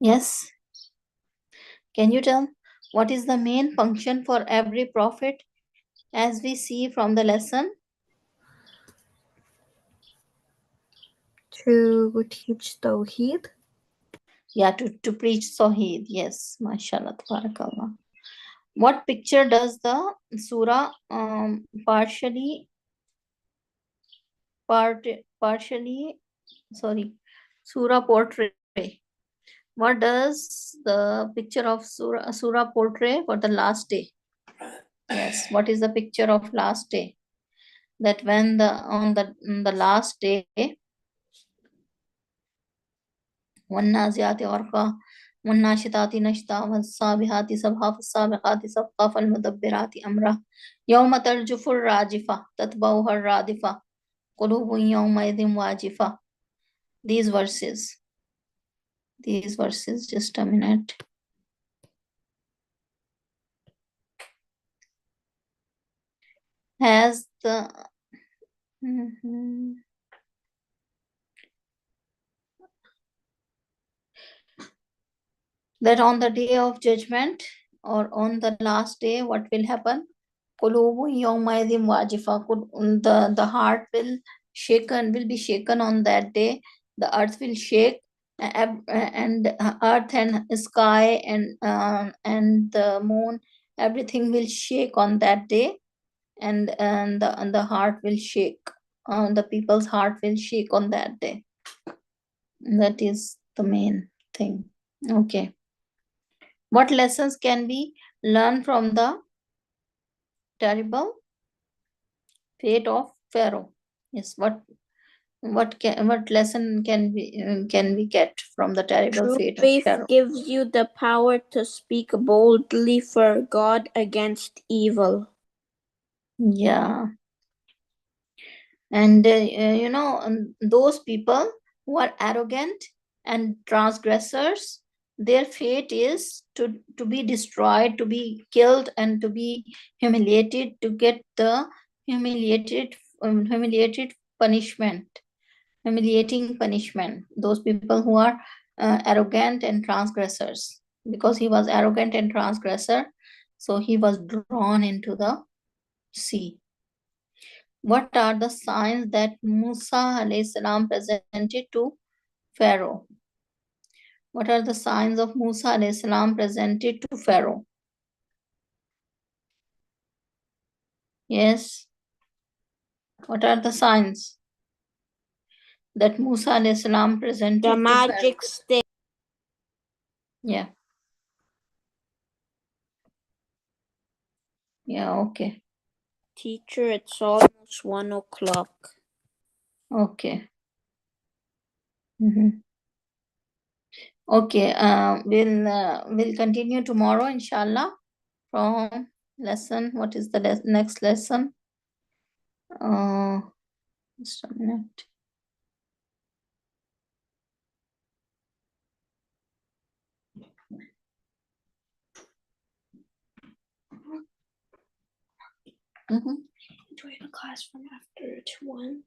Yes. Can you tell what is the main function for every prophet, as we see from the lesson? To teach Tawheed. Yeah, to preach Tawheed. Yes, mashallah, tabarakallah. What picture does the surah partially surah portray? What does the picture of surah portray for the last day? Yes, what is the picture of last day? That when on the last day, والنازعات غرقا والناشطات نشطا والصابحات سبحا فالسابقات سبقا فالمدبرات أمرا يوم ترجف الراجفة تتبعها الرادفة قلوب يومئذ واجفة. These verses, just a minute. Has the that on the day of judgment, or on the last day, what will happen? The heart will be shaken on that day. The earth will shake, and earth and sky and the moon, everything will shake on that day, and the heart will shake. the people's heart will shake on that day. That is the main thing. Okay. What lessons can we learn from the terrible fate of Pharaoh? Yes. What lesson can we get from the terrible True fate of faith Pharaoh? gives you the power to speak boldly for God against evil. Yeah. And those people who are arrogant and transgressors, their fate is to be destroyed, to be killed, and to be humiliated, to get the humiliated punishment, humiliating punishment. Those people who are arrogant and transgressors, because he was arrogant and transgressor, so he was drawn into the sea. What are the signs that Musa alayhi salam presented to Pharaoh? What are the signs of Musa alayhi salam presented to Pharaoh? Yes. What are the signs that Musa alayhi salam The presented to magic Pharaoh? stick. Yeah. Yeah, okay. Teacher, it's almost 1 o'clock. Okay. Okay, we'll continue tomorrow, inshallah, from lesson. What is the next lesson? Just a minute. Join a class from after to 1.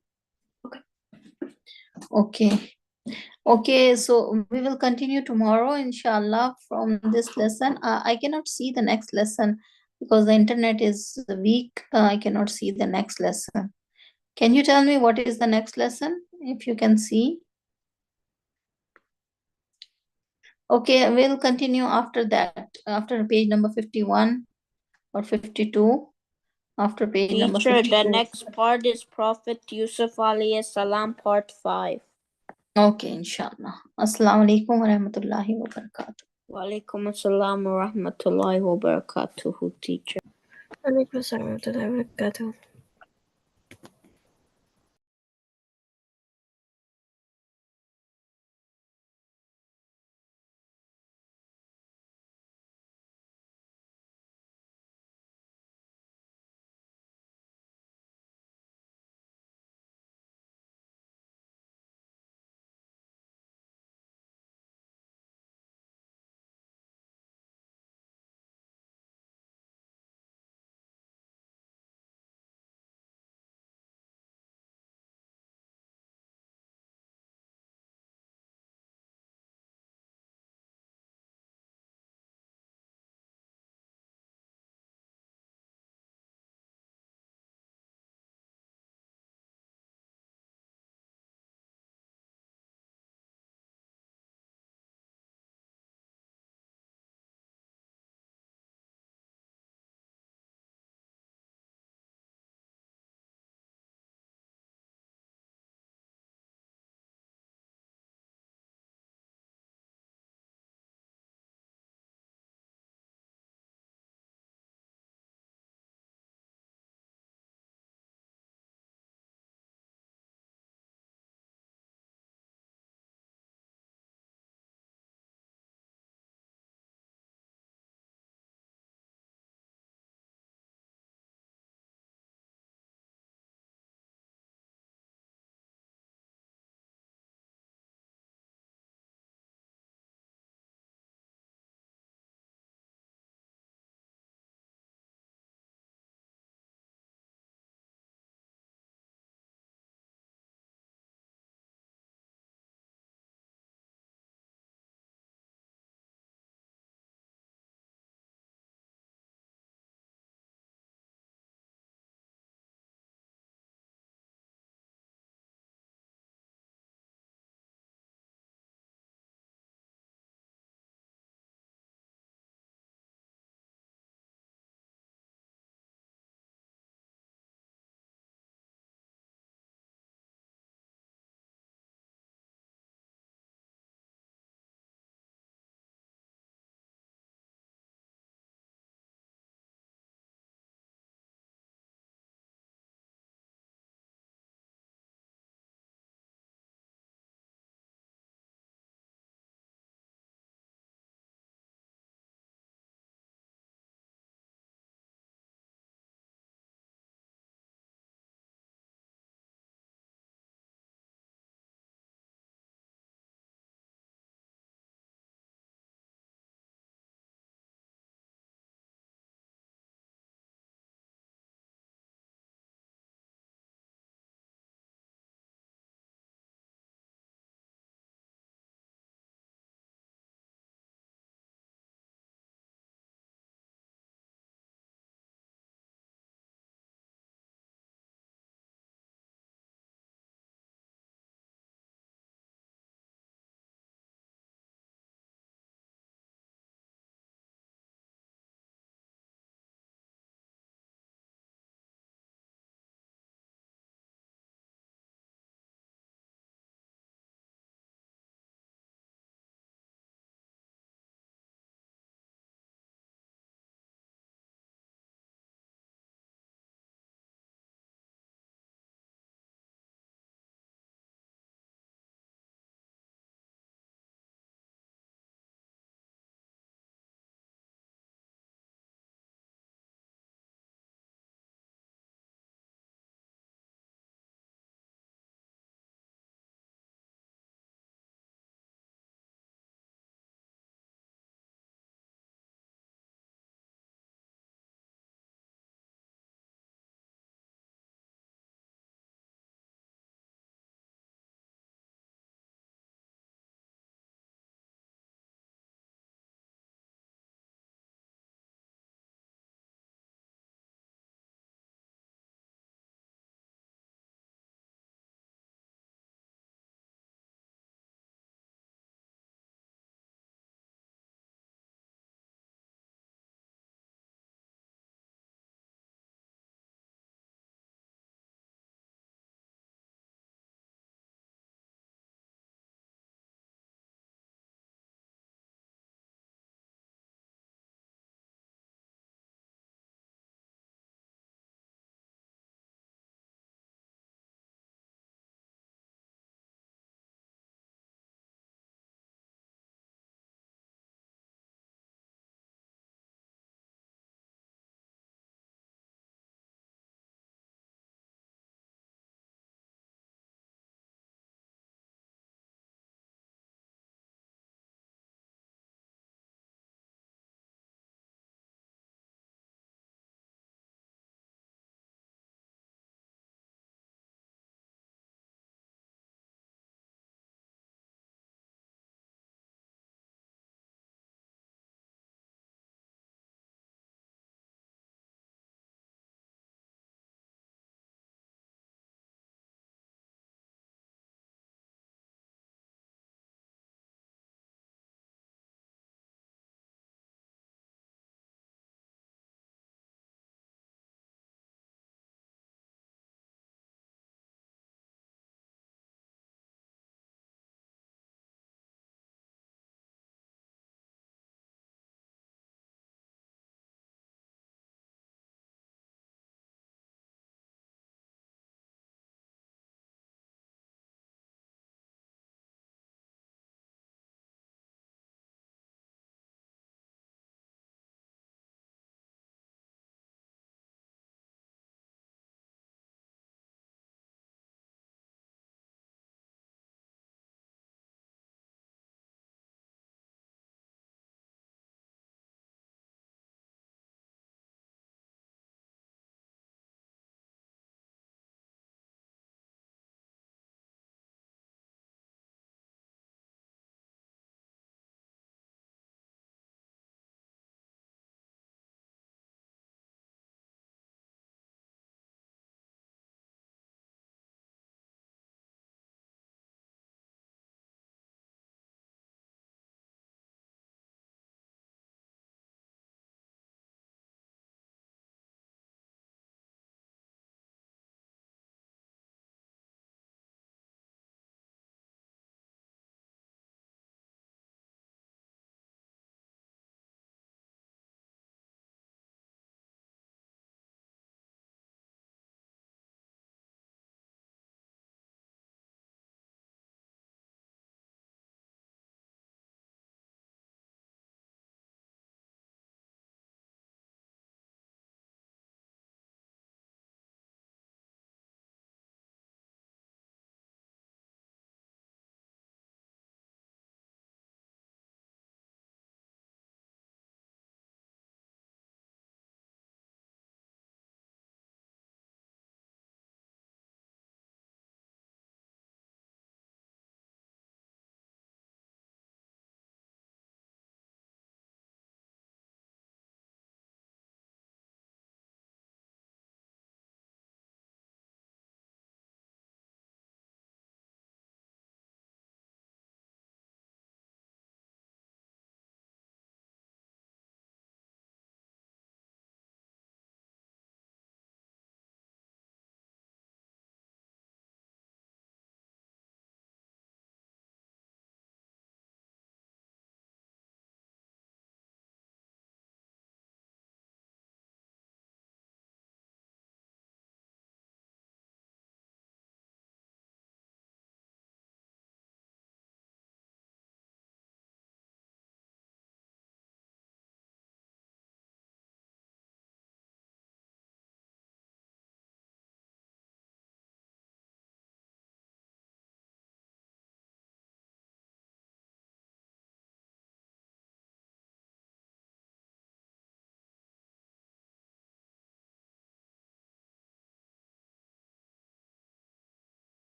Okay. Okay, so we will continue tomorrow, inshallah, from this lesson. I cannot see the next lesson because the internet is weak. I cannot see the next lesson. Can you tell me what is the next lesson, if you can see? Okay, we'll continue after that, after page number 51 or 52, after page number Teacher, 52. the next part is Prophet Yusuf alayhi salam part 5. Okay, inshallah. Assalamu alaikum wa rahmatullahi wa barakatuh. Wa alaikum assalam wa rahmatullahi wa barakatuhu, teacher. Alaikum assalam wa rahmatullahi wa barakatuh.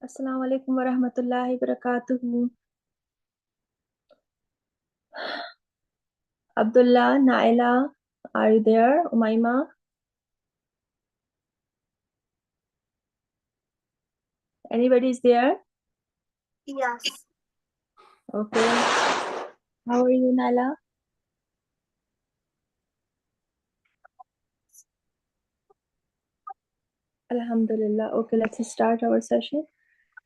Assalamu alaikum wa rahmatullahi wa barakatuhu. Abdullah, Naila, are you there? Umaima? Anybody is there? Yes. Okay. How are you, Naila? Alhamdulillah. Okay, let's start our session.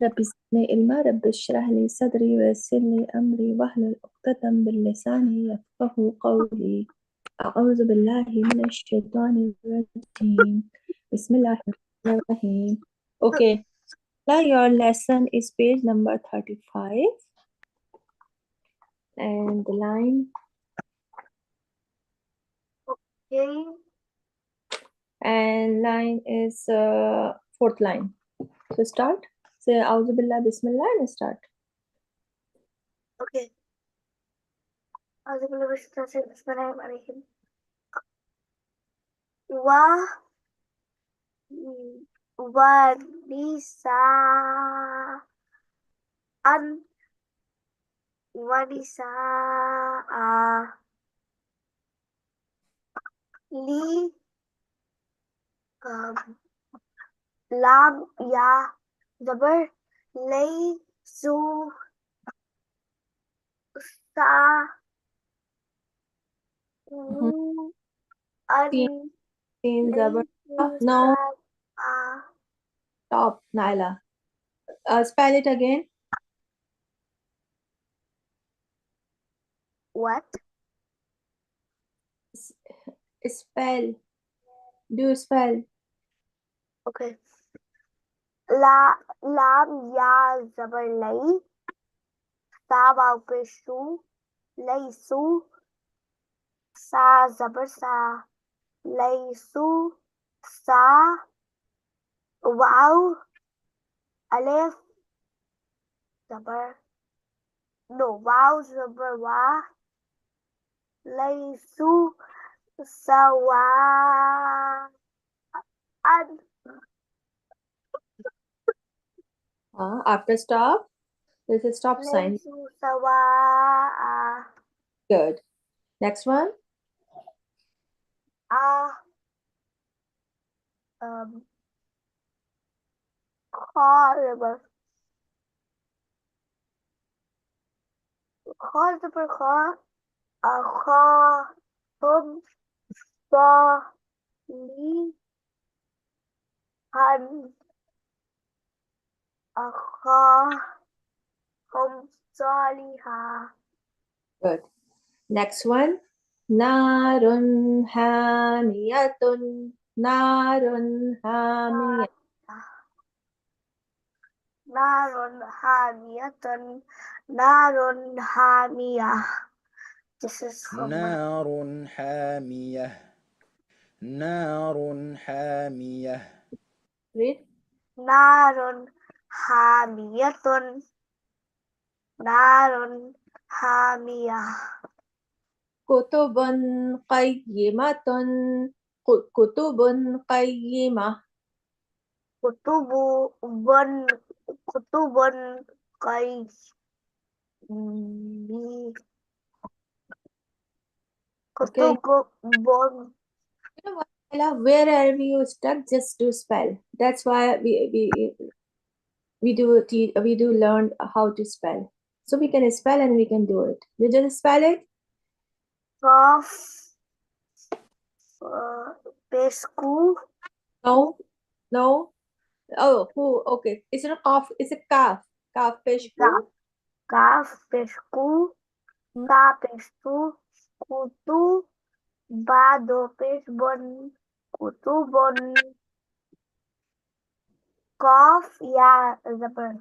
رب زدني علما رب اشرح لي صدري ويسر لي أمري واحلل عقدة من لساني يفقهوا قولي أعوذ بالله من الشيطان الرجيم بسم الله الرحمن الرحيم. Okay, now your lesson is page number 35 and the line Okay. and line is fourth line. So start. Say A'udhu Billah Bismillah and start. Okay. Bismillahirrahmanirrahim. Wa nisaan li lam ya zabar lay su sa an Sin lay Zabar. su No, sa stop, Naila. Spell it again. what? Spell. Do spell. Okay. Lam ya zabar lay sa वाव पे शू लई सू सा जबर सा लई सू सा वाव अलिफ जबर no वाव जबर वा लई सू सवा अन After stop, there's a stop लई sign. सू सवा Good. Next one. horrible horrible hum so li han hum soliha Good. Next one. Narun hamiyatun. Narun hamiyatun. narun hamiyatun narun hamiyah. This is from نار حامية نار حامية Read. narun hamiyatun narun hamiyah. Kutubun qayyimatun. Kutubun qayyimah. Kutubun kai Okay. kutubun You know what, Ella, wherever you stuck, just do spell. That's why we do learn how to spell. So we can spell and we can do it. You just spell it. kaf pesku No, no. Oh, who? Okay. It's not cough. It's a calf. Calf fish. kaf pesku ka pestu kutu ba do pesbon kutubun kaf ya zabar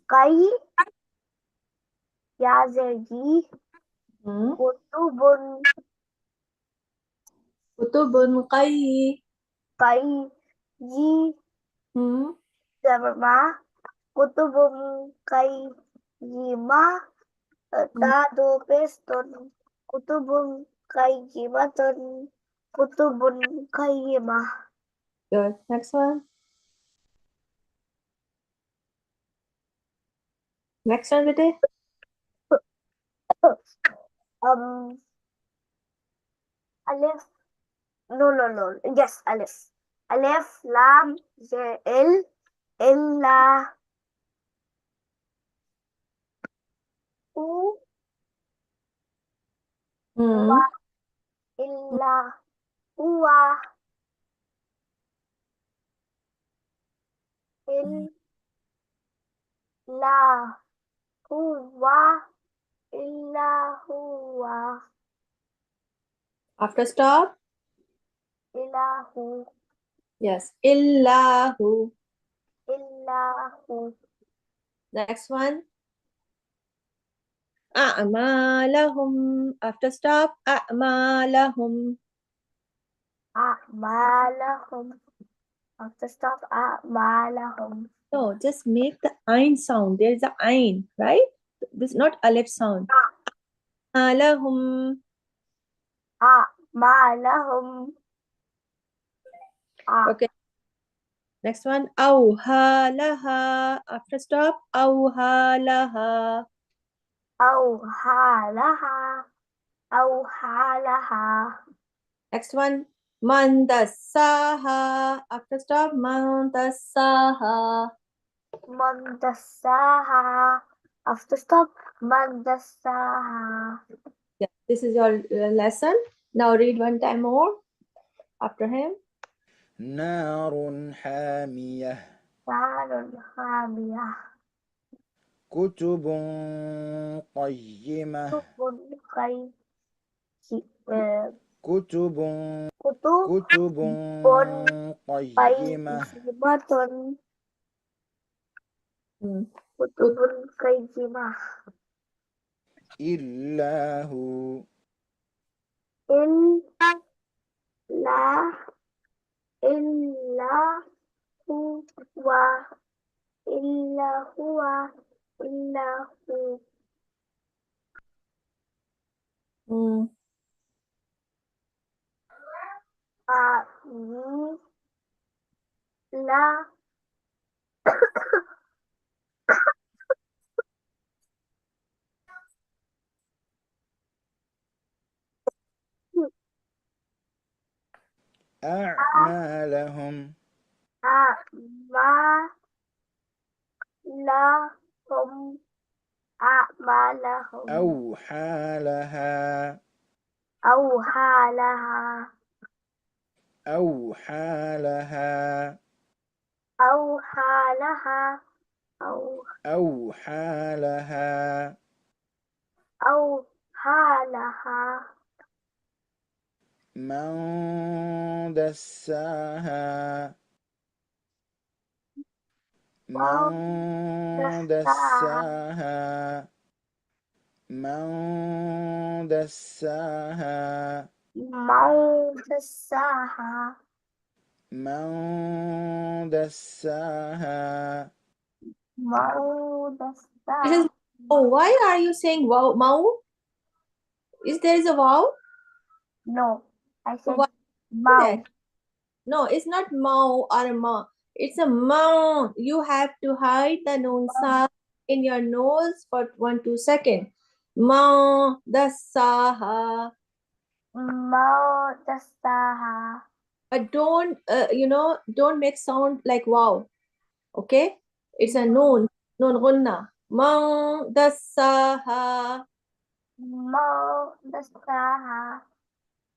kai ya zergi kutubun Kutubun qayyi. kai yi zabar ma kutubun kai yi ma ta do peston kutubun qayyimatun kutubun qayyimah. Good. Next one. Next one, bete. Alif. No. Yes, Alif. Alif, Lam, L, Illa, U, Wa, Illa, Uwa, Illa, Huwa, Illa, Huwa, After stop. Illahu, Yes. Illahu. Illahu, Next one. A'malahum. After stop. A'malahum. A'malahum. After stop, A'malahum. No, just make the ain sound. There is a ain, right? This is not alif sound. A'malahum. A'malahum. Okay. Next one. Awha laha. After stop. Awha laha. Awha laha. Awha laha. Next one. Man dassaha. After stop. Man dassaha. Man dassaha. After stop, man dassaha. Yeah, this is your lesson. Now read one time more after him. نار حامية Narun hamiyah. كتب قيمة Kutubun kay. كتب Kutubun قيمة qayyimatun. Hmm. Kutubun qayyimah. إلا هو Illa, illa huwa, illa huwa, illa hu. Hmm. Ani, la, أعمالهم a'malahum, a'malahum. أو حالها أو حالها. أو حالها أو حالها. أو أو حالها أو حالها. من دساها من من دساها. دساها من دساها من دساها. من دساها من This is دساها. oh, why are you saying wow, mau? Is there is a wow? No, I So said why do that? mouth. No, it's not mau or a ma. It's a mau. You have to hide the noon sound in your nose for 1-2 seconds. Ma dasaha. من دساها. But don't don't make sound like wow. Okay? It's a noon. Noon gunna. Ma dasaha. من دساها.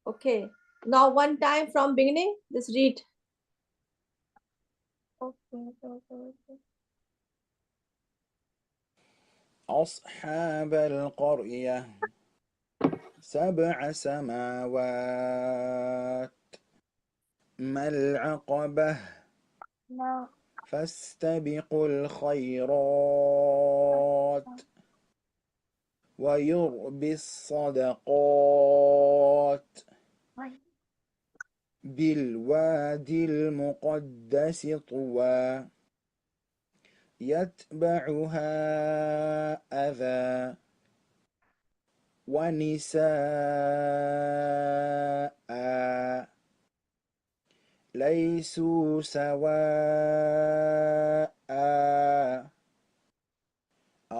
Okay. Now one time from beginning. Just read. Okay. أصحاب القرية 7 سماوات ما العقبة No. فاستبقوا الخيرات ويربي الصدقات Wait. بالوادي المقدس طوى يتبعها أذى ونساء ليسوا سواء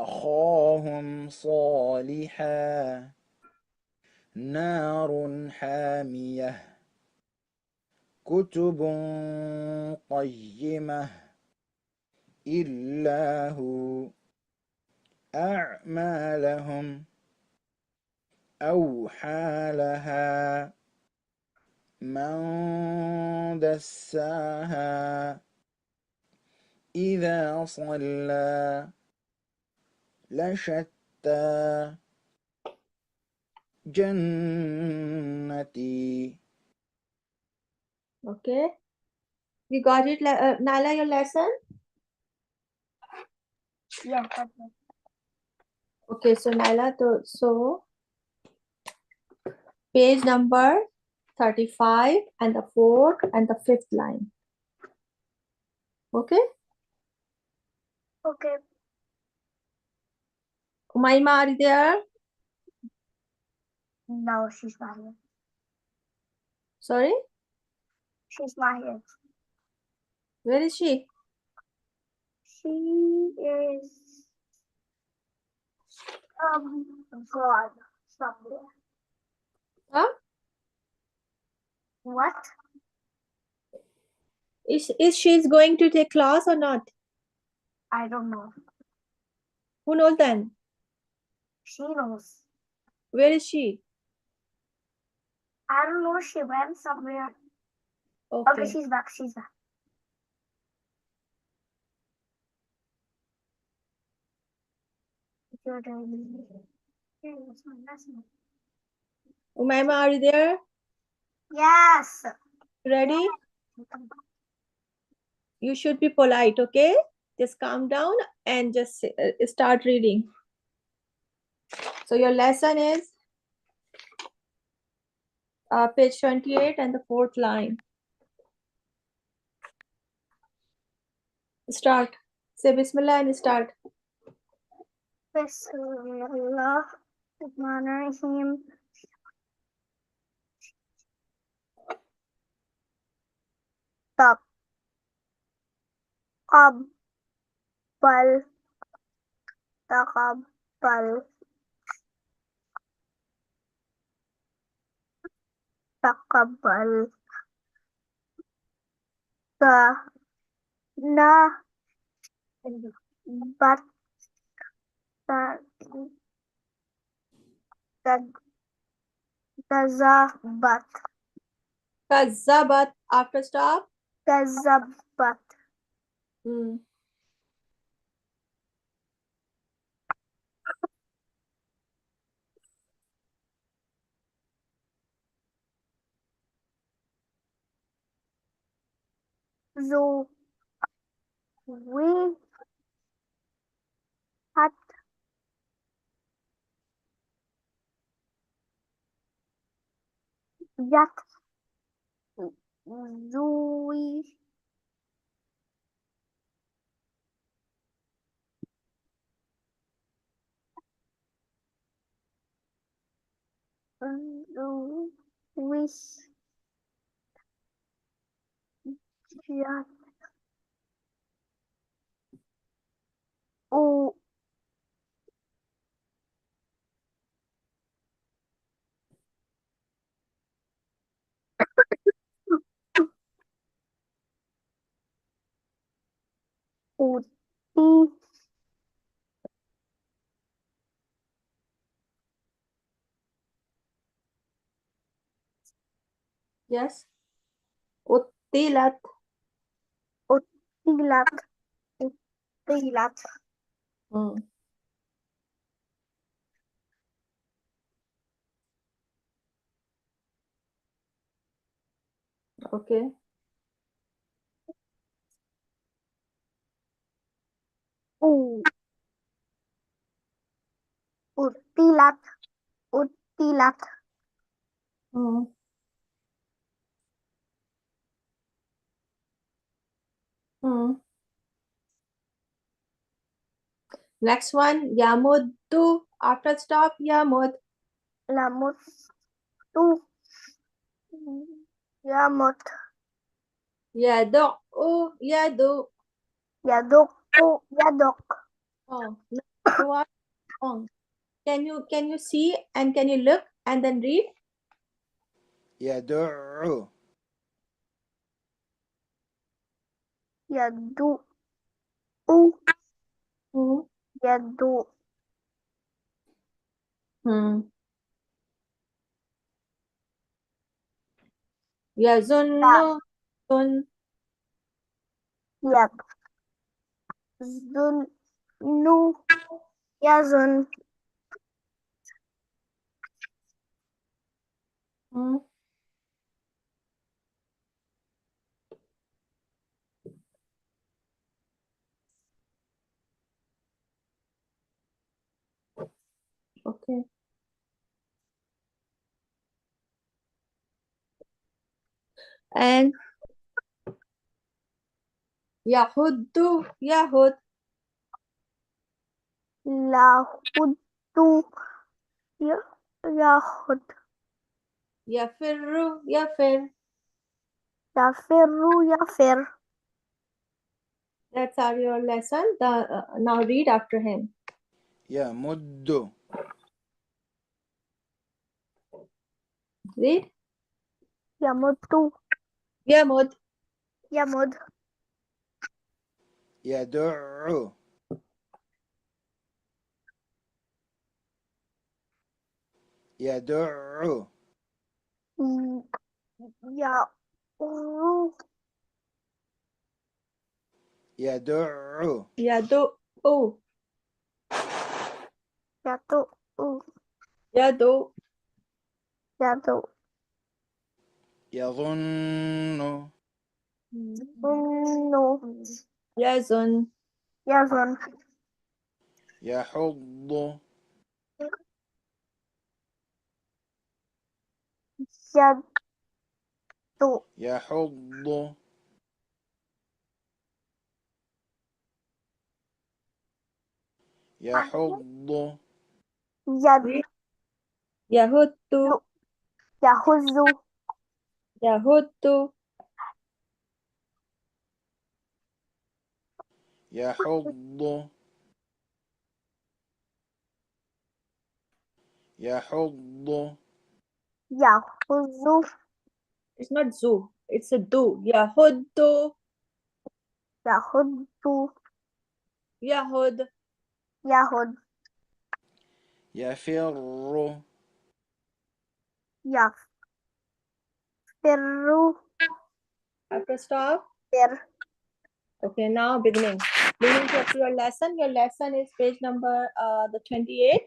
أخاهم صالحا نار حامية كتب قيمة إلا هو أعمالهم أوحى لها من دساها إذا صلى لشتى جنتي. Okay, you got it, Nala, your lesson? Yes, okay. Okay, so Nala, so page number 35 and the fourth and the fifth line. Okay, Okay. Umayma, are you there? No, she's not here. Sorry, She's not here. where is she? She is gone somewhere. Huh? What? Is she going to take class or not? I don't know. Who knows then? She knows. Where is she? I don't know. She went somewhere. Okay, Okay. she's back. She's back. Your turn. Here, what's my lesson? Umayma, are you there? Yes. Ready? You should be polite, okay? Just calm down and just start reading. So your lesson is page 28 and the fourth line. Start. Say Bismillah and start. Bismillahirrahmanirrahim. Taqabbal. Taqabbal. Taqabbal. Na. Bat. Kazabat. Kazabat. After stop. Kazabat. Hmm. Zu. We. Hat. Yat. Zui. Wish. Yat. U. Uti. Yes. Uttilat. Utilat. Utilat. Hmm. Okay. U. Utilat. Utilat. Hmm. Hmm. Next one. Yamuddu. After stop. Yamud. Lamut. Tu. Yamut. Yadu. Yadu. Yaduk. Yaduk. Oh. You are wrong. Can you see and can you look and then read? يدع يدو Hmm. يدو يظن ظن يظن يظن Hmm. Okay. And يهد يهد لاهد ياخد يفر يفر. يفر يفر. That's our lesson. Now read after him. يمد Read. يمد يمد يمد يدع يدع يعر يدع يدو يدو يدو يدو يظن يزن يظن يحض يدو يحض يحض يد يهد يهز يهد يحض يحض يهز It's not zoo. It's a do. يهد يهد يهد يهد يفر يفر After stop. فر. Okay, now beginning. Beginning to your lesson. Your lesson is page number the 28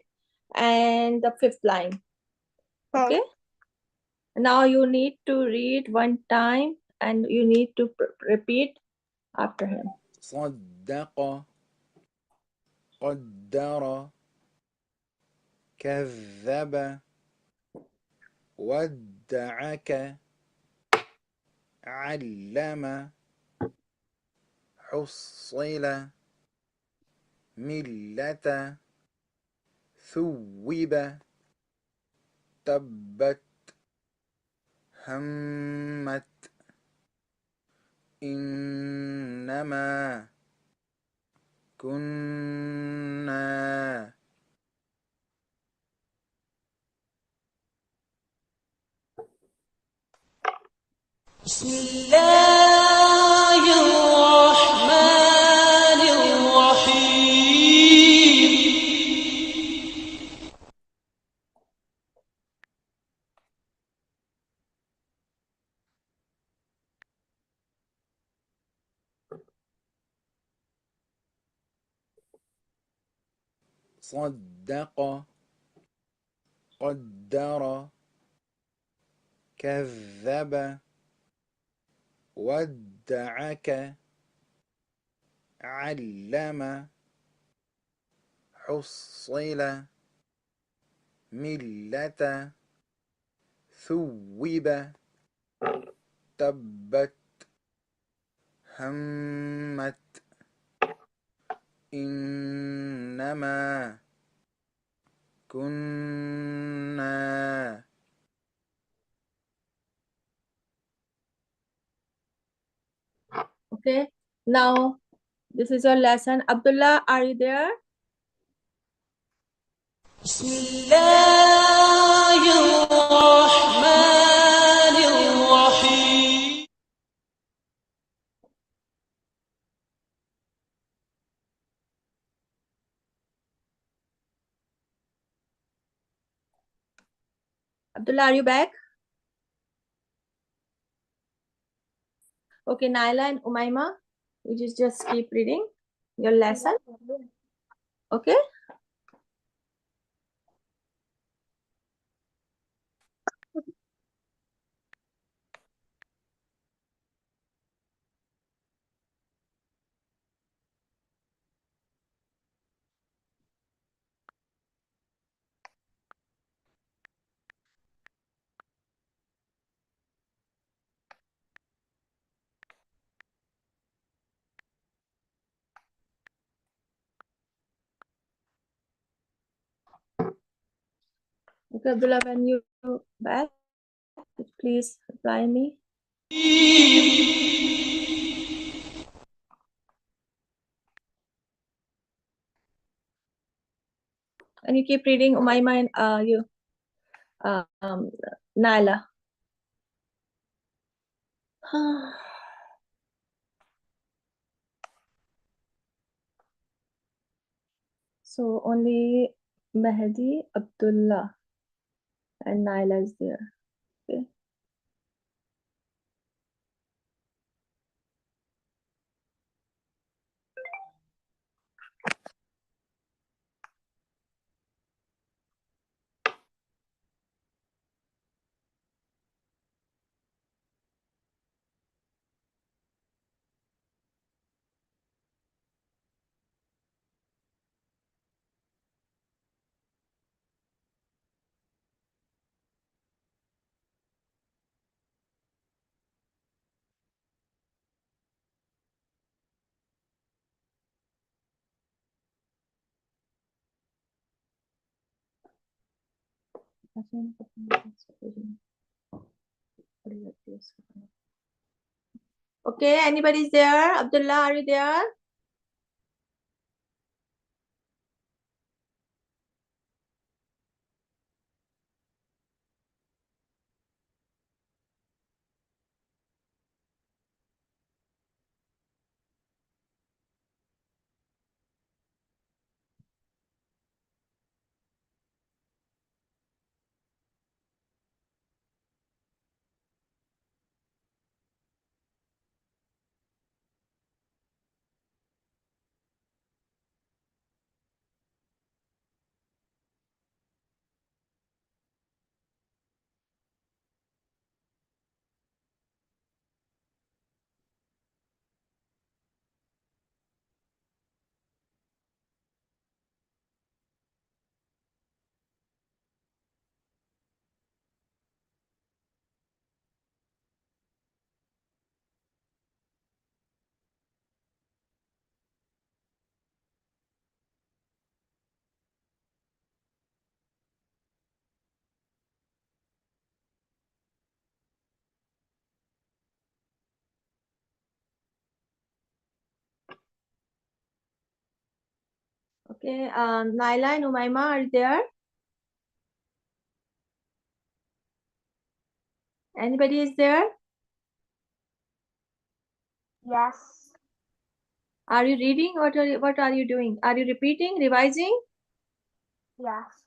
and the 5th line. Okay. Now you need to read one time and you need to repeat after him. صدق قدر كذب ودعك علم حصل ملة ثوب تبت همت إنما كنا بسم الله الرحمن الرحيم صدق قدر كذب ودعك علم حصل ملة ثوب تبت همت إنما كنا Okay. Now this is your lesson. Abdullah, are you there? بسم الله الرحمن الرحيم Abdullah, are you back? Okay, Naila and Umaima, you just keep reading your lesson. Okay? Okay, Abdullah, when you back, please reply me. And you keep reading Umaima and Naila. So only Mehdi, Abdullah, and Naila is there. Okay. Okay, anybody's there? Abdullah, are you there? Okay, Naila and Umaima, are you there? Anybody is there? Yes. Are you reading? What are you doing? Are you repeating, revising? Yes.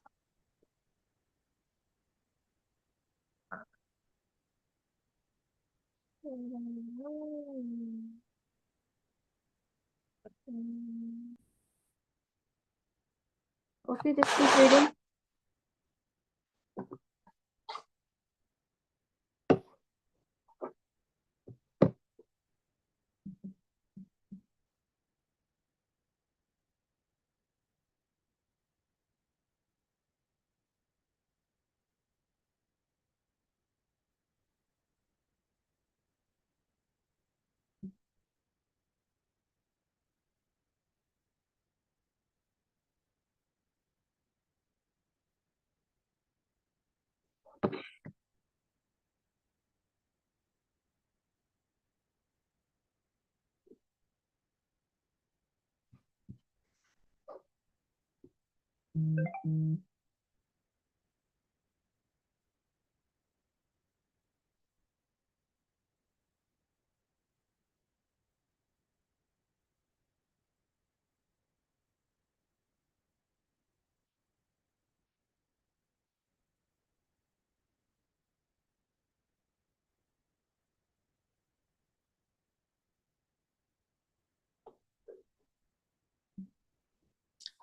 Okay, just keep reading.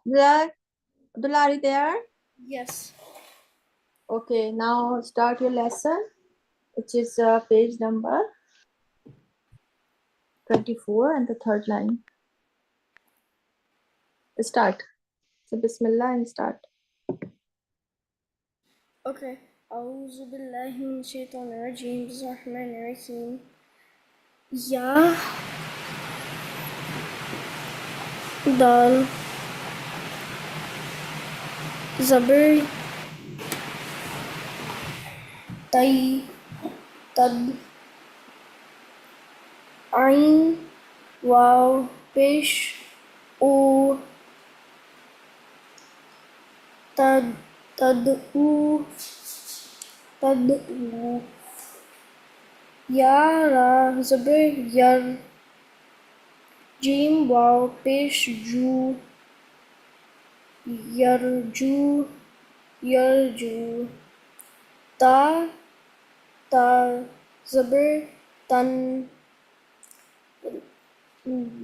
Abdullah, are you there? Yes. Okay, now start your lesson, which is page number 24 and the third line. Start. So Bismillah and start. Okay. أعوذ بالله من الشيطان الرجيم بسم الله الرحمن الرحيم يا دال زبر تي تد عين واو بيش أو تد تدعو تدعو يا را زبر ير جيم واو بيش جو يرجو يرجو تا تا زبر تن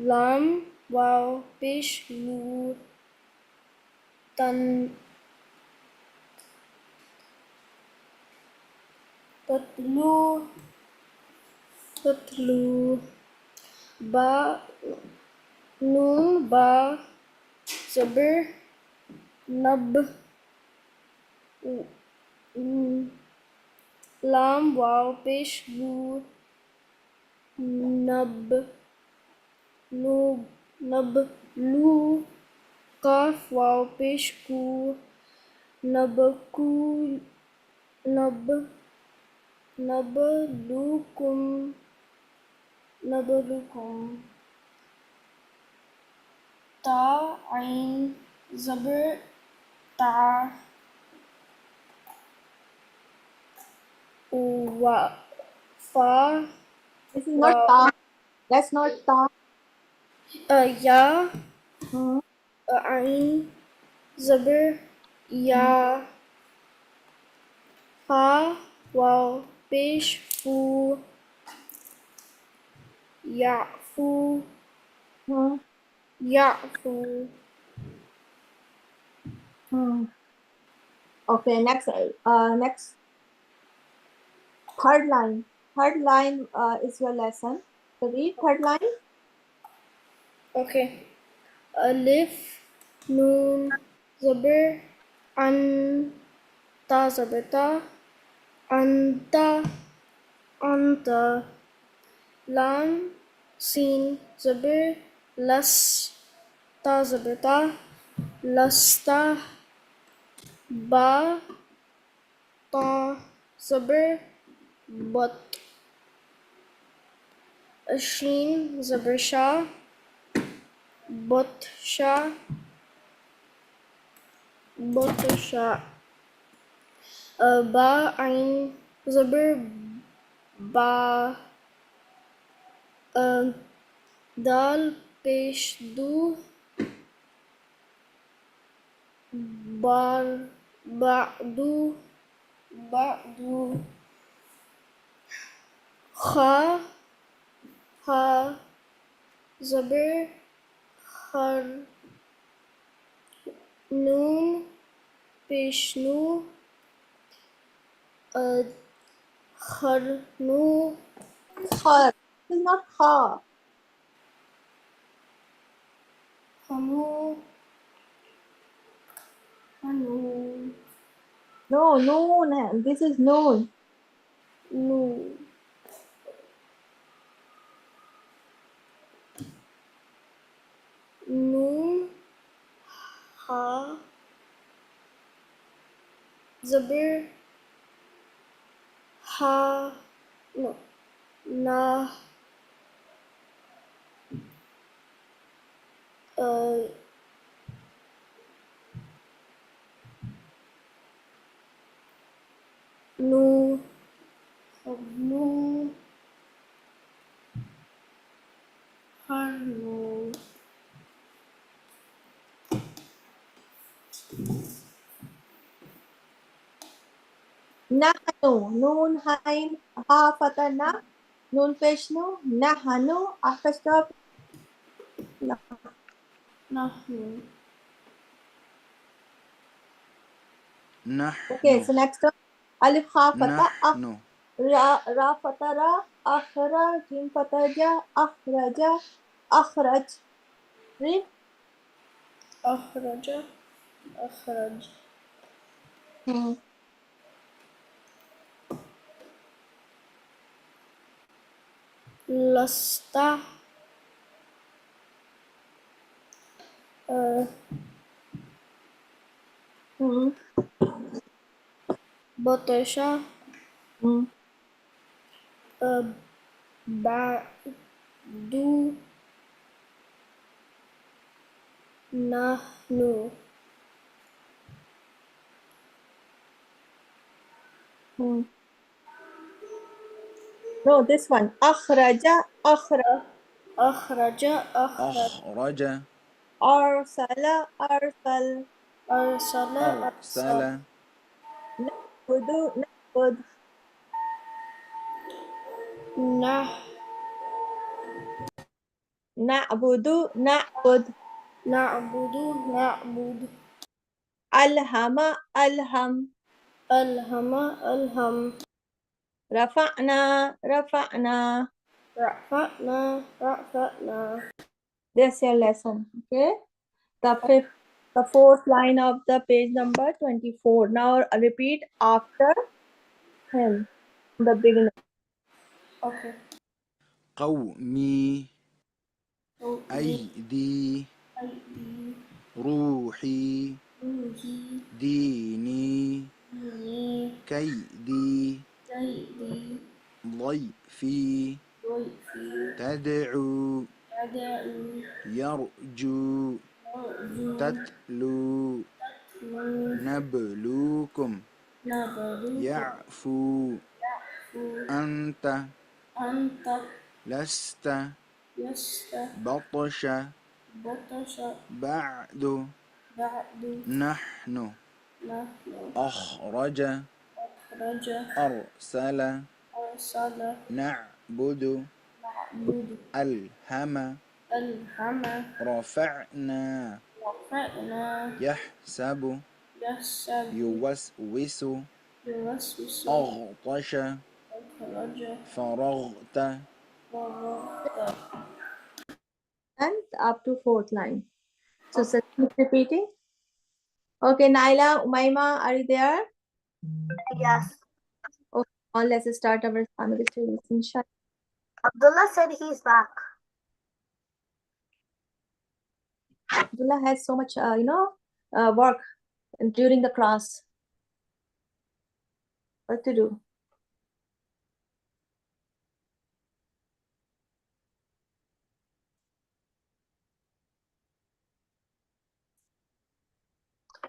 لام واو بيش لو تن تتلو تتلو با نون با زبر نب لام واو بيش لو نب لو نب لو قاف واو بيش كو نبكو نبلوكم نبلوكم تا عين زبر تع و فا This is not ta. That's not ta. يا عين زبر يا فا واو بيش فو يعفو يعفو Okay, next third line. Third line is your lesson. So read third line. Okay. ألف نون زبر عن تا زبر تا أنت أنت لام سين زبر لس تا زبر تا لست با تا زبر بط شين زبر شا بطشا بطشا با عين زبر با دال پیش دو بار بعدو بعدو خا ها زبر خر نون پیش نو خرنو Kha. This is not kha. خنو خنو No, noon. This is noon. نو نون ها زبر ها no na nu nu harno Nahnu. Noon hain ha fatana. Noon peshnu. Nahanu. After stop. nahnu Okay, so نحن next one. Alif kha fatha akh. نحن Ra fatha ra. Akhra. Jim fatha ja. Akhraja. Akhraj. Read. أخرج أخرج لست بطش بعد نحن No, this one. Akhraja. Akhraj. أخرج أخرج Arsala. Arsal. أرسل أرسل أرسل Na'budu. Na'bud. Na'budu. Na'bud. نعبد Alhama. Alham. ألهم ألهم Rafa'na. Rafa'na. رفعنا That's your lesson. Okay. The fourth line of the page number 24. Now repeat after him. The beginning. Okay. قومي قومي أيدي أيدي روحي روحي ديني ديني كيدي كيدي ضيفي ضيفي تدعو أدعو يرجو أرجو تتلو من نبلوكم نبلوك يعفو أنت أنت لست لست بطش بطش بعد بعد نحن نحن أخرج أخرج أرسل أرسل نعبد نعبد ألهم ألهم رفعنا رفعنا يحسب يحسب يوسوس يوسوس أغطش أخرج فرغت فرغت And up to fourth line. So keep repeating. Okay, Naila, Umaima, are you there? Yes. Okay, now let's start our Islamic studies. Inshallah. Abdullah said he's back. Abdullah has so much, work during the class. What to do?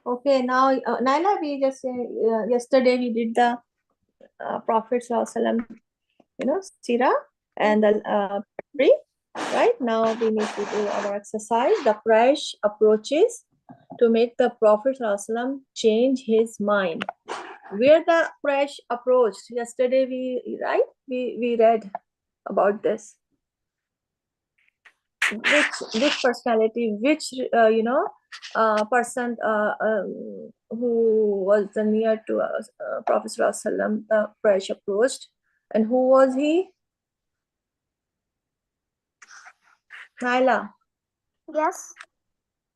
Okay, now Naila, we just yesterday we did the Prophet Sallallahu Sirah and the pre. Right now we need to do our exercise. The fresh approaches to make the Prophet Sallallahu change his mind. Where the fresh approach? Yesterday we read about this. Which personality, which person who was near to Prophet Sallallahu the fresh approached, and who was he? Naila, Yes.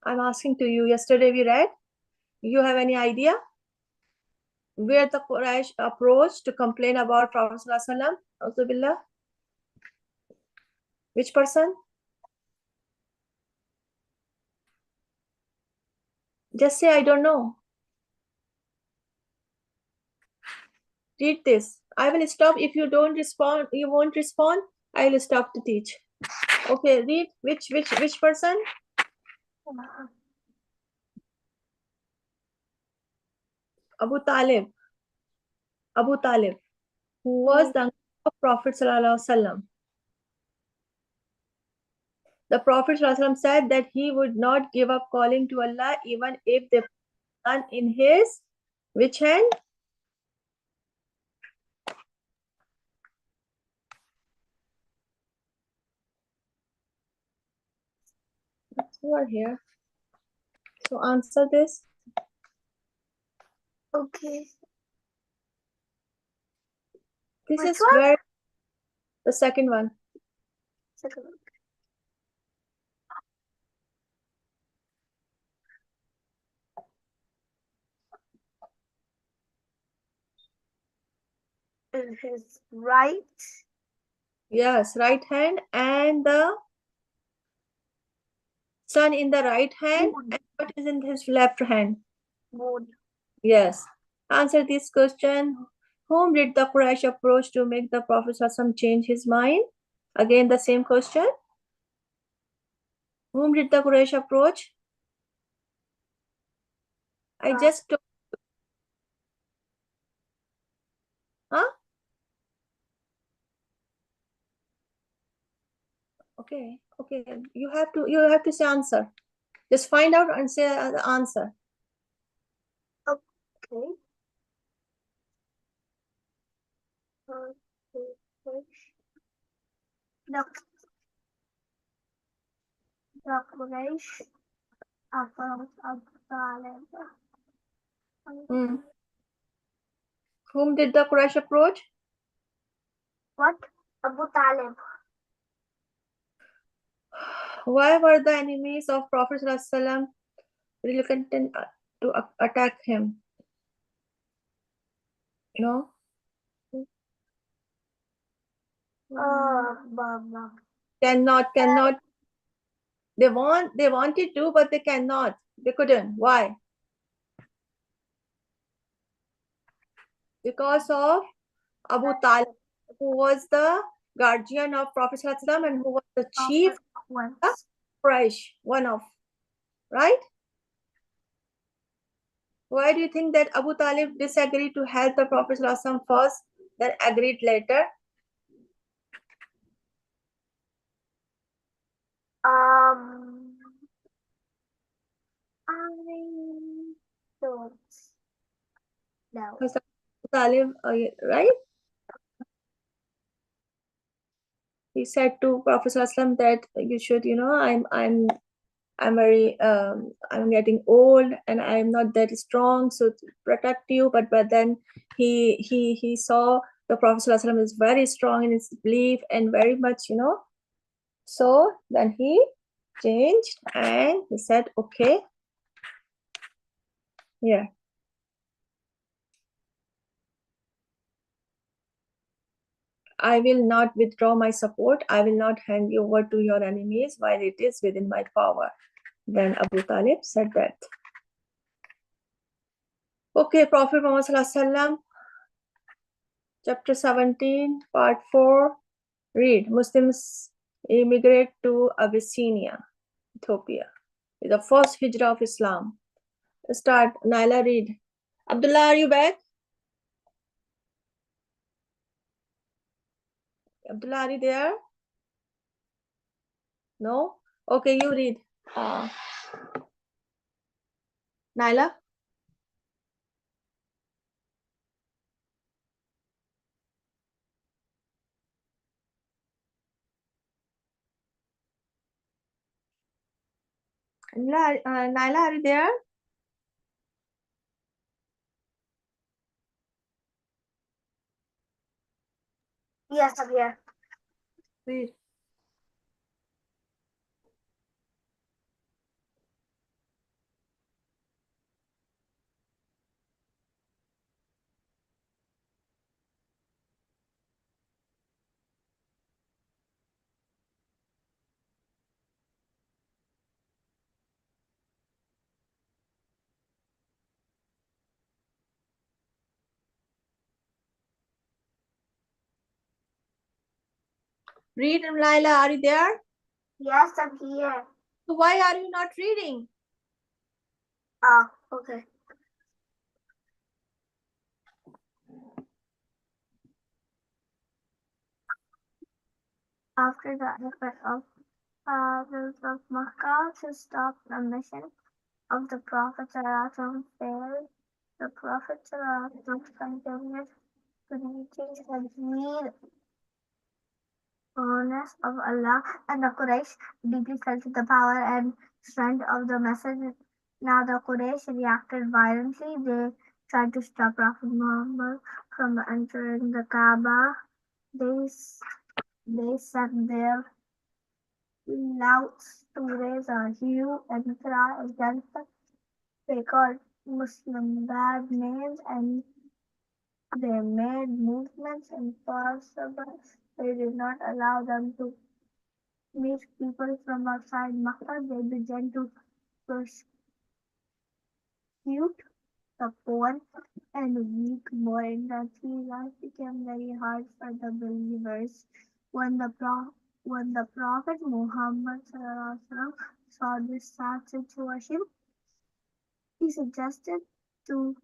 I'm asking to you. Yesterday we read. You have any idea where the Quraysh approached to complain about Prophet Sallallahu Alaihi Wasallam? Which person? Just say I don't know. Read this. I will stop if you don't respond. You won't respond. I will stop to teach. Okay, read. Which person? Abu Talib. Abu Talib, who was the uncle of Prophet Sallallahu Alaihi Wasallam. The Prophet Sallallahu Alaihi Wasallam said that he would not give up calling to Allah even if they put gun in his which hand? You are here. So answer this. Okay. This Which is one? where the second one. Second one. In his right Yes, right hand and the sun in the right hand. moon. And what is in his left hand? Moon. Yes. Answer this question. Whom did the Quraysh approach to make the Prophet ﷺ change his mind? Again, the same question. Whom did the Quraysh approach? I just told, huh? Okay, okay. You have to say answer. Just find out and say the answer. Okay. Okay. The Quraysh approached Abu Talib. Hmm. Whom did the Quraysh approach? What? Abu Talib. Why were the enemies of Prophet ﷺ reluctant to attack him? You know, Baba. cannot. They wanted to, but they cannot. They couldn't. Why? Because of Abu Talib, who was the guardian of Prophet ﷺ and who was the chief of Quraysh, one of, right? Why do you think that Abu Talib disagreed to help the Prophet ﷺ first, then agreed later? I don't know. Because Abu Talib, right? He said to Prophet ﷺ that you should, I'm very I'm getting old and I'm not that strong, so to protect you. But then he saw the Prophet ﷺ is very strong in his belief and very much, So then he changed and he said, okay, yeah. I will not withdraw my support. I will not hand you over to your enemies while it is within my power. Then Abu Talib said that. Okay, Prophet Muhammad Sallallahu Alaihi Wasallam, chapter 17, part 4. Read. Muslims immigrate to Abyssinia, Ethiopia. The first hijrah of Islam. Start. Naila, read. Abdullah, are you back? Abdullah, are you there? No? Okay, you read. Naila? Naila, are you there? Yes, I'm here. Read. Read, Laila, are you there? Yes, I'm here. So why are you not reading? Okay. After the effort of those of Makkah to stop the mission of the Prophet ﷺ failed, the Prophet ﷺ continued preaching the need honest of Allah, and the Quraysh deeply felt the power and strength of the message. Now the Quraysh reacted violently. They tried to stop Prophet Muhammad from entering the Kaaba. They set their louds to raise a hue and cry against them. They called Muslim bad names and they made movements impossible. They did not allow them to meet people from outside Makkah. They began to persecute the poor and weak. More intensely, life became very hard for the believers. When the Prophet Muhammad saw this sad situation, he suggested to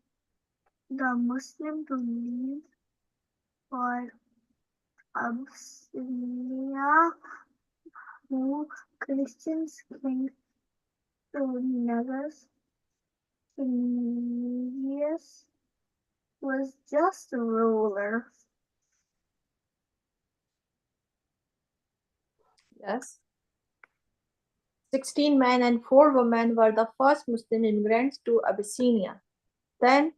the Muslim to leave for Abyssinia, who Christians cling to Negus. Cornelius was just a ruler. Yes. 16 men and 4 women were the first Muslim immigrants to Abyssinia. Then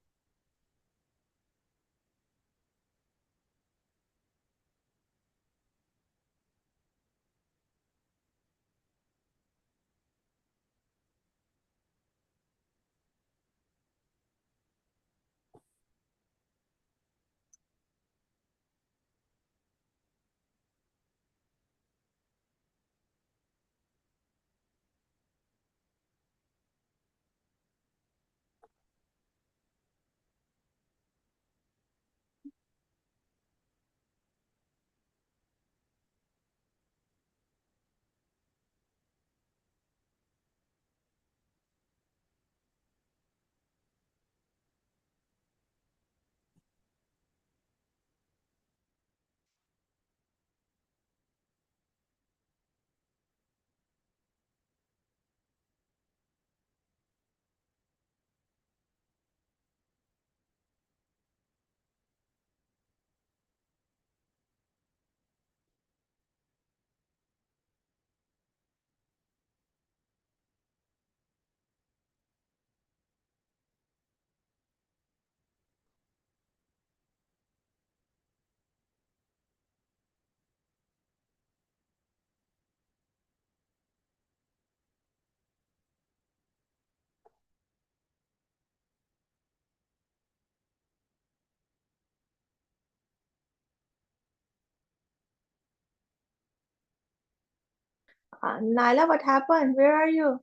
Naila, what happened? Where are you?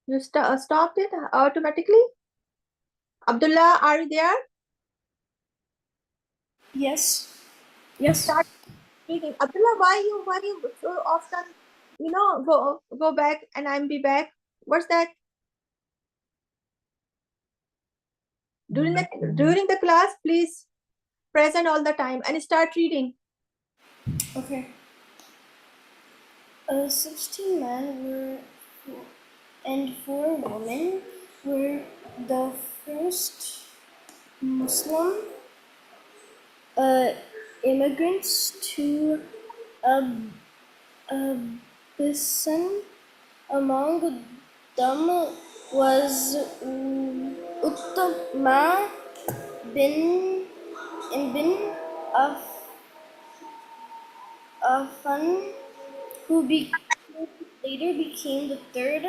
You stopped it automatically? Abdullah, are you there? Yes. Yes. Start reading. Abdullah, why you so often, go back and I'm be back? What's that? During the class, please present all the time and start reading. Okay. 16 men were and 4 women were the first Muslim immigrants to Abyssinia. Among them was Uttama bin bin Affan, who later became the third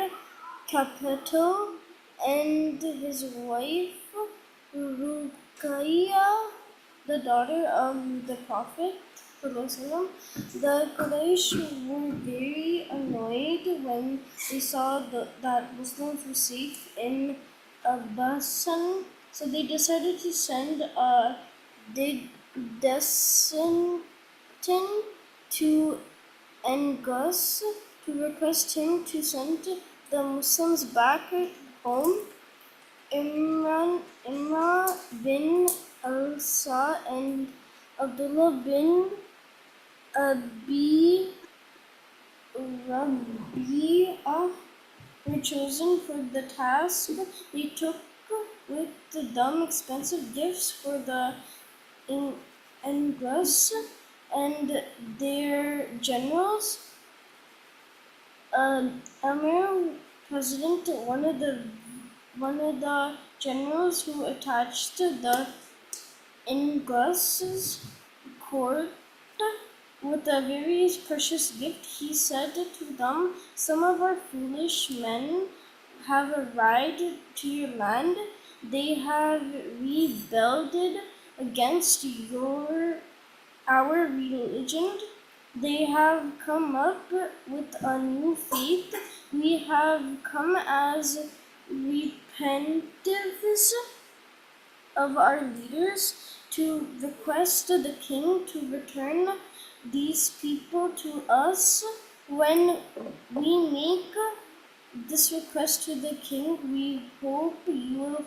capital, and his wife Ruqayya, the daughter of the Prophet. The Quraysh were very annoyed when they saw that Muslims were safe in Abyssinia, so they decided to send a descendant to Angus to request him to send the Muslims back home. Imran bin Al-Sa and Abdullah bin Abi Rabi'ah were chosen for the task. They took with them expensive gifts for the Angus and their generals. Amir President wanted the one of the generals who attached the Ingus's court with a very precious gift, he said to them, "Some of our foolish men have arrived to your land. They have rebelled against our religion. They have come up with a new faith. We have come as repentatives of our leaders to request the king to return these people to us. When we make this request to the king, we hope you will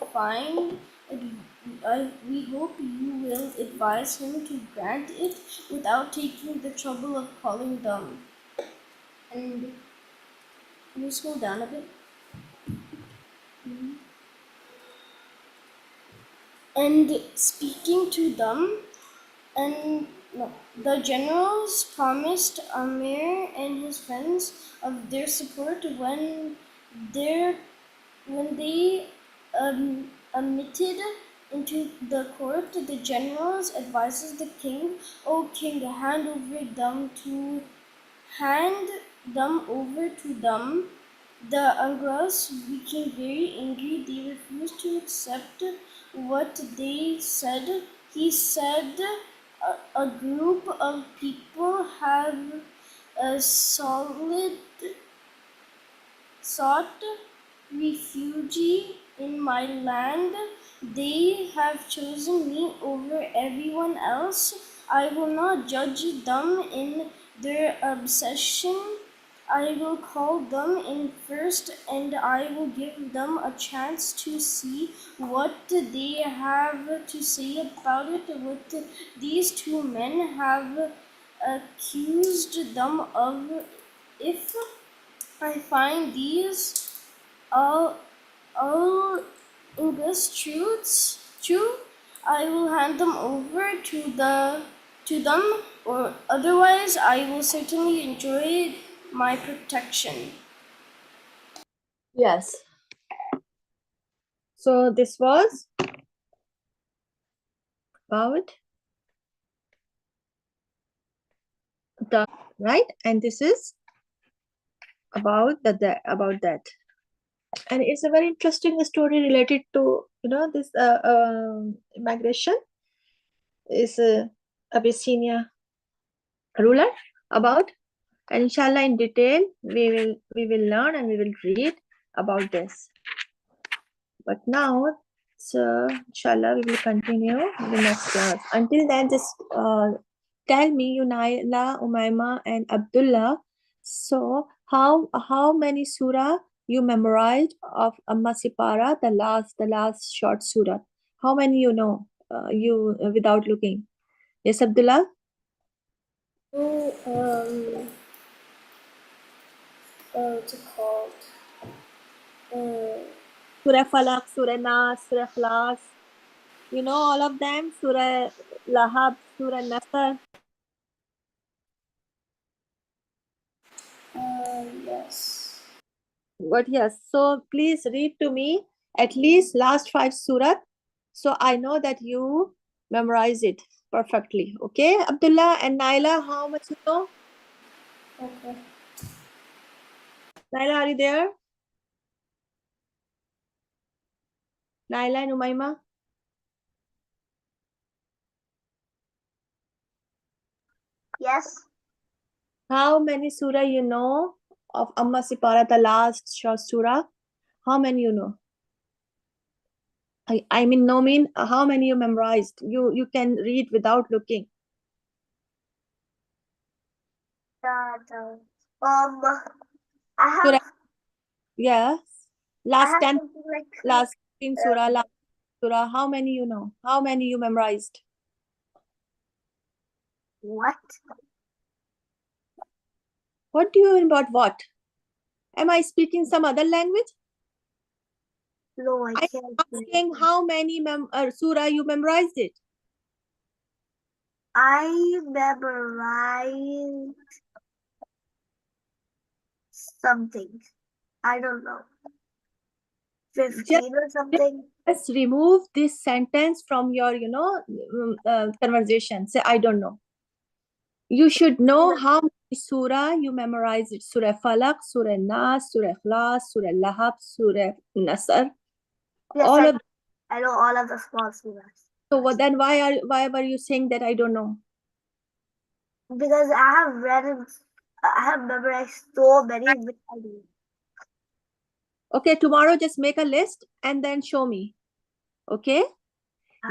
advise him to grant it without taking the trouble of calling them." And can you scroll down a bit? And speaking to them, and no, the generals promised Amir and his friends of their support their when they admitted into the court. The generals advises the king, "O king, hand them over to them." The Angras became very angry. They refused to accept what they said. He said, "A group of people have a sought refuge in my land. They have chosen me over everyone else. I will not judge them in their obsession. I will call them in first, and I will give them a chance to see what they have to say about it. What these two men have accused them of. If I find these all English true, I will hand them over to them, or otherwise I will certainly enjoy my protection." Yes. So this was about the right, and this is about about that, and it's a very interesting story related to this migration is Abyssinia ruler about, and inshallah in detail we will learn and we will read about this. But now, so inshallah, we will continue in the next class. Until then, just tell me, Unaila, Umaima, and Abdullah. So, how many surah you memorized of Amma Sipara, the last short surah? How many you know? You without looking. Yes, Abdullah. What's it called? Surah Falaq, Surah Nas, Surah Ikhlas. You know all of them? Surah Lahab, Surah Nasr. Yes. But yes, so please read to me at least last 5 surah, so I know that you memorize it perfectly. Okay, Abdullah and Naila, how much you know? Okay. Naila, are you there? Naila and Umaima? Yes. How many surah you know of Amma Sipara, the last short surah? How many you know? I mean, no mean how many you memorized? You can read without looking. I have Surah, yes. Last 10, something like last 15 surah, last surah. How many you know? How many you memorized? what? What do you mean about what? Am I speaking some other language? No, I I'm can't. asking how many surah you memorized it. I memorized something. I don't know. 15 or something. Just remove this sentence from your, conversation. Say, I don't know. You should know how many surah you memorize it. Surah Falaq, Surah Nas, Surah Ikhlas, Surah Lahab, Surah Nasr. Yes, All of I know all of the small surahs. so then why were you saying that I don't know? Because I have read and I have memorized so many which I do. Okay, tomorrow just make a list and then show me. Okay?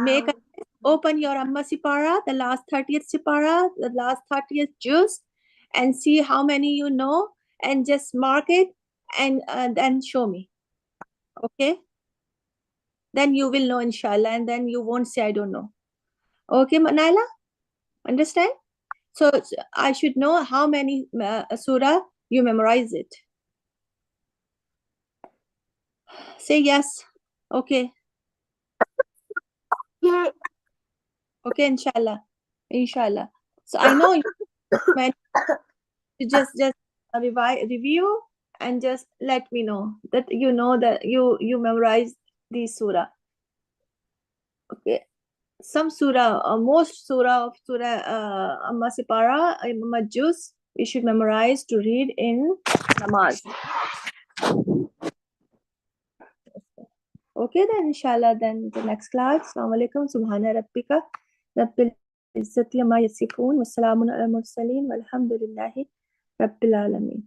Make a list, open your Amma Sipara, the last 30th Sipara, the last 30th juz, and see how many you know, and just mark it and then show me. Okay? Then you will know, inshallah, and then you won't say I don't know. Okay, Naila? Understand? So I should know how many surah you memorize it. Say yes. Okay. Yeah. Okay, inshallah. Inshallah. So I know you just review and just let me know that you know that you memorize these surah. Okay. Some surah, most surah of surah Amma Sipara, Amma Juz, we should memorize to read in namaz. Okay, then inshallah, then the next class. Assalamu alaikum. Subhana rabbika rabbil izzati amma yasifun. Wassalamun ala mursaleen. Walhamdulillahi rabbil alameen.